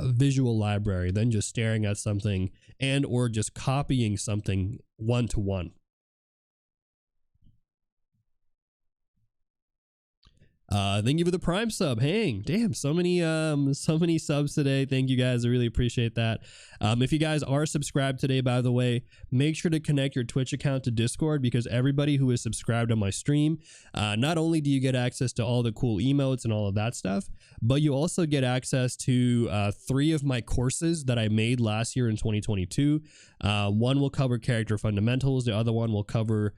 visual library than just staring at something and or just copying something one-to-one. Thank you for the Prime sub. Hang, damn, so many subs today. Thank you guys. I really appreciate that. If you guys are subscribed today, by the way, make sure to connect your Twitch account to Discord, because everybody who is subscribed on my stream, not only do you get access to all the cool emotes and all of that stuff, but you also get access to 3 of my courses that I made last year in 2022. One will cover character fundamentals. The other one will cover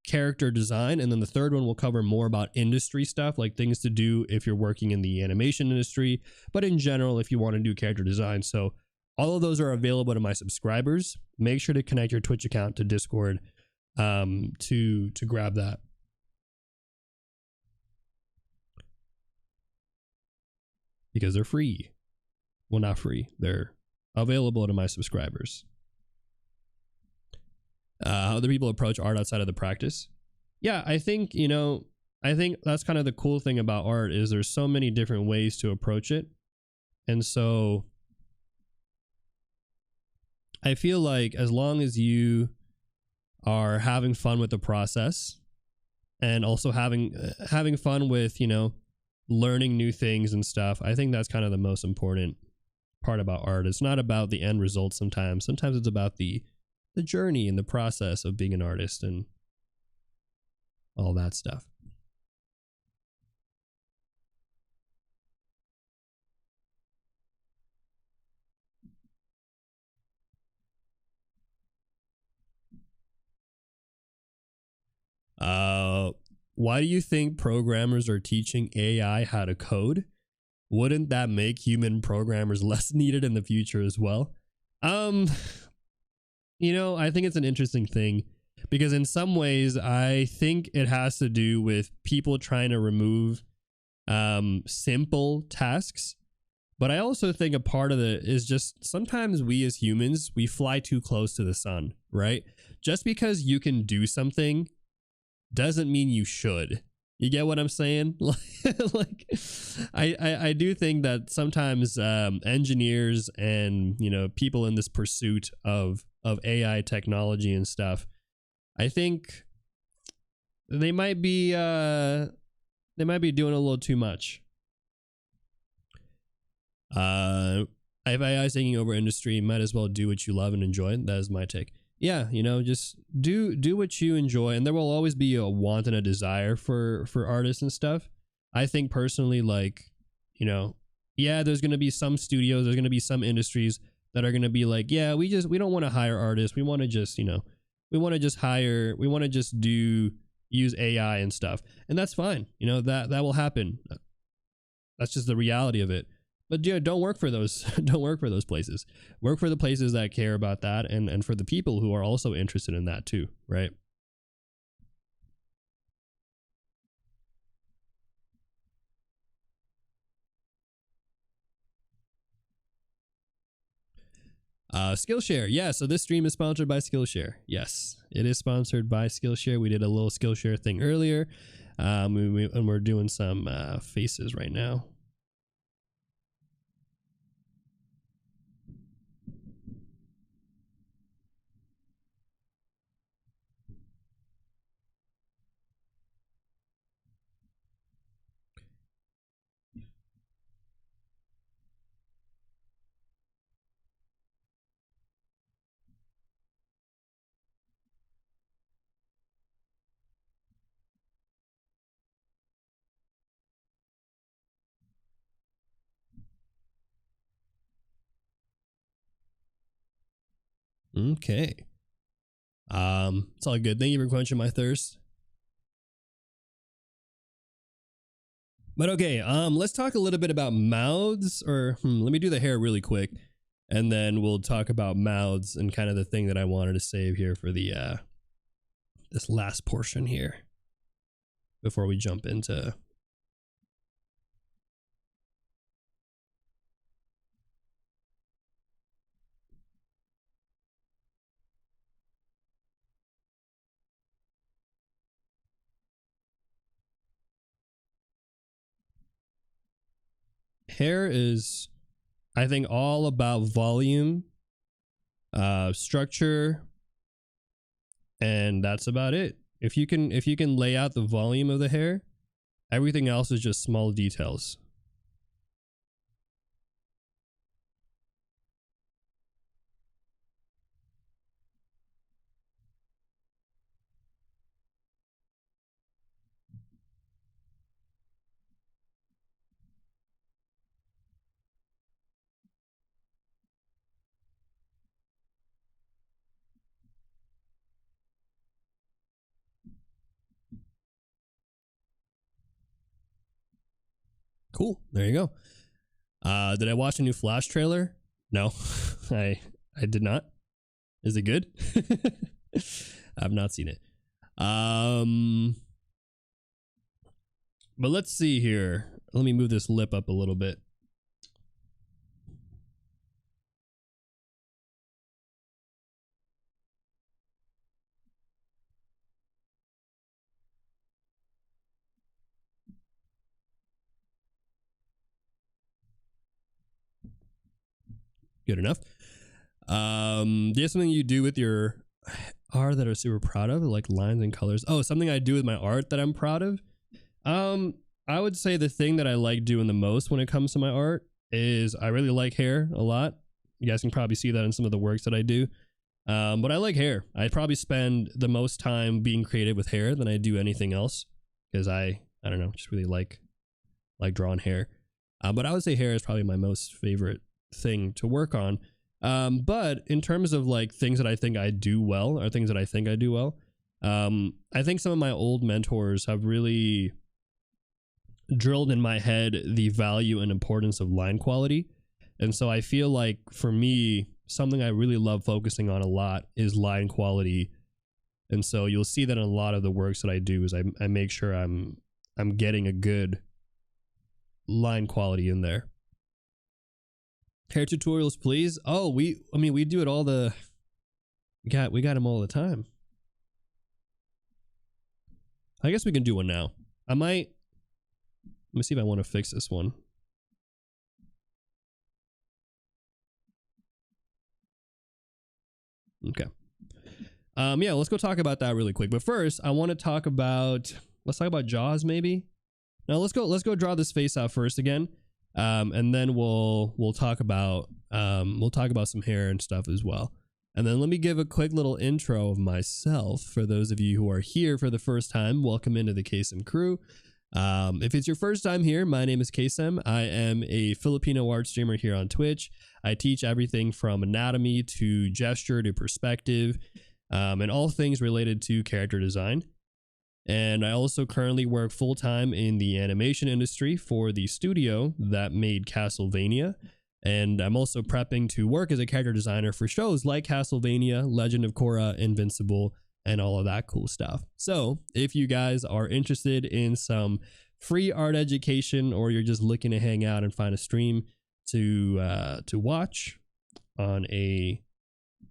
character design, and then the third one will cover more about industry stuff, like things to do if you're working in the animation industry, but in general if you want to do character design. So all of those are available to my subscribers. Make sure to connect your Twitch account to Discord to grab that. Because they're free. Well, not free, they're available to my subscribers. How other people approach art outside of the practice. Yeah, I think, you know, I think that's kind of the cool thing about art, is there's so many different ways to approach it. And so I feel like as long as you are having fun with the process and also having fun with, you know, learning new things and stuff, I think that's kind of the most important part about art. It's not about the end result sometimes. Sometimes it's about the journey and the process of being an artist and all that stuff. why do you think programmers are teaching AI how to code? Wouldn't that make human programmers less needed in the future as well? You know, I think it's an interesting thing because in some ways I think it has to do with people trying to remove simple tasks. But I also think a part of it is just sometimes we as humans, we fly too close to the sun, right? Just because you can do something doesn't mean you should. You get what I'm saying? Like, I do think that sometimes engineers and, you know, people in this pursuit of AI technology and stuff, I think they might be doing a little too much. If AI is taking over industry, might as well do what you love and enjoy. That is my take. Yeah, you know, just do what you enjoy, and there will always be a want and a desire for artists and stuff. I think personally, like, you know, yeah, there's gonna be some studios, there's gonna be some industries that are gonna be like, yeah, we don't want to hire artists, we want to just, you know, we want to just use AI and stuff, and that's fine. You know, that will happen. That's just the reality of it. But yeah, don't work for those. Don't work for those places. Work for the places that care about that, and for the people who are also interested in that too, right? Skillshare. Yeah, so this stream is sponsored by Skillshare. Yes, it is sponsored by Skillshare. We did a little Skillshare thing earlier, and we're doing some faces right now. Okay. It's all good. Thank you for quenching my thirst. But okay, let's talk a little bit about mouths, or let me do the hair really quick, and then we'll talk about mouths and kind of the thing that I wanted to save here for the this last portion here before we jump into. Hair is, I think, all about volume, structure, and that's about it. If you can lay out the volume of the hair, everything else is just small details. Cool. There you go. Did I watch a new Flash trailer? No, I did not. Is it good? I've not seen it. But let's see here. Let me move this lip up a little bit. Good enough. Do you have something you do with your art that are super proud of, like lines and colors? Oh, something I do with my art that I'm proud of? I would say the thing that I like doing the most when it comes to my art is I really like hair a lot. You guys can probably see that in some of the works that I do. But I like hair. I probably spend the most time being creative with hair than I do anything else, because I don't know, just really like drawing hair. But I would say hair is probably my most favorite thing to work on. But in terms of like things that I think I do well, or things that I think I do well, I think some of my old mentors have really drilled in my head the value and importance of line quality. And so I feel like for me, something I really love focusing on a lot is line quality. And so you'll see that in a lot of the works that I do is I make sure I'm getting a good line quality in there. Hair tutorials, please. Oh, we do it all we got them all the time. I guess we can do one now. Let me see if I want to fix this one. Okay. Yeah, let's go talk about that really quick. But first, I want to talk about Jaws maybe. Now let's go draw this face out first again. And then we'll talk about some hair and stuff as well. And then let me give a quick little intro of myself for those of you who are here for the first time. Welcome into the Kaycem crew. If it's your first time here, my name is Kaycem. I am a Filipino art streamer here on Twitch. I teach everything from anatomy to gesture to perspective, and all things related to character design. And I also currently work full-time in the animation industry for the studio that made Castlevania. And I'm also prepping to work as a character designer for shows like Castlevania, Legend of Korra, Invincible, and all of that cool stuff. So if you guys are interested in some free art education, or you're just looking to hang out and find a stream to watch on a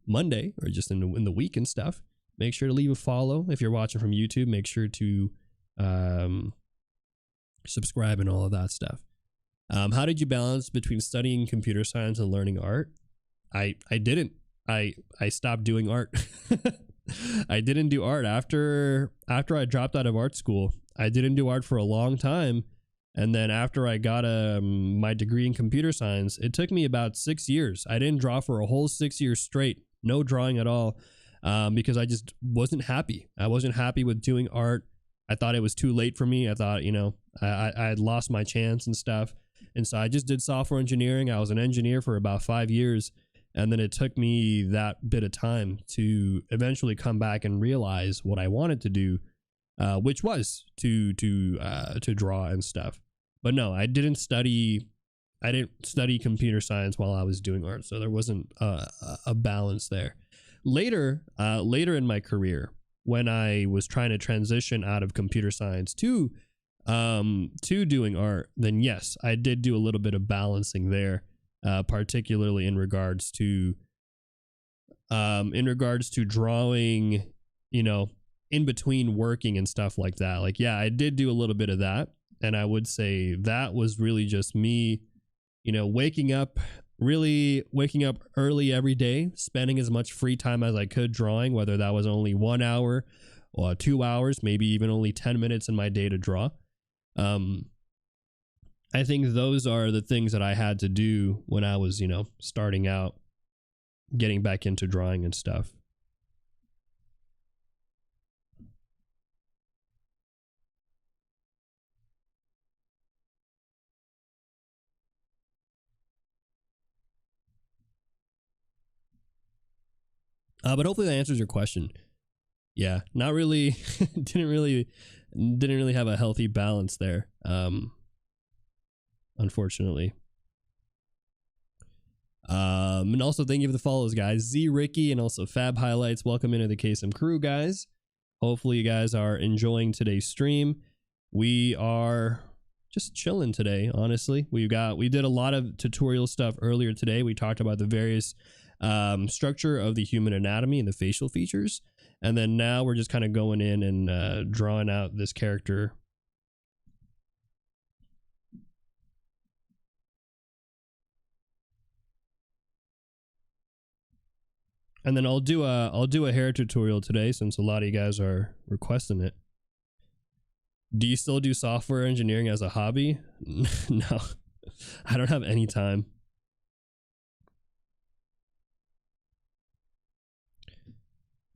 Monday or just in the week and stuff, make sure to leave a follow. If you're watching from YouTube, make sure to subscribe and all of that stuff. How did you balance between studying computer science and learning art? I didn't. I stopped doing art. I didn't do art after I dropped out of art school. I didn't do art for a long time. And then after I got my degree in computer science, it took me about 6 years. I didn't draw for a whole 6 years straight. No drawing at all. Because I just wasn't happy. I wasn't happy with doing art. I thought it was too late for me. I thought, I had lost my chance and stuff. And so I just did software engineering. I was an engineer for about 5 years. And then it took me that bit of time to eventually come back and realize what I wanted to do, which was to draw and stuff. But no, I didn't study computer science while I was doing art. So there wasn't a balance there. Later in my career, when I was trying to transition out of computer science to doing art, then yes, I did do a little bit of balancing there, particularly in regards to drawing, in between working and stuff like that. Like, yeah, I did do a little bit of that, and I would say that was really just me, waking up early every day, spending as much free time as I could drawing, whether that was only 1 hour or 2 hours, maybe even only 10 minutes in my day to draw. I think those are the things that I had to do when I was, starting out, getting back into drawing and stuff. But hopefully that answers your question. Yeah, not really. didn't really have a healthy balance there. Unfortunately. And also thank you for the follows, guys. Z Ricky and also Fab Highlights. Welcome into the Kaycem crew, guys. Hopefully you guys are enjoying today's stream. We are just chilling today, honestly. We did a lot of tutorial stuff earlier today. We talked about the various structure of the human anatomy and the facial features, and then now we're just kind of going in and drawing out this character. And then I'll do a hair tutorial today since a lot of you guys are requesting it. Do you still do software engineering as a hobby? No, I don't have any time.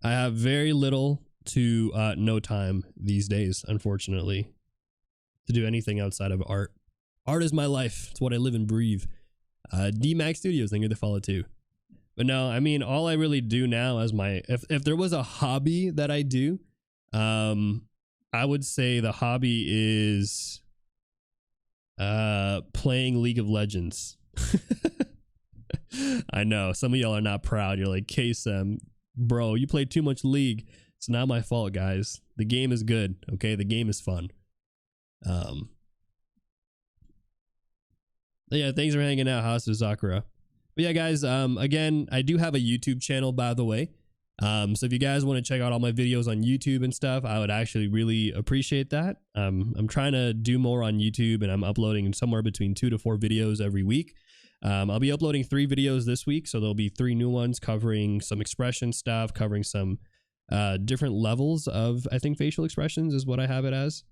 I have very little to no time these days, unfortunately, to do anything outside of art. Art is my life. It's what I live and breathe. DMAX Studios, thank you for the follow too. But no, I mean, all I really do now as if there was a hobby that I do, I would say the hobby is playing League of Legends. I know some of y'all are not proud. You're like, Kaycem, bro, you play too much League. It's not my fault, guys. The game is good. Okay, the game is fun. Yeah, thanks for hanging out, House of Sakura. But yeah, guys, again, I do have a YouTube channel, by the way. So if you guys want to check out all my videos on YouTube and stuff, I would actually really appreciate that. I'm trying to do more on YouTube, and I'm uploading somewhere between 2 to 4 videos every week. I'll be uploading 3 videos this week, so there'll be 3 new ones covering some expression stuff, covering some different levels of, I think, facial expressions is what I have it as.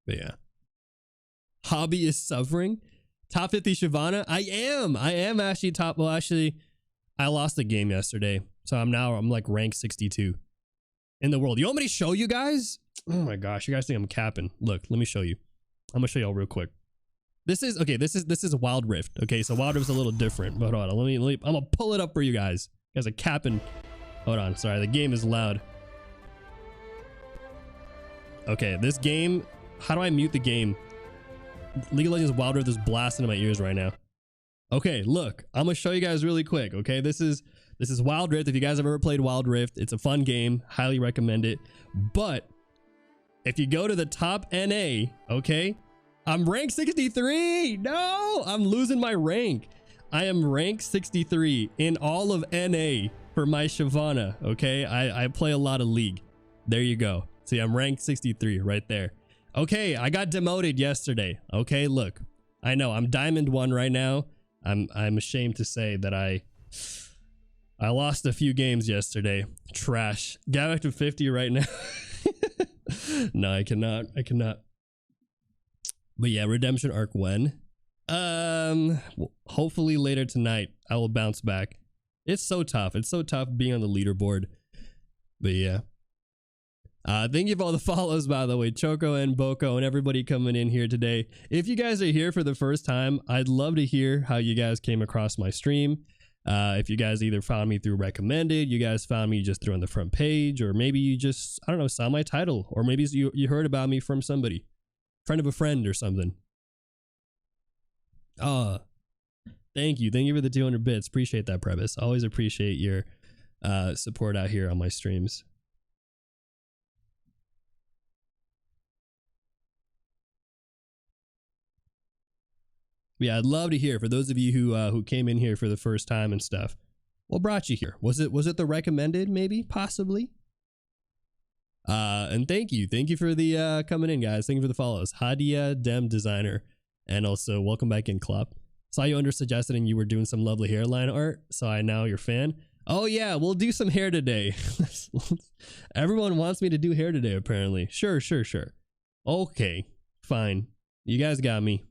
But yeah. Hobby is suffering. Top 50 Shyvana. I am actually top. Well, actually, I lost the game yesterday. So I'm like rank 62 in the world. You want me to show you guys? Oh my gosh. You guys think I'm capping. Look, let me show you. I'm gonna show y'all real quick. This is okay. This is Wild Rift. Okay, so Wild Rift's a little different. But hold on. Let me I'm gonna pull it up for you guys. You guys are capping. Hold on. Sorry, the game is loud. Okay, this game. How do I mute the game? League of Legends Wild Rift is blasting in my ears right now. Okay, look, I'm gonna show you guys really quick. Okay, this is Wild Rift. If you guys have ever played Wild Rift, it's a fun game. Highly recommend it. But if you go to the top NA, okay, I'm rank 63. No, I'm losing my rank. I am rank 63 in all of NA for my Shyvana. Okay, I play a lot of League. There you go. See, I'm rank 63 right there. Okay, I got demoted yesterday. Okay, look, I know I'm Diamond 1 right now. I'm ashamed to say that I lost a few games yesterday. Trash. Got back to 50 right now. No, I cannot. But yeah, redemption arc when? Hopefully later tonight. I will bounce back. It's so tough. It's so tough being on the leaderboard. But yeah. Thank you for all the follows, by the way, Choco and Boko and everybody coming in here today. If you guys are here for the first time, I'd love to hear how you guys came across my stream. If you guys either found me through recommended, you guys found me just through on the front page, or maybe you just, I don't know, saw my title, or maybe you heard about me from somebody, friend of a friend or something. Thank you for the 200 bits. Appreciate that, Previs. Always appreciate your support out here on my streams. Yeah, I'd love to hear for those of you who came in here for the first time and stuff. What brought you here? Was it the recommended? Maybe, possibly. And thank you for the coming in, guys. Thank you for the follows, Hadia Dem Designer, and also welcome back in, Klopp. Saw you under suggested and you were doing some lovely hairline art, so I now your fan. Oh yeah, we'll do some hair today. Everyone wants me to do hair today, apparently. Sure. Okay, fine. You guys got me.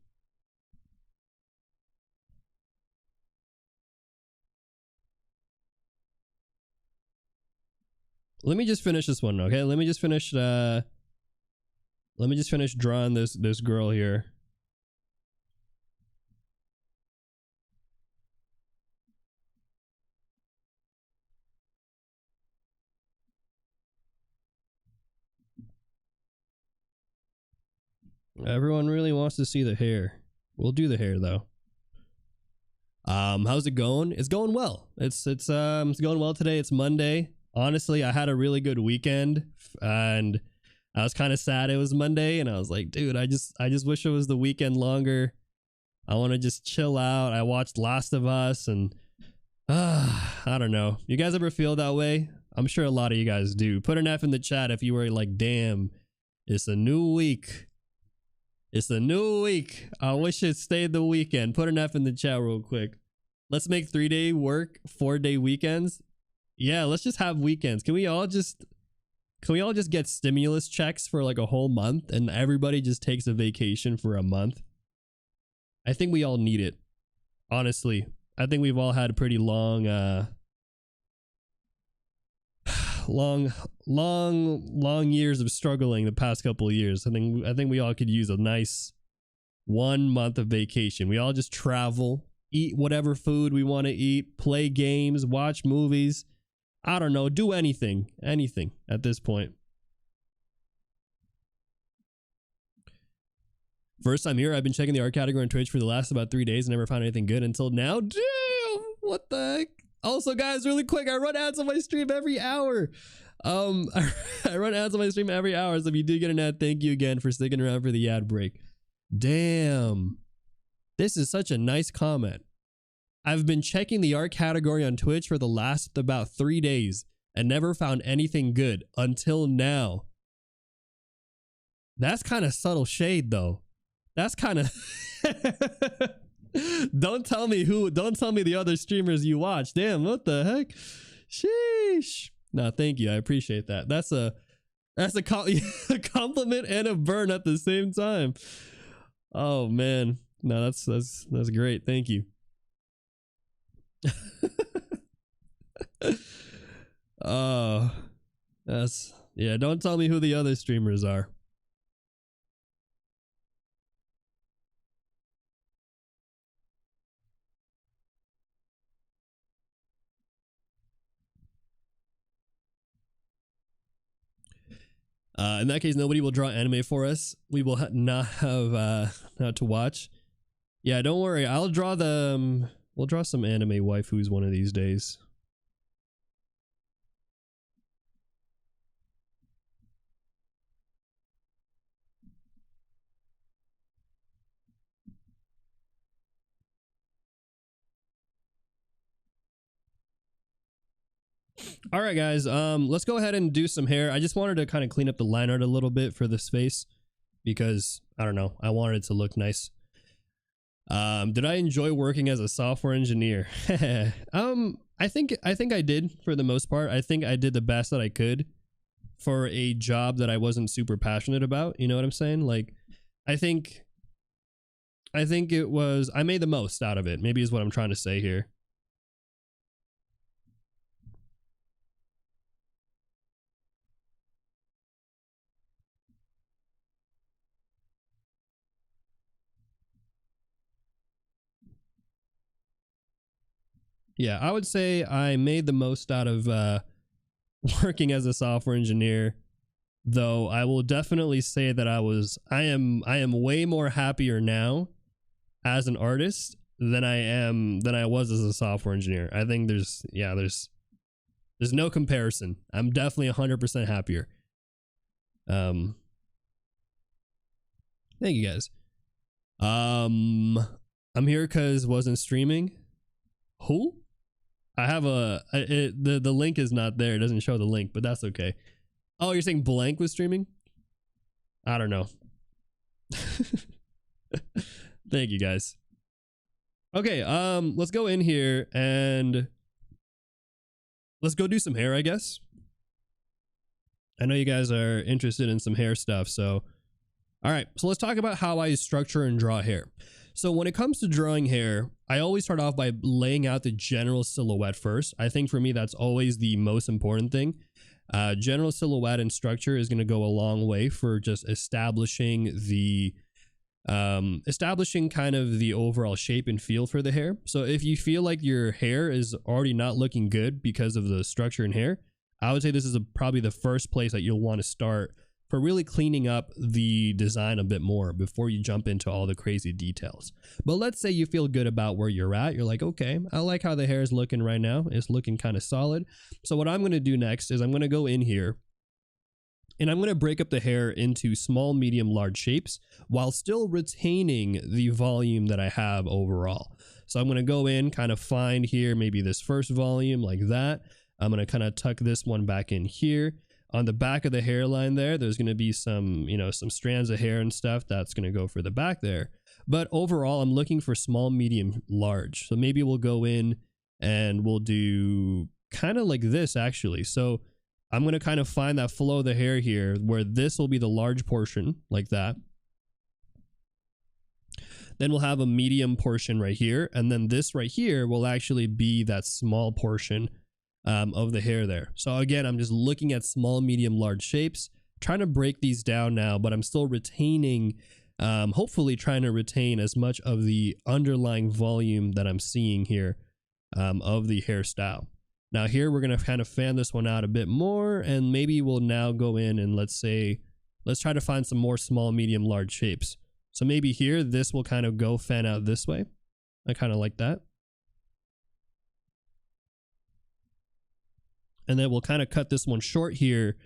Let me just finish this one, okay? Let me just finish drawing this girl here. Everyone really wants to see the hair. We'll do the hair though. How's it going? It's going well. It's going well today. It's Monday. Honestly, I had a really good weekend, and I was kind of sad it was Monday, and I was like, dude, I just wish it was the weekend longer. I want to just chill out. I watched Last of Us, and I don't know. You guys ever feel that way? I'm sure a lot of you guys do. Put an F in the chat if you were like, damn, it's a new week. It's a new week. I wish it stayed the weekend. Put an F in the chat real quick. Let's make 3-day work, 4-day weekends. Yeah, let's just have weekends. Can we all just get stimulus checks for like a whole month and everybody just takes a vacation for a month? I think we all need it. Honestly, I think we've all had a pretty long long years of struggling the past couple of years. I think we all could use a nice 1 month of vacation. We all just travel, eat whatever food we want to eat, play games, watch movies. I don't know, do anything at this point. First time here, I've been checking the art category on Twitch for the last about 3 days and never found anything good until now. Damn, what the heck? Also, guys, really quick, I run ads on my stream every hour. I run ads on my stream every hour, so if you do get an ad, thank you again for sticking around for the ad break. Damn. This is such a nice comment. I've been checking the art category on Twitch for the last about 3 days and never found anything good until now. That's kind of subtle shade, though. That's kind of... Don't tell me the other streamers you watch. Damn, what the heck? Sheesh. No, thank you. I appreciate that. That's a a compliment and a burn at the same time. Oh man. No, that's great. Thank you. Oh, yeah, don't tell me who the other streamers are. In that case, nobody will draw anime for us. We will not have not to watch. Yeah, don't worry. I'll draw the we'll draw some anime waifus one of these days. All right, guys, let's go ahead and do some hair. I just wanted to kind of clean up the line art a little bit for this face because I don't know, I wanted it to look nice. Did I enjoy working as a software engineer? I think I did for the most part. I think I did the best that I could for a job that I wasn't super passionate about. You know what I'm saying? Like, I think it was, I made the most out of it, maybe is what I'm trying to say here. Yeah, I would say I made the most out of working as a software engineer, though I will definitely say that I am way more happier now as an artist than I was as a software engineer. I think there's no comparison. I'm definitely 100% happier. Thank you guys. I'm here because wasn't streaming. Who? I have the link is not there. It doesn't show the link, but that's okay. Oh, you're saying Blank was streaming? I don't know. Thank you guys. Okay, let's go in here and let's go do some hair, I guess. I know you guys are interested in some hair stuff, so all right, so let's talk about how I structure and draw hair. So when it comes to drawing hair, I always start off by laying out the general silhouette first. I think for me, that's always the most important thing. General silhouette and structure is going to go a long way for just establishing kind of the overall shape and feel for the hair. So if you feel like your hair is already not looking good because of the structure and hair, I would say this is probably the first place that you'll want to start for really cleaning up the design a bit more before you jump into all the crazy details. But let's say you feel good about where you're at. You're like, okay, I like how the hair is looking right now. It's looking kind of solid. So what I'm going to do next is I'm going to go in here and I'm going to break up the hair into small, medium, large shapes while still retaining the volume that I have overall. So I'm going to go in, kind of find here, maybe this first volume like that. I'm going to kind of tuck this one back in here. On the back of the hairline there's going to be some, some strands of hair and stuff that's going to go for the back there. But overall, I'm looking for small, medium, large. So maybe we'll go in and we'll do kind of like this actually. So I'm going to kind of find that flow of the hair here where this will be the large portion like that. Then we'll have a medium portion right here. And then this right here will actually be that small portion of the hair there. So again, I'm just looking at small, medium, large shapes, trying to break these down now, but I'm still retaining, hopefully trying to retain as much of the underlying volume that I'm seeing here of the hairstyle. Now here we're going to kind of fan this one out a bit more, and maybe we'll now go in and let's try to find some more small, medium, large shapes. So maybe here, this will kind of go fan out this way. I kind of like that. And then we'll kind of cut this one short here,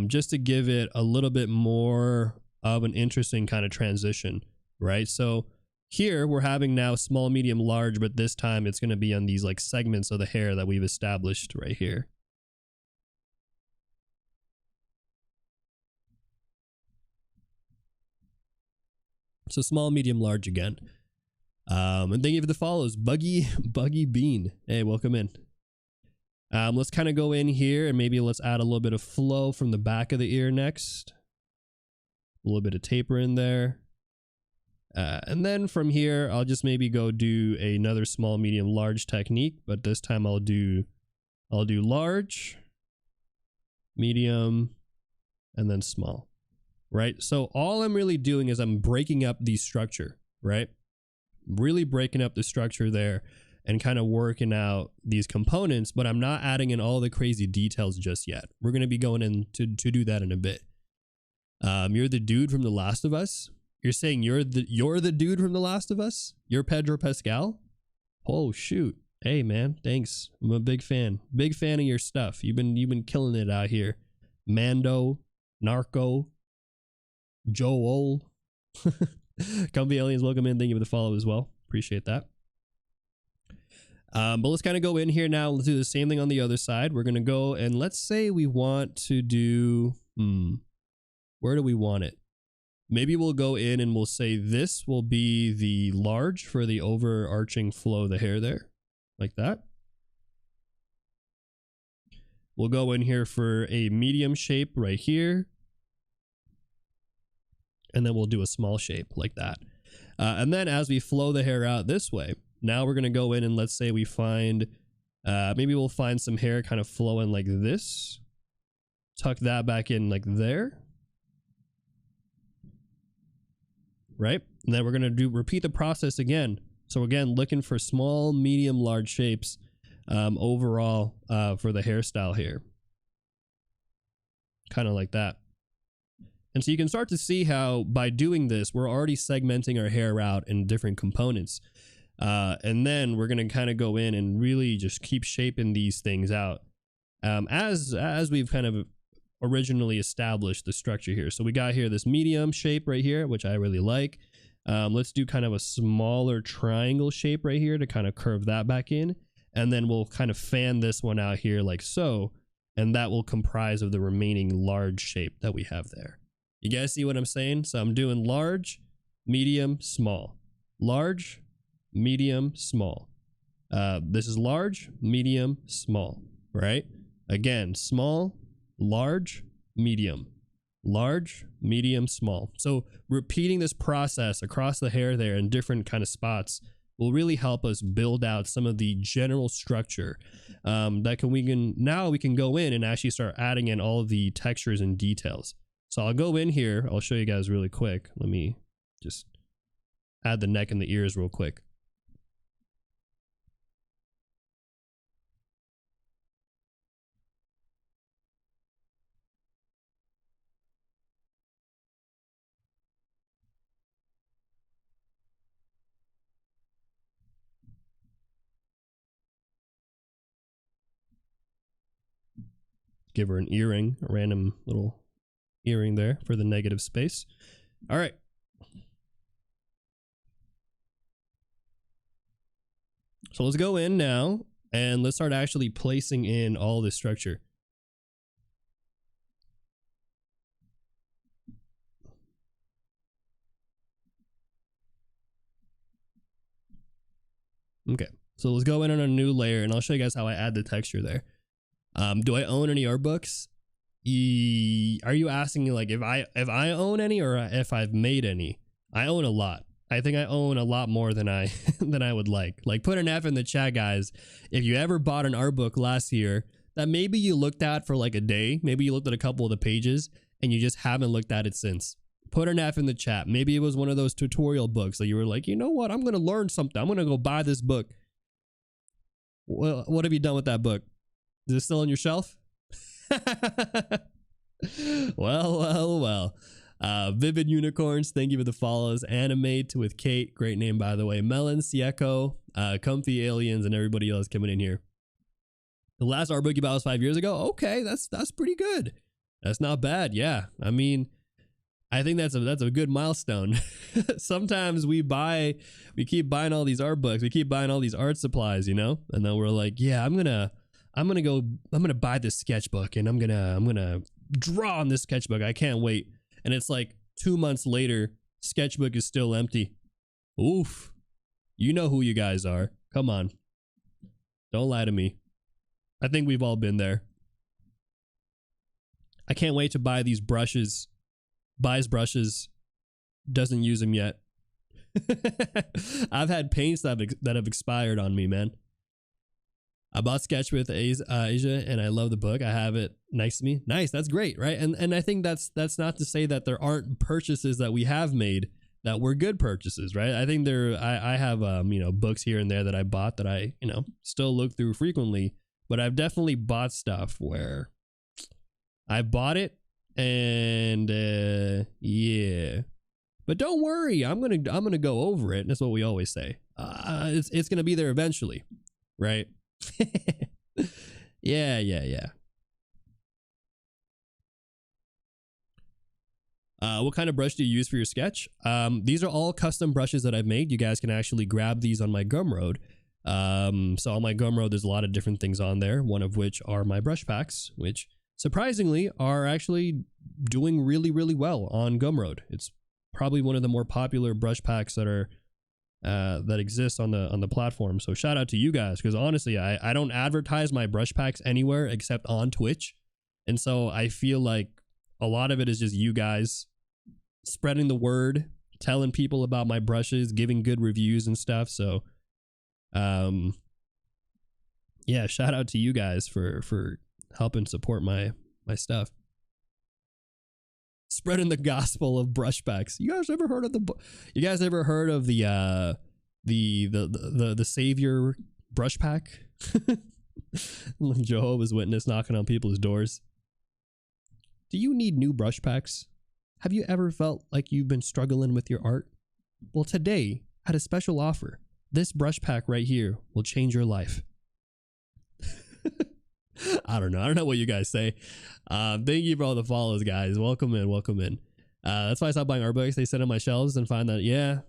just to give it a little bit more of an interesting kind of transition, right? So here we're having now small, medium, large, but this time it's going to be on these like segments of the hair that we've established right here. So small, medium, large again. And thank you for the follows. Buggy Bean. Hey, welcome in. Let's kind of go in here and maybe let's add a little bit of flow from the back of the ear next. A little bit of taper in there. And then from here, I'll just maybe go do another small, medium, large technique, but this time I'll do large, medium, and then small, right? So all I'm really doing is I'm breaking up the structure, right? Really breaking up the structure there and kind of working out these components, but I'm not adding in all the crazy details just yet. We're going to be going in to do that in a bit. You're the dude from The Last of Us. You're saying you're the dude from The Last of Us? You're Pedro Pascal? Oh shoot. Hey man, thanks. I'm a big fan. Big fan of your stuff. You've been killing it out here. Mando, Narco, Joel. Comfy Aliens, welcome in. Thank you for the follow as well. Appreciate that. But let's kind of go in here now. Let's do the same thing on the other side. We're gonna go and let's say we want to do where do we want it? Maybe we'll go in and we'll say this will be the large for the overarching flow of the hair there, like that. We'll go in here for a medium shape right here. And then we'll do a small shape like that. And then as we flow the hair out this way, now we're going to go in and let's say we find, maybe we'll find some hair kind of flowing like this. Tuck that back in like there. Right? And then we're going to repeat the process again. So again, looking for small, medium, large shapes overall for the hairstyle here. Kind of like that. And so you can start to see how by doing this, we're already segmenting our hair out in different components. And then we're going to kind of go in and really just keep shaping these things out as we've kind of originally established the structure here. So we got here this medium shape right here, which I really like. Let's do kind of a smaller triangle shape right here to kind of curve that back in. And then we'll kind of fan this one out here like so. And that will comprise of the remaining large shape that we have there. You guys see what I'm saying? So I'm doing large, medium, small. Large, medium, small. This is large, medium, small, right? Again, small, large, medium, large, medium, small. So repeating this process across the hair there in different kind of spots will really help us build out some of the general structure now we can go in and actually start adding in all of the textures and details. So I'll go in here. I'll show you guys really quick. Let me just add the neck and the ears real quick. Give her an earring, a random little earring there for the negative space. All right. So let's go in now and let's start actually placing in all this structure. Okay, so let's go in on a new layer and I'll show you guys how I add the texture there. Do I own any art books? Are you asking like if I own any or if I've made any? I own a lot. I think I own a lot more than I than I would like. Like, put an F in the chat, guys, if you ever bought an art book last year that maybe you looked at for like a day, maybe you looked at a couple of the pages and you just haven't looked at it since. Put an F in the chat. Maybe it was one of those tutorial books that you were like, you know what, I'm going to learn something. I'm going to go buy this book. Well, what have you done with that book? Is it still on your shelf? Well. Vivid Unicorns, thank you for the follows. Animate with Kate, great name by the way. Melon, Sieko, Comfy Aliens, and everybody else coming in here. The last art book you bought was 5 years ago. Okay, that's pretty good. That's not bad. Yeah, I mean, I think that's a good milestone. Sometimes we keep buying all these art books, we keep buying all these art supplies, you know, and then we're like, yeah, I'm gonna buy this sketchbook and I'm gonna draw on this sketchbook. I can't wait. And it's like 2 months later, sketchbook is still empty. Oof. You know who you guys are. Come on. Don't lie to me. I think we've all been there. I can't wait to buy these brushes. Buys brushes. Doesn't use them yet. I've had paints that have expired on me, man. I bought Sketch with Asia and I love the book. I have it next to me. Nice. That's great. Right. And I think that's not to say that there aren't purchases that we have made that were good purchases. Right. I think I have, books here and there that I bought that I, still look through frequently, but I've definitely bought stuff where I bought it and, yeah, but don't worry. I'm going to go over it. That's what we always say. It's going to be there eventually. Right. Yeah. What kind of brush do you use for your sketch? These are all custom brushes that I've made. You guys can actually grab these on my Gumroad. So on my Gumroad, there's a lot of different things on there, one of which are my brush packs, which surprisingly are actually doing really, really well on Gumroad. It's probably one of the more popular brush packs that exists on the platform. So shout out to you guys, because honestly, I don't advertise my brush packs anywhere except on Twitch. And so I feel like a lot of it is just you guys spreading the word, telling people about my brushes, giving good reviews and stuff. So yeah, shout out to you guys for helping support my stuff. Spreading the gospel of brush packs. You guys ever heard of the Savior brush pack? Jehovah's Witness knocking on people's doors. Do you need new brush packs? Have you ever felt like you've been struggling with your art? Well, today, at a special offer, this brush pack right here will change your life. I don't know what you guys say. Thank you for all the follows, guys. Welcome in. That's why I stopped buying art books. They sit on my shelves and find that, yeah.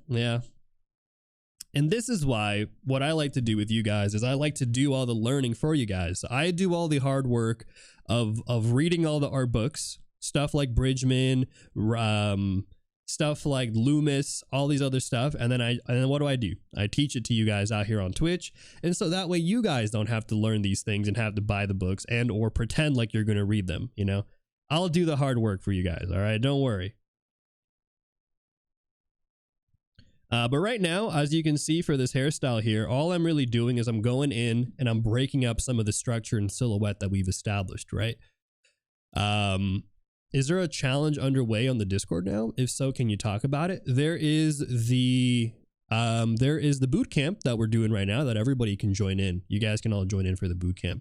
And this is why what I like to do with you guys is I like to do all the learning for you guys. I do all the hard work of reading all the art books, stuff like Bridgman, stuff like Loomis, all these other stuff. And then what do? I teach it to you guys out here on Twitch. And so that way you guys don't have to learn these things and have to buy the books and or pretend like you're going to read them. I'll do the hard work for you guys. All right. Don't worry. But right now, as you can see for this hairstyle here, all I'm really doing is I'm going in and I'm breaking up some of the structure and silhouette that we've established, right? Is there a challenge underway on the Discord now? If so, can you talk about it? There is the bootcamp that we're doing right now that everybody can join in. You guys can all join in for the bootcamp.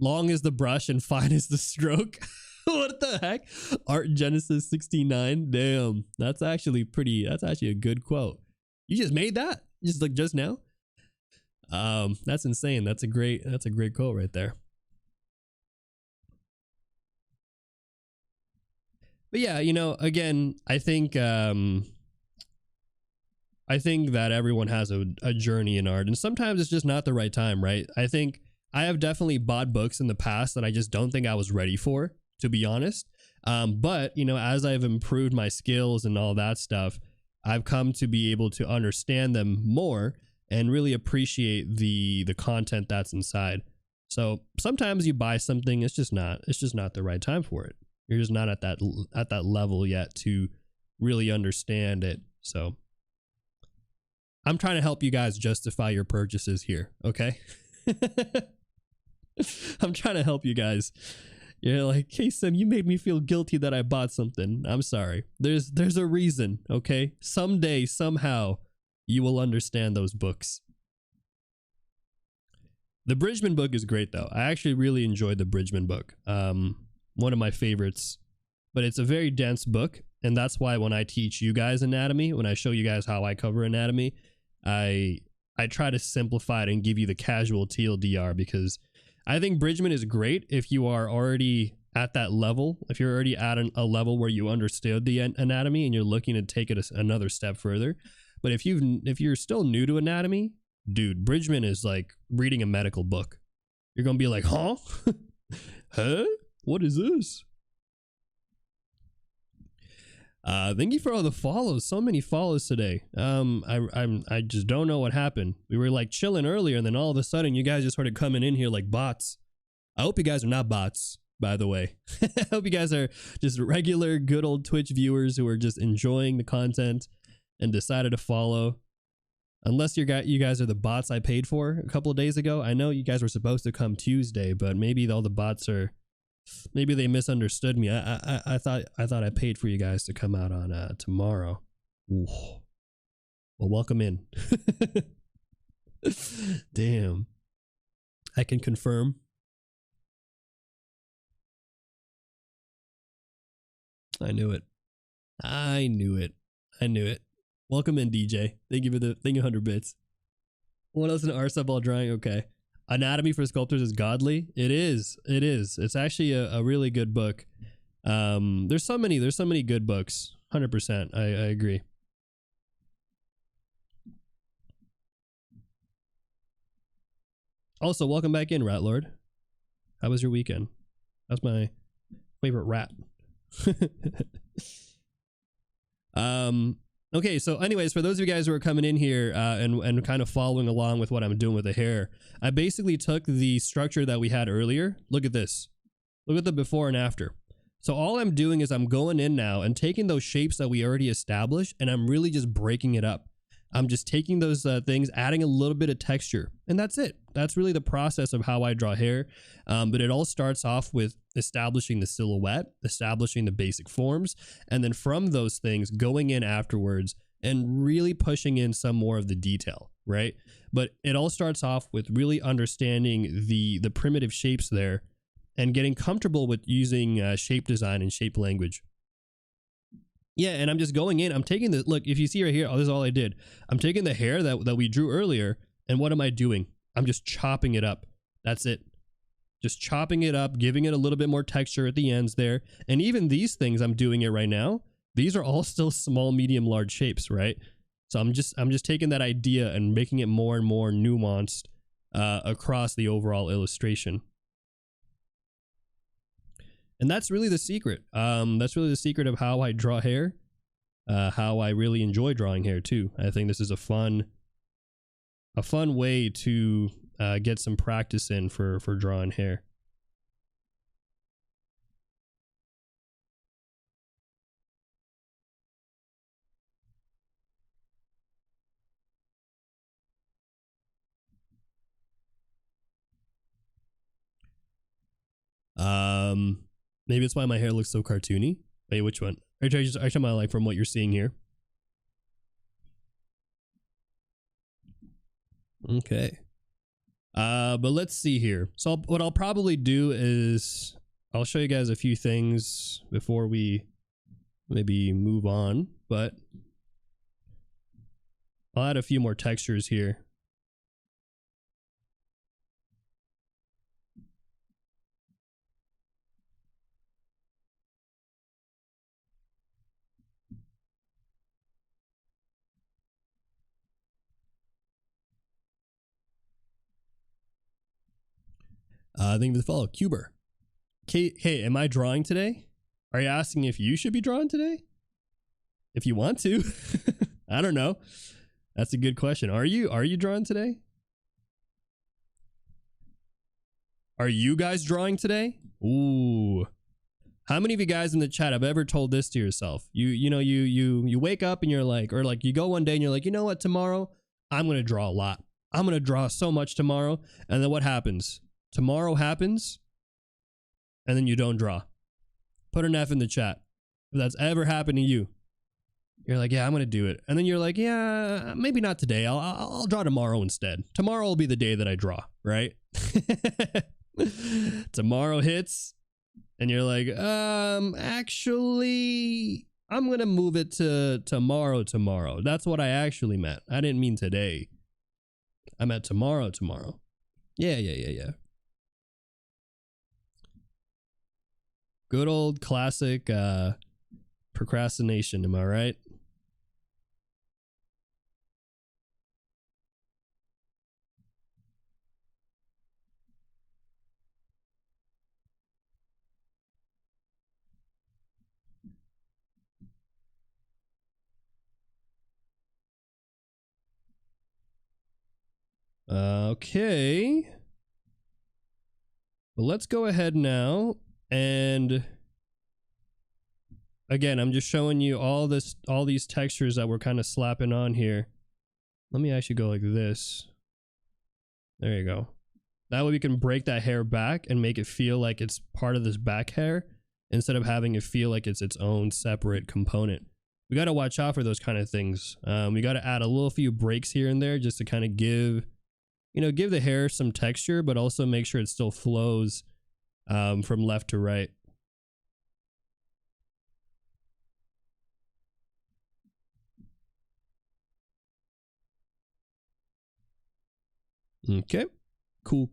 Long as the brush and fine as the stroke. What the heck? Art Genesis 69. Damn, that's actually a good quote. You just made that just now. That's insane. That's a great quote right there. But yeah, again, I think that everyone has a journey in art, and sometimes it's just not the right time, right? I think I have definitely bought books in the past that I just don't think I was ready for, to be honest. But as I've improved my skills and all that stuff, I've come to be able to understand them more and really appreciate the content that's inside. So sometimes you buy something, it's just not the right time for it. You're just not at that level yet to really understand it. So I'm trying to help you guys justify your purchases here, okay? I'm trying to help you guys. You're like, Kaycem, you made me feel guilty that I bought something. I'm sorry. There's a reason, okay? Someday, somehow, you will understand those books. The Bridgman book is great, though. I actually really enjoyed the Bridgman book. One of my favorites. But it's a very dense book, and that's why when I teach you guys anatomy, when I show you guys how I cover anatomy, I try to simplify it and give you the casual TLDR, because I think Bridgman is great if you are already at that level, if you're already at a level where you understood the anatomy and you're looking to take it another step further. But if you're still new to anatomy, dude, Bridgman is like reading a medical book. You're gonna be like, huh? Huh? What is this? Thank you for all the follows. So many follows today. I just don't know what happened. We were like chilling earlier, and then all of a sudden you guys just started coming in here like bots. I hope you guys are not bots, by the way. I hope you guys are just regular good old Twitch viewers who are just enjoying the content and decided to follow. Unless you guys are the bots I paid for a couple of days ago. I know you guys were supposed to come Tuesday, but maybe all the bots are, maybe they misunderstood me. I thought I paid for you guys to come out on tomorrow. Ooh. Well, welcome in. Damn. I can confirm. I knew it. I knew it. I knew it. Welcome in, DJ. Thank you for the 100 bits. What else in RSF while drawing? Okay. Anatomy for Sculptors is godly. It is. It is. It's actually a really good book. There's so many good books. 100%. I agree. Also, welcome back in, Rat Lord. How was your weekend? That's my favorite rat. Okay, so anyways, for those of you guys who are coming in here and kind of following along with what I'm doing with the hair, I basically took the structure that we had earlier. Look at this. Look at the before and after. So all I'm doing is I'm going in now and taking those shapes that we already established, and I'm really just breaking it up. I'm just taking those things, adding a little bit of texture, and that's it. That's really the process of how I draw hair. But it all starts off with establishing the silhouette, establishing the basic forms, and then from those things going in afterwards and really pushing in some more of the detail, right? But it all starts off with really understanding the primitive shapes there and getting comfortable with using shape design and shape language. Yeah, and I'm just going in. I'm taking the, look, if you see right here, oh, this is all I did. I'm taking the hair that we drew earlier, and what am I doing? I'm just chopping it up. That's it. Just chopping it up, giving it a little bit more texture at the ends there. And even these things, I'm doing it right now. These are all still small, medium, large shapes, right? So I'm just taking that idea and making it more and more nuanced across the overall illustration. And that's really the secret. That's really the secret of how I draw hair, how I really enjoy drawing hair too. I think this is a fun way to get some practice in for drawing hair. Maybe it's why my hair looks so cartoony. Wait, which one? Are you talking about like from what you're seeing here? Okay. But let's see here. So what I'll probably do is I'll show you guys a few things before we maybe move on, but I'll add a few more textures here. Thank you for the follow, Cuber. Hey, am I drawing today? Are you asking if you should be drawing today? If you want to. I don't know. That's a good question. Are you drawing today? Are you guys drawing today? Ooh. How many of you guys in the chat have ever told this to yourself? You wake up and you're like, or like you go one day and you're like, you know what, tomorrow I'm going to draw a lot. I'm going to draw so much tomorrow. And then what happens? Tomorrow happens, and then you don't draw. Put an F in the chat if that's ever happened to you. You're like, yeah, I'm going to do it. And then you're like, yeah, maybe not today. I'll draw tomorrow instead. Tomorrow will be the day that I draw, right? Tomorrow hits, and you're like, actually, I'm going to move it to tomorrow. That's what I actually meant. I didn't mean today. I meant tomorrow. Yeah. Good old classic procrastination, am I right? Okay. Well, let's go ahead now, and again, I'm just showing you all these textures that we're kind of slapping on here. Let me actually go like this. There you go. That way we can break that hair back and make it feel like it's part of this back hair instead of having it feel like it's its own separate component. We got to watch out for those kind of things. We got to add a little few breaks here and there just to kind of give the hair some texture, but also make sure it still flows from left to right. Okay, cool.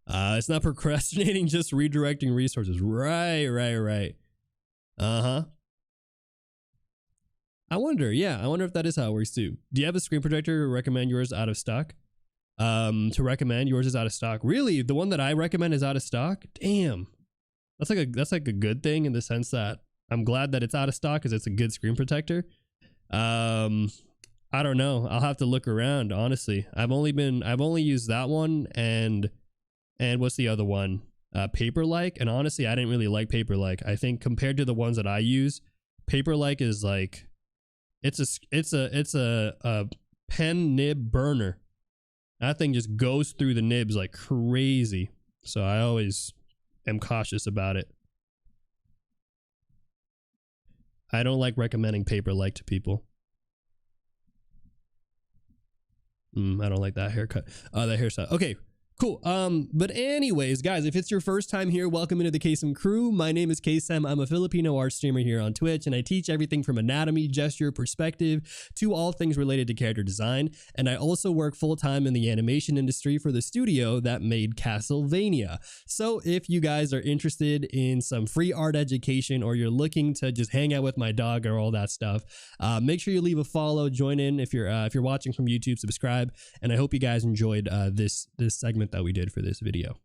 It's not procrastinating, just redirecting resources. Right. I wonder if that is how it works too. Do you have a screen protector? Recommend yours out of stock? To recommend yours is out of stock. Really? The one that I recommend is out of stock? Damn. That's like a good thing in the sense that I'm glad that it's out of stock because it's a good screen protector. I don't know. I'll have to look around, honestly. I've only used that one and what's the other one? Paper-like. And honestly, I didn't really like Paper-like. I think compared to the ones that I use, Paper-like is like it's a pen nib burner. That thing just goes through the nibs like crazy. So I always am cautious about it. I don't like recommending Paper-like to people. I don't like that haircut. That hairstyle. Okay, cool. But anyways, guys, if it's your first time here, welcome into the Kaycem crew. My name is Kaycem. I'm a Filipino art streamer here on Twitch, and I teach everything from anatomy, gesture, perspective, to all things related to character design. And I also work full-time in the animation industry for the studio that made Castlevania. So if you guys are interested in some free art education, or you're looking to just hang out with my dog or all that stuff, make sure you leave a follow, join in. If you're watching from YouTube, subscribe, and I hope you guys enjoyed this segment that we did for this video.